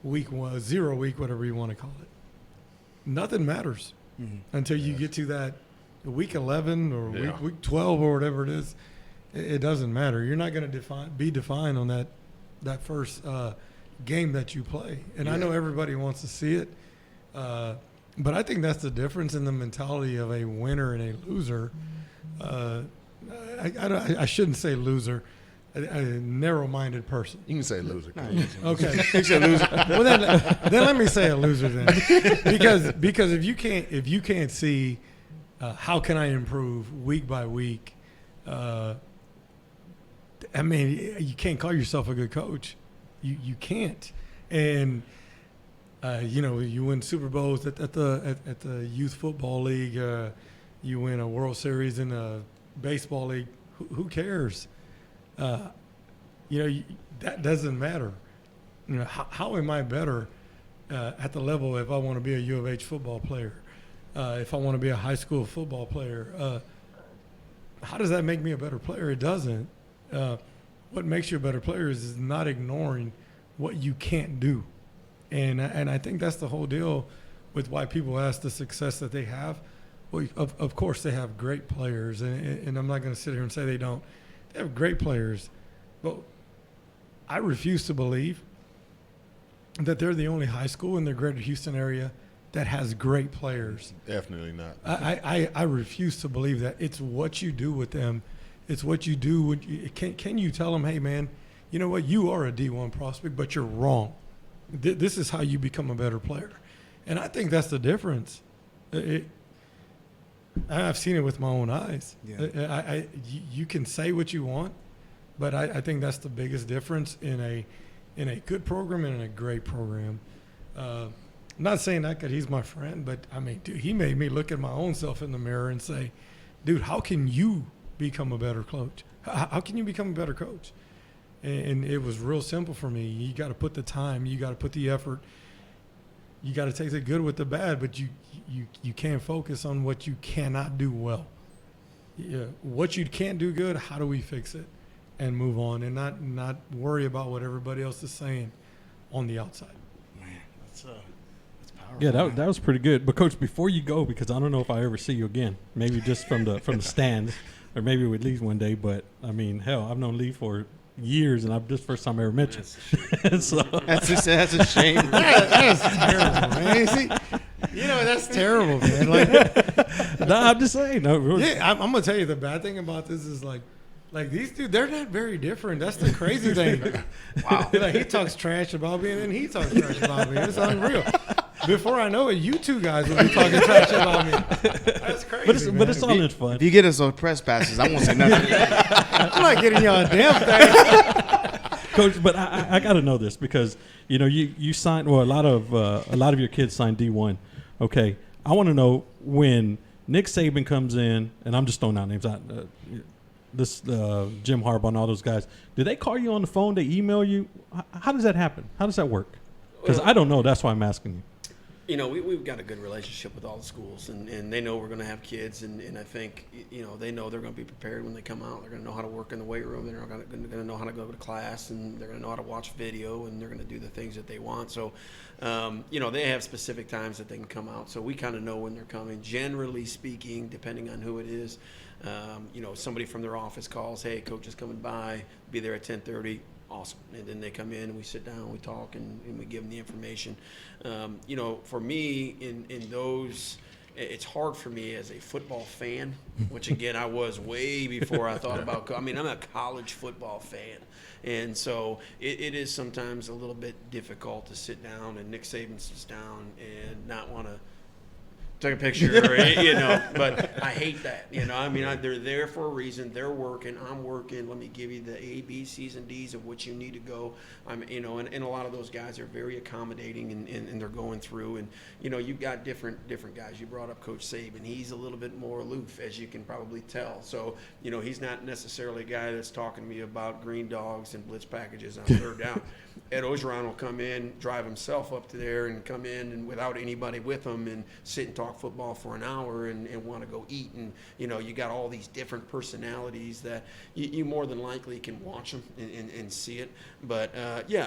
week 1, 0 week, whatever you want to call it, nothing matters until you get to that week 11 or week 12 or whatever it is. It doesn't matter. You're not going to be defined on that first game that you play. And I know everybody wants to see it. But I think that's the difference in the mentality of a winner and a loser. I shouldn't say loser, a narrow-minded person. You can say loser. Okay, you said loser. Well, then let me say a loser then, because if you can't see how can I improve week by week, I mean you can't call yourself a good coach. You can't, and. You win Super Bowls at the youth football league. You win a World Series in a baseball league. Who cares? That doesn't matter. How am I better at the level if I want to be a U of H football player? If I want to be a high school football player, how does that make me a better player? It doesn't. What makes you a better player is not ignoring what you can't do. And I think that's the whole deal with why people ask the success that they have. Well, of course, they have great players, and I'm not going to sit here and say they don't. They have great players, but I refuse to believe that they're the only high school in the greater Houston area that has great players. Definitely not. I refuse to believe that. It's what you do with them. It's what you do. Can you tell them, hey, man, you know what, you are a D1 prospect, but you're wrong. This is how you become a better player. And I think that's the difference. I've seen it with my own eyes. Yeah. You can say what you want, but I think that's the biggest difference in a good program and in a great program. I'm not saying that because he's my friend, but I mean, dude, he made me look at my own self in the mirror and say, dude, how can you become a better coach? How can you become a better coach? And it was real simple for me. You got to put the time, you got to put the effort, you got to take the good with the bad, but you can't focus on what you cannot do well. Yeah, what you can't do good, how do we fix it and move on and not worry about what everybody else is saying on the outside. Man, that's powerful. Yeah, that was pretty good. But Coach, before you go, because I don't know if I ever see you again, maybe just from the stands, or maybe with Lee one day. But I mean, hell, I've known Lee for years, and this the first time I ever met you. So That's a shame. That's terrible, man. See, that's terrible, man. Like, no, I'm just saying. No, yeah, I'm gonna tell you the bad thing about this is like these two, they're not very different. That's the crazy thing. Wow. Like, he talks trash about me, and then he talks trash about me. It's unreal. Before I know it, you two guys will be talking trash about me. That's crazy. But it's all in fun. If you get us those press passes, I won't say nothing. I'm not getting y'all a damn thing. Coach, but I got to know this because you signed. Well, a lot of your kids signed D1. Okay, I want to know when Nick Saban comes in, and I'm just throwing out names. Jim Harbaugh and all those guys. Do they call you on the phone? They email you? How does that happen? How does that work? Because I don't know. That's why I'm asking you. We've got a good relationship with all the schools, and they know we're going to have kids, and I think, they know they're going to be prepared when they come out. They're going to know how to work in the weight room. They're going to know how to go to class, and they're going to know how to watch video, and they're going to do the things that they want. So, they have specific times that they can come out. So we kind of know when they're coming. Generally speaking, depending on who it is, somebody from their office calls, hey, coach is coming by, be there at 10:30. Awesome. And then they come in and we sit down, we talk, and we give them the information. For me, in those, it's hard for me as a football fan, which again, I was way before I thought about, I'm a college football fan. And so it is sometimes a little bit difficult to sit down and Nick Saban sits down and not want to take a picture, but I hate that. They're there for a reason. They're working. I'm working. Let me give you the A, B, C's, and D's of which you need to go. And a lot of those guys are very accommodating, and they're going through. And you've got different guys. You brought up Coach Saban. He's a little bit more aloof, as you can probably tell. So he's not necessarily a guy that's talking to me about green dogs and blitz packages on third down. Ed Ogeron will come in, drive himself up to there, and come in and without anybody with him, and sit and talk football for an hour and want to go eat. And you got all these different personalities that you more than likely can watch them and see it. But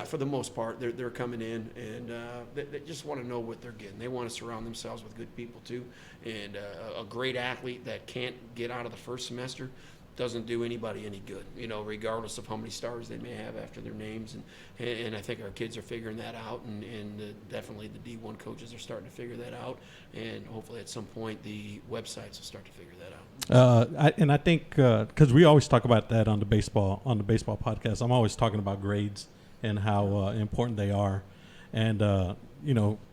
for the most part, they're coming in, and they just want to know what they're getting. They want to surround themselves with good people too, and a great athlete that can't get out of the first semester doesn't do anybody any good, regardless of how many stars they may have after their names. And I think our kids are figuring that out, and definitely the D1 coaches are starting to figure that out. And hopefully at some point the websites will start to figure that out. I think because we always talk about that on the baseball podcast, I'm always talking about grades and how important they are. And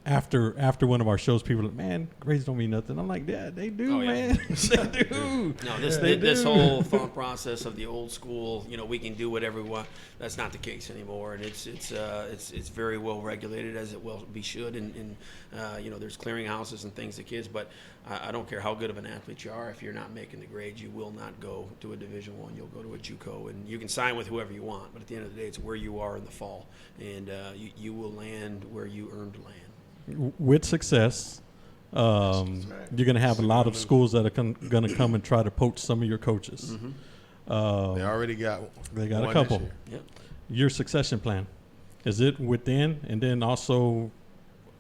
after one of our shows, people are like, man, grades don't mean nothing. I'm like, yeah, they do, man. They do. No, this whole thought process of the old school, we can do whatever we want. That's not the case anymore, and it's very well regulated, as it well be should. And there's clearinghouses and things that kids. But I don't care how good of an athlete you are. If you're not making the grades, you will not go to a Division I. You'll go to a JUCO, and you can sign with whoever you want. But at the end of the day, it's where you are in the fall, and you will land where you earned to land. With success, you're going to have a lot of schools that are going to come and try to poach some of your coaches. Mm-hmm. They already got one. They got a couple. Yep. Your succession plan, is it within and then also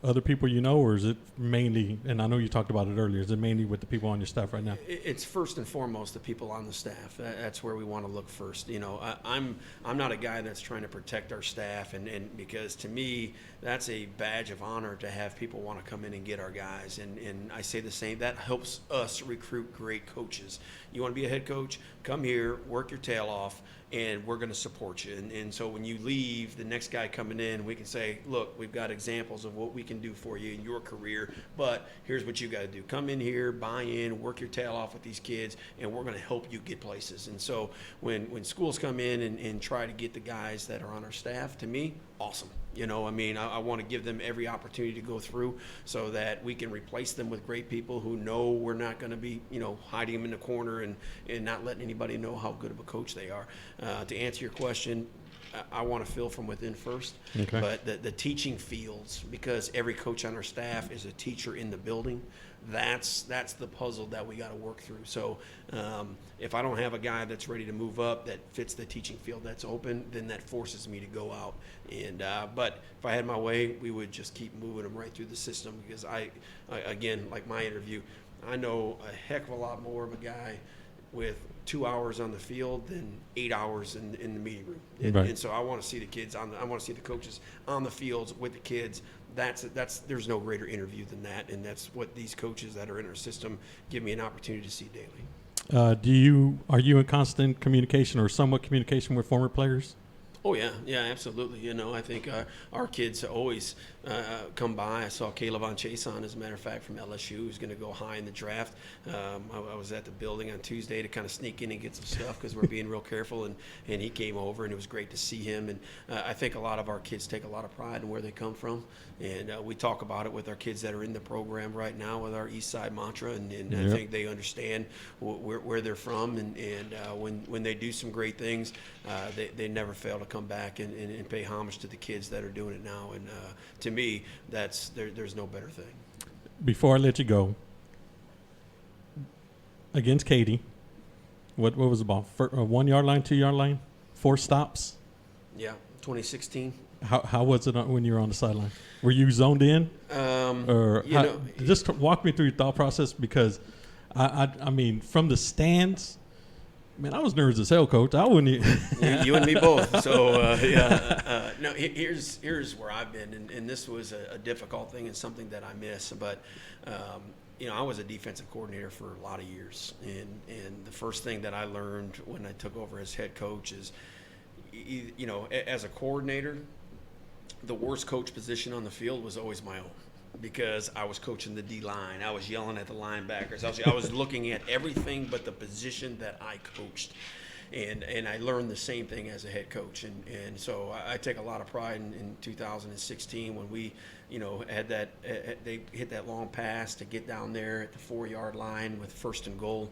other people or is it mainly, and I know you talked about it earlier, is it mainly with the people on your staff right now? It's first and foremost the people on the staff. That's where we want to look first. I'm not a guy that's trying to protect our staff, and because to me that's a badge of honor to have people want to come in and get our guys. And I say the same. That helps us recruit great coaches. You want to be a head coach? Come here, work your tail off, and we're going to support you. And so when you leave, the next guy coming in, we can say, look, we've got examples of what we can do for you in your career, but here's what you got to do. Come in here, buy in, work your tail off with these kids, and we're going to help you get places. And so when schools come in and try to get the guys that are on our staff, to me, awesome. You know, I mean, I want to give them every opportunity to go through so that we can replace them with great people who know we're not going to be, you know, hiding them in the corner and not letting anybody know how good of a coach they are. To answer your question, I want to fill from within first. Okay. But the teaching fields, because every coach on our staff is a teacher in the building, that's the puzzle that we got to work through. So if I don't have a guy that's ready to move up that fits the teaching field that's open, then that forces me to go out. And but if I had my way, we would just keep moving them right through the system, because I again, like my interview, I know a heck of a lot more of a guy with 2 hours on the field than 8 hours in the meeting room. Right. And so I want to see the kids I want to see the coaches on the fields with the kids. That's there's no greater interview than that, and that's what these coaches that are in our system give me an opportunity to see daily. Are you in constant communication or somewhat communication with former players? Oh, yeah, absolutely. You know, I think our kids always come by. I saw Caleb Chase on, as a matter of fact, from LSU, who's going to go high in the draft. I was at the building on Tuesday to kind of sneak in and get some stuff because we're being real careful, and he came over, and it was great to see him. And I think a lot of our kids take a lot of pride in where they come from, and we talk about it with our kids that are in the program right now with our East Side mantra, and I think they understand where they're from, and when they do some great things, they never fail to come back and pay homage to the kids that are doing it now. And to me, there's no better thing. Before I let you go, against Katy, what was the ball? 1 yard line, 2 yard line, 4 stops? Yeah, 2016. How was it when you were on the sideline? Were you zoned in? Just walk me through your thought process, because I mean, from the stands, man, I was nervous as hell, Coach. I wouldn't even. You and me both. So, no, here's where I've been, and this was a difficult thing and something that I miss. But, you know, I was a defensive coordinator for a lot of years, and the first thing that I learned when I took over as head coach is, you know, as a coordinator, the worst coach position on the field was always my own, because I was coaching the D-line. I was yelling at the linebackers. I was looking at everything but the position that I coached. And I learned the same thing as a head coach. And so I take a lot of pride in 2016 when we, you know, had they hit that long pass to get down there at the 4 yard line with 1st and goal.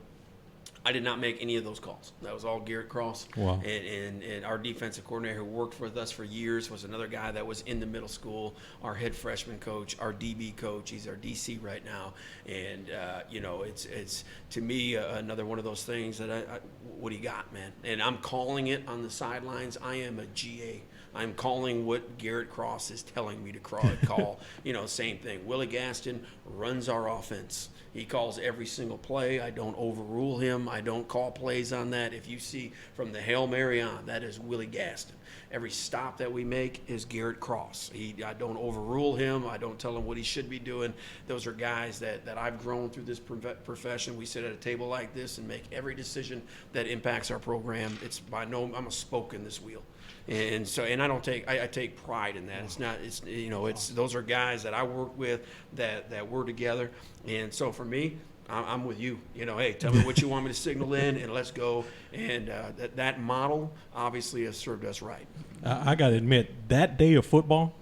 I did not make any of those calls. That was all Garrett Cross. Wow. And our defensive coordinator, who worked with us for years, was another guy that was in the middle school, our head freshman coach, our DB coach. He's our DC right now. And, you know, it's to me, another one of those things that what do you got, man? And I'm calling it on the sidelines. I am a GA. I'm calling what Garrett Cross is telling me to call. You know, same thing. Willie Gaston runs our offense. He calls every single play. I don't overrule him. I don't call plays on that. If you see from the Hail Mary on, that is Willie Gaston. Every stop that we make is Garrett Cross. I don't overrule him. I don't tell him what he should be doing. Those are guys that I've grown through this profession. We sit at a table like this and make every decision that impacts our program. I'm a spoke in this wheel. And so, and I take pride in that. Those are guys that I work with that we're together. And so for me, I'm with you. You know, hey, tell me what you want me to signal in, and let's go. And that model obviously has served us right. I got to admit, that day of football,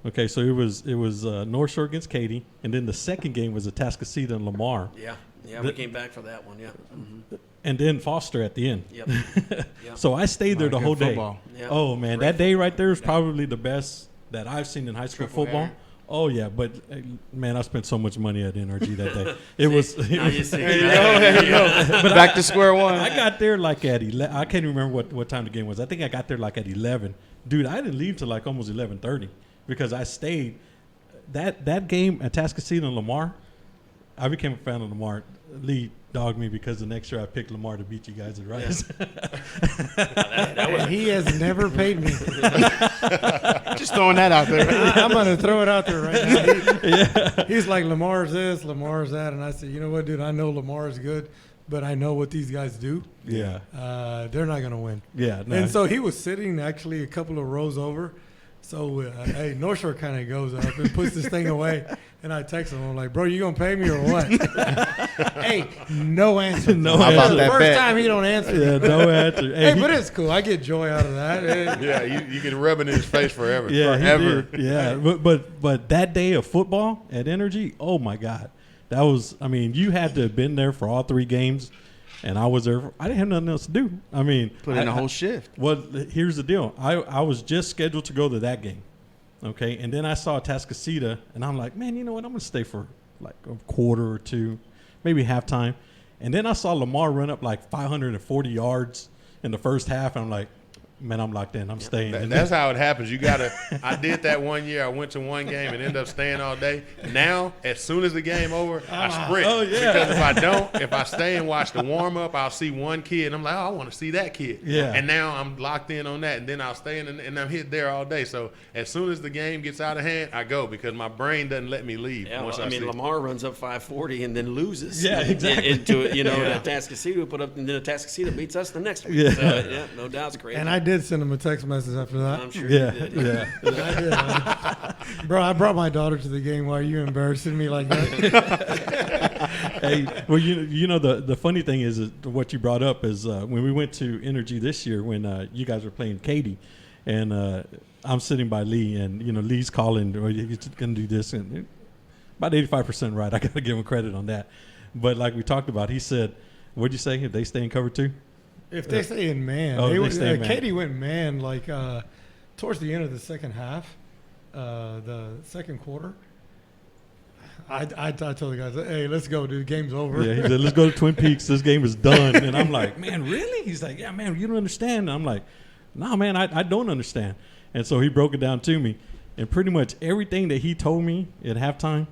okay, so it was North Shore against Katy, and then the second game was Atascocita and Lamar. Yeah, we came back for that one, yeah. Mm-hmm. And then Foster at the end. Yep. So I stayed there the whole day. Yep. Oh, man, that day right there is probably the best that I've seen in high school football. Hair. Oh, yeah, but, man, I spent so much money at NRG that day. There you go. But back to square one. I got there like at 11. I can't remember what time the game was. I think I got there like at 11. Dude, I didn't leave till like almost 11:30 because I stayed. That game at Atascocita and Lamar, I became a fan of Lamar. Lee dogged me because the next year I picked Lamar to beat you guys at Rice. Yeah. He has never paid me. Just throwing that out there. I'm going to throw it out there right now. He's like, Lamar's this, Lamar's that. And I said, you know what, dude, I know Lamar's good, but I know what these guys do. Yeah. They're not going to win. Yeah. No. And so he was sitting actually a couple of rows over. So, hey, North Shore kind of goes up and puts this thing away. And I text him. I'm like, bro, you going to pay me or what? Hey, no answer. No How answer. about that First bet? time he don't answer. Yeah, no answer. Hey, but it's cool. I get joy out of that. Yeah, you can rub it in his face forever. Yeah, he forever. did. Yeah, but that day of football at Energy, oh my God, that was. I mean, you had to have been there for all 3 games, and I was there. I didn't have nothing else to do. I mean, Put in a whole shift. Well, here's the deal. I was just scheduled to go to that game, okay, and then I saw Tascasita, and I'm like, man, you know what? I'm gonna stay for like a quarter or 2, maybe halftime, and then I saw Lamar run up like 540 yards in the first half, and I'm like, man, I'm locked in. I'm staying. And That's how it happens. You gotta. I did that one year. I went to one game and ended up staying all day. Now, as soon as the game over, I sprint. Oh, yeah. Because if I stay and watch the warm up, I'll see one kid. And I'm like, oh, I want to see that kid. Yeah. And now I'm locked in on that, and then I'll stay and I'm hit there all day. So as soon as the game gets out of hand, I go because my brain doesn't let me leave. Yeah, once well, I mean, see. Lamar runs up 540 and then loses. Yeah, exactly. Into it, Tascasita put up, and then Tascasita beats us the next week. Yeah. So, yeah, no doubt, it's great. And I did send him a text message after that. I'm sure yeah, you did. yeah. I did, man. Bro, I brought my daughter to the game. Why are you embarrassing me like that? Hey, well, you know the funny thing is what you brought up is when we went to Energy this year when you guys were playing Katy, and I'm sitting by Lee, and Lee's calling, or he's gonna do this, and about 85% right. I gotta give him credit on that. But like we talked about, he said, "What'd you say? If they stay in cover 2?" If they stay in man, they stay in man. Katie went man like towards the end of the second half, the second quarter. I told the guys, hey, let's go, dude. Game's over. Yeah, he said, let's go to Twin Peaks. This game is done. And I'm like, man, really? He's like, yeah, man, you don't understand. And I'm like, no, man, I don't understand. And so he broke it down to me. And pretty much everything that he told me at halftime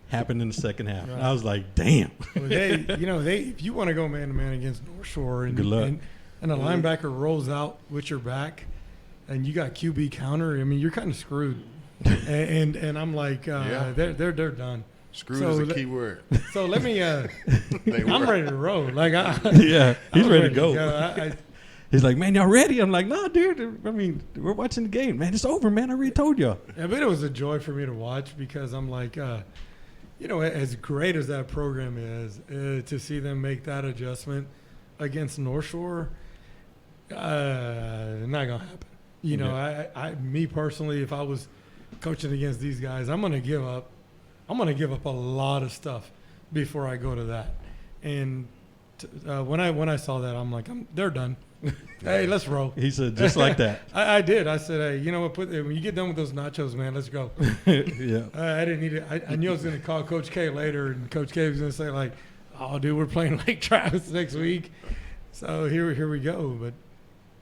happened in the second half. Right. And I was like, damn. Well, if you want to go man to man against North Shore, and Good luck. And a linebacker rolls out with your back, and you got QB counter, I mean, you're kind of screwed. and I'm like, they're done. Screwed So is a key word. So let me. They I'm were. ready to roll. Like, Yeah, he's I'm ready to go. I, He's like, man, y'all ready? I'm like, no, dude. I mean, we're watching the game. Man, it's over, man. I already told y'all. Yeah, but it was a joy for me to watch because I'm like, as great as that program is, to see them make that adjustment against North Shore, not gonna happen. Me personally, if I was coaching against these guys, I'm gonna give up a lot of stuff before I go to that. And when I saw that, I'm like, they're done. Hey, let's roll. He said, just like that. I did. I said, hey, you know what? When you get done with those nachos, man, let's go. Yeah. I didn't need it. I knew I was going to call Coach K later, and Coach K was going to say, like, oh, dude, we're playing Lake Travis next week. So here we go. But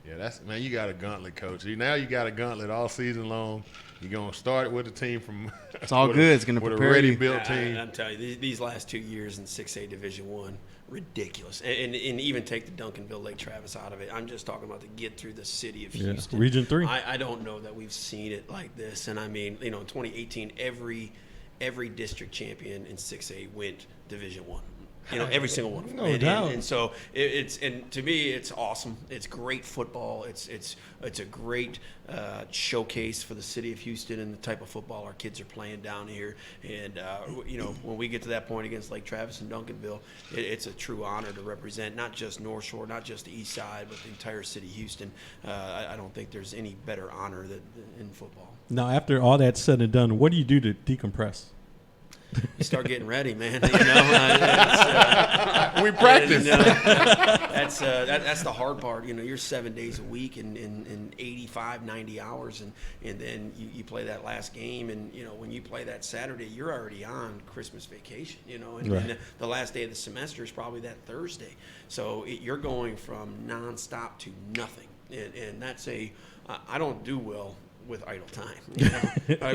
Yeah, man, you got a gauntlet, coach. Now you got a gauntlet all season long. You're going to start it with a team from – It's all good. It's going to prepare with a ready you. built team. I'm telling you, these last 2 years in 6A Division I, ridiculous. And even take the Duncanville Lake Travis out of it. I'm just talking about to get through the city of Houston. Region 3. I don't know that we've seen it like this. And I mean, in 2018, every district champion in 6A went Division I. Every single one of them. No doubt. And so and to me, it's awesome. It's great football. It's a great showcase for the city of Houston and the type of football our kids are playing down here. And when we get to that point against Lake Travis and Duncanville, it's a true honor to represent not just North Shore, not just the East Side, but the entire city of Houston. I don't think there's any better honor than in football. Now, after all that's said and done, what do you do to decompress? You start getting ready, man. We practice. That's the hard part. You're 7 days a week in 85, 90 hours, and then you play that last game, and when you play that Saturday, you're already on Christmas vacation. And Right. the last day of the semester is probably that Thursday. So you're going from nonstop to nothing, and that's I don't do well with idle time.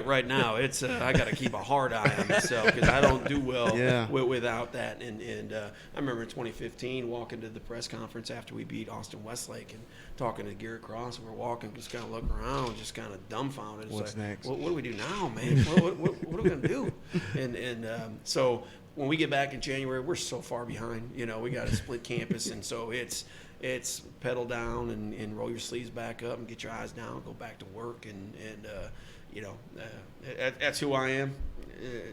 Right now, it's I got to keep a hard eye on myself because I don't do well without that. And I remember in 2015 walking to the press conference after we beat Austin Westlake and talking to Garrett Cross. And we're walking, just kind of looking around, just kind of dumbfounded. It's What's like, next? What do we do now, man? What are we gonna do? And so when we get back in January, we're so far behind. You know, we got to split campus, and so it's pedal down and roll your sleeves back up and get your eyes down, go back to work, and that's who I am,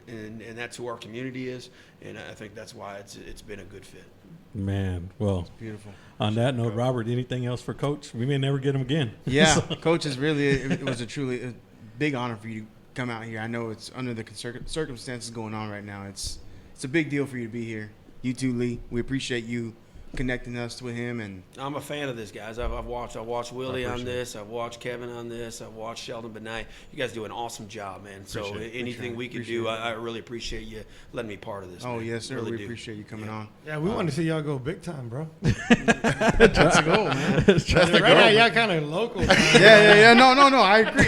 and that's who our community is, and I think that's why it's been a good fit. Man, well, Beautiful. on that note, Robert, anything else for Coach? We may never get him again. Yeah, Coach, it was a big honor for you to come out here. I know it's under the circumstances going on right now. It's a big deal for you to be here. You too, Lee. We appreciate you connecting us with him, and I'm a fan of this, guys. I've watched Willie on this. I've watched Kevin on this. I've watched Sheldon Benay. You guys do an awesome job, man. So anything we can do, I really appreciate you letting me part of this. Oh man. yes, sir. Really we do. appreciate you coming on. Yeah, we want to see y'all go big time, bro. That's the goal, man. Right now, y'all kind of local. Yeah. No. I agree.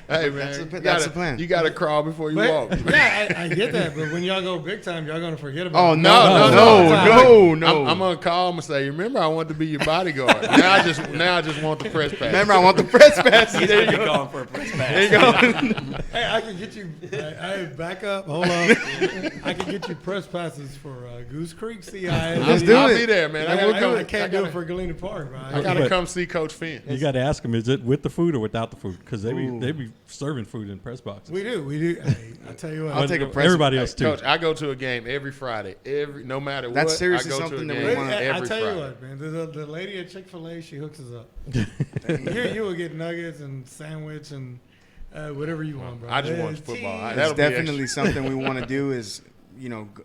Hey, man. That's the plan. You got to crawl before you But, walk. yeah, I get that, but when y'all go big time, y'all gonna forget about. Oh it. no. I'm gonna call him and say, remember, I wanted to be your bodyguard. now I just want the press pass. Remember, I want the press pass. He's going to be calling for a press pass. There you go. Hey, I can get you. I back up. Hold on. I can get you press passes for Goose Creek, CI. Let's do I'll it. be there, man. I can't do it for Galena Park, bro. I gotta come see Coach Finn. You got to ask him, is it with the food or without the food? Because they be serving food in press boxes. We do. Hey, I tell you what. I'll take a press. Everybody else too. Coach, I go to a game every Friday. No matter what. That's seriously I go something to a that game we wanna- I every tell Friday. you what, man. The lady at Chick-fil-A, she hooks us up. Here you will get nuggets and sandwich and whatever you want, bro. I just watch football. Cheese. That'll It's be definitely extra. something we want to do is,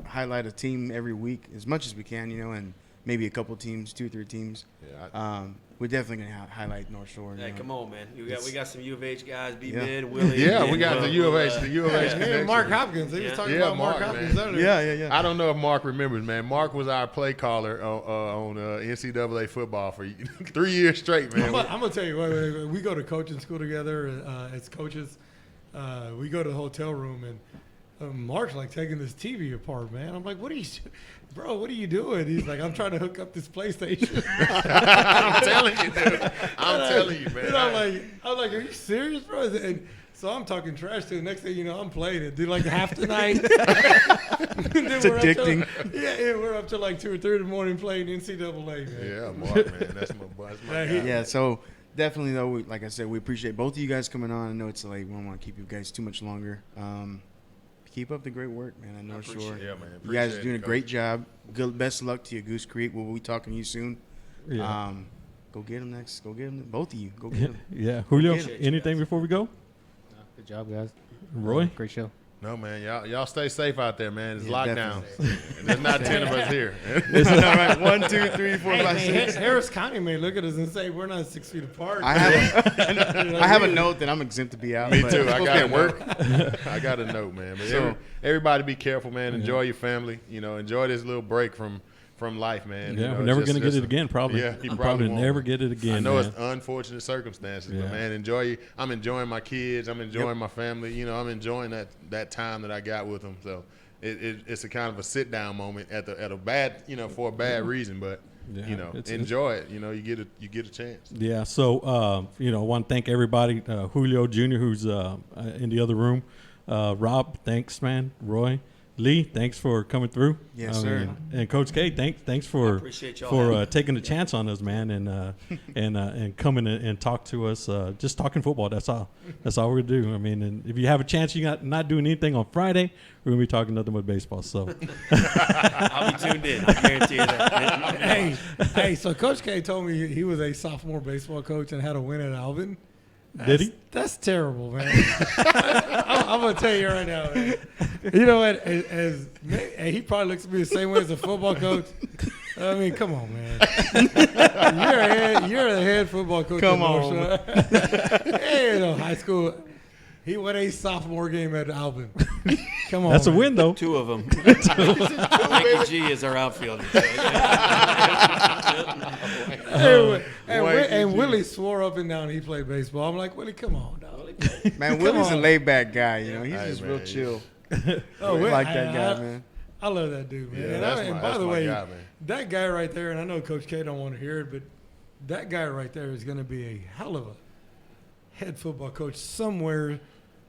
highlight a team every week as much as we can, and maybe a couple teams, 2-3 teams. Yeah, We're definitely going to highlight North Shore. Hey, come on, man. We got some U of H guys, Yeah. B-Mid, Willie. Yeah, we and, got the U of H. The U of H. Yeah, connection. Mark Hopkins. He was talking Yeah, about Mark Mark, Hopkins. man. Earlier. Yeah. I don't know if Mark remembers, man. Mark was our play caller on NCAA football for 3 years straight, man. I'm gonna tell you what. We go to coaching school together as coaches. We go to the hotel room and Mark's like taking this TV apart, man. I'm like, what are you doing? He's like, I'm trying to hook up this PlayStation. I'm telling you, dude. I'm telling you, man. And I'm like, are you serious, bro? And so I'm talking trash to the next thing you know, I'm playing it. Do like half the night. It's addicting. Yeah, we're up to like 2 or 3 in the morning playing NCAA, man. Yeah, Mark, man. That's my boy. That's my guy. Yeah, so definitely, though, like I said, we appreciate both of you guys coming on. I know it's late. We don't want to keep you guys too much longer. Keep up the great work, man. I know Shore. Yeah, man. You guys Appreciate are doing a it, great job. Good, best of luck to you, Goose Creek. We'll be talking to you soon. Yeah. Go get them next. Go get them. Both of you. Go get them. Yeah. Julio, Appreciate you anything guys. before we go? Good job, guys. Roy? Great show. No, man. Y'all stay safe out there, man. It's Yeah, lockdown. There's not 10 of us here. All right. 1, 2, 3, 4, 5, 6. Harris County may look at us and say we're not 6 feet apart. I have a note that I'm exempt to be out. Me but too. I we'll got get to work. I got a note, man. But So- everybody be careful, man. Enjoy your family. Enjoy this little break from life, man. Yeah, we're never just- going to get just- it again, probably. Yeah, you We'll probably never won't. get it again. I know man. it's unfortunate circumstances, Yeah. but man, I'm enjoying my kids. I'm enjoying my family. I'm enjoying that time that I got with them. So it's a kind of a sit down moment at a bad, for a bad reason, but Yeah, enjoy it. You get a chance. Yeah, so, I want to thank everybody. Julio Jr., who's in the other room. Rob, thanks, man. Roy. Lee, thanks for coming through. Yes, sir. And Coach K, thanks for appreciate y'all for having me. taking the chance on us, man, and coming and talk to us. Just talking football. That's all we're gonna do. I mean, and if you have a chance, you're not doing anything on Friday, we're gonna be talking nothing but baseball. So I'll be tuned in. I guarantee you that. Hey, so Coach K told me he was a sophomore baseball coach and had a win at Alvin. did he? That's terrible, man. I'm gonna tell you right now, man. You know what? And he probably looks at me the same way as a football coach. I mean, come on, man. You're a head football coach. Come at on. North Shore. Hey, high school. He won a sophomore game at Alvin. Come on, That's a man. win, though. 2 of them. Mikey G is our outfielder. And Willie swore up and down he played baseball. I'm like, Willie, come on, dog. Man, Willie's a on. laid back guy. He's Hey, just man, real he's- chill. Oh, We Willie- like that guy, man. I love that dude, man. Yeah, And that's by that's the my way, guy, man. that guy right there, and I know Coach K don't want to hear it, but that guy right there is going to be a hell of a head football coach somewhere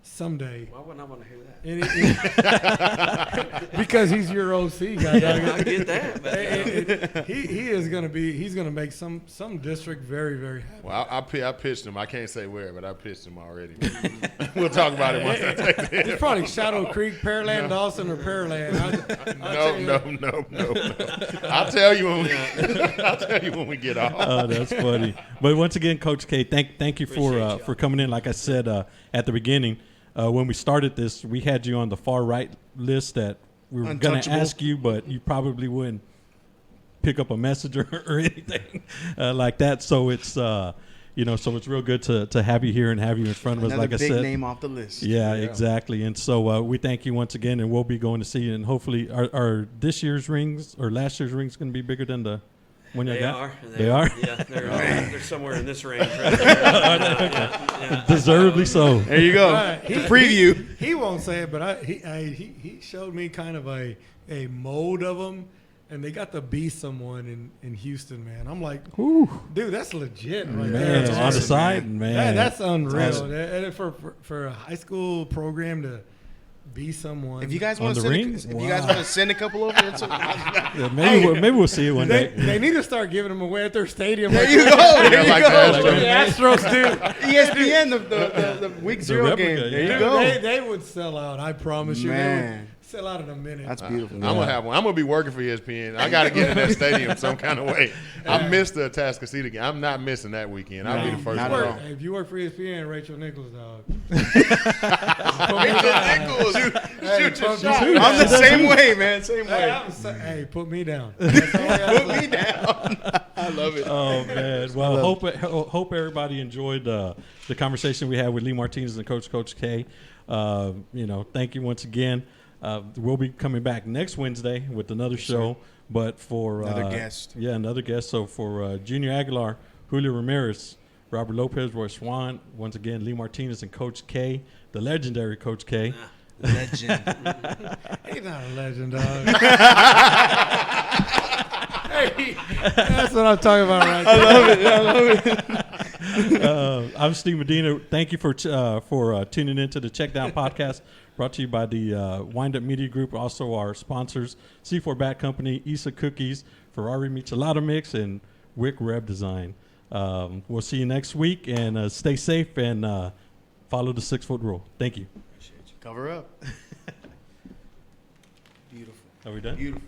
someday. Why wouldn't I want to hear that? Because he's your OC guy. I get that. But, He is going to be. He's going to make some district very, very happy. Well, I pitched him. I can't say where, but I pitched him already. We'll talk about it once I take the It's probably Shadow Creek, Pearland, Dawson, or Pearland. No. I'll tell you when we get off. Oh, that's funny. But once again, Coach K, thank you for coming in. Like I said at the beginning, when we started this, we had you on the far right list that we were going to ask you, but you probably wouldn't pick up a message or anything like that. So it's so it's real good to have you here and have you in front of us. Another Like I said, big name off the list. Yeah, exactly. And so we thank you once again, and we'll be going to see you. And hopefully, are this year's rings or last year's rings going to be bigger than the one you got? They are. Yeah, they're somewhere in this range. Right there. Deservedly so. There you go. Preview. He won't say it, but he showed me kind of a mold of them, and they got to be someone in Houston, man. I'm like, dude, that's legit right there. That's on the side, man. That's unreal. And for a high school program to be someone. If you guys On want the to ring? send a couple over, it's Yeah, maybe we'll see it one day. They need to start giving them away at their stadium. There you go. There you go. The Astros do. ESPN, the week zero game. replica, There yeah. you go. They would sell out. I promise you. They Man. would sell out in a minute. That's beautiful. I'm gonna have one. I'm gonna be working for ESPN. I gotta get in that stadium some kind of way. I missed the Atascocita game. I'm not missing that weekend. I'll be the first not one. at all. If you work for ESPN, Rachel Nichols, dog. Nichols, shoot your shot. I'm the same way, man. Same way. Hey, put me down. Put me down. I love it. Oh man! Well, hope everybody enjoyed the conversation we had with Lee Martinez and Coach K. Thank you once again. We'll be coming back next Wednesday with another show, but for Another guest. Yeah, another guest. So for Junior Aguilar, Julio Ramirez, Robert Lopez, Roy Swan, once again Lee Martinez and Coach K, the legendary Coach K. Legend. He's not a legend, dog. Hey, that's what I'm talking about right now. I love it. I'm Steve Medina. Thank you for tuning in to the Check Down Podcast, brought to you by the Wind Up Media Group, also our sponsors, C4 Bat Company, Issa Cookies, Ferrari Michelada Mix, and Wick Web Design. We'll see you next week, and stay safe and follow the 6-foot rule. Thank you. Cover up. Beautiful. Are we done? Beautiful.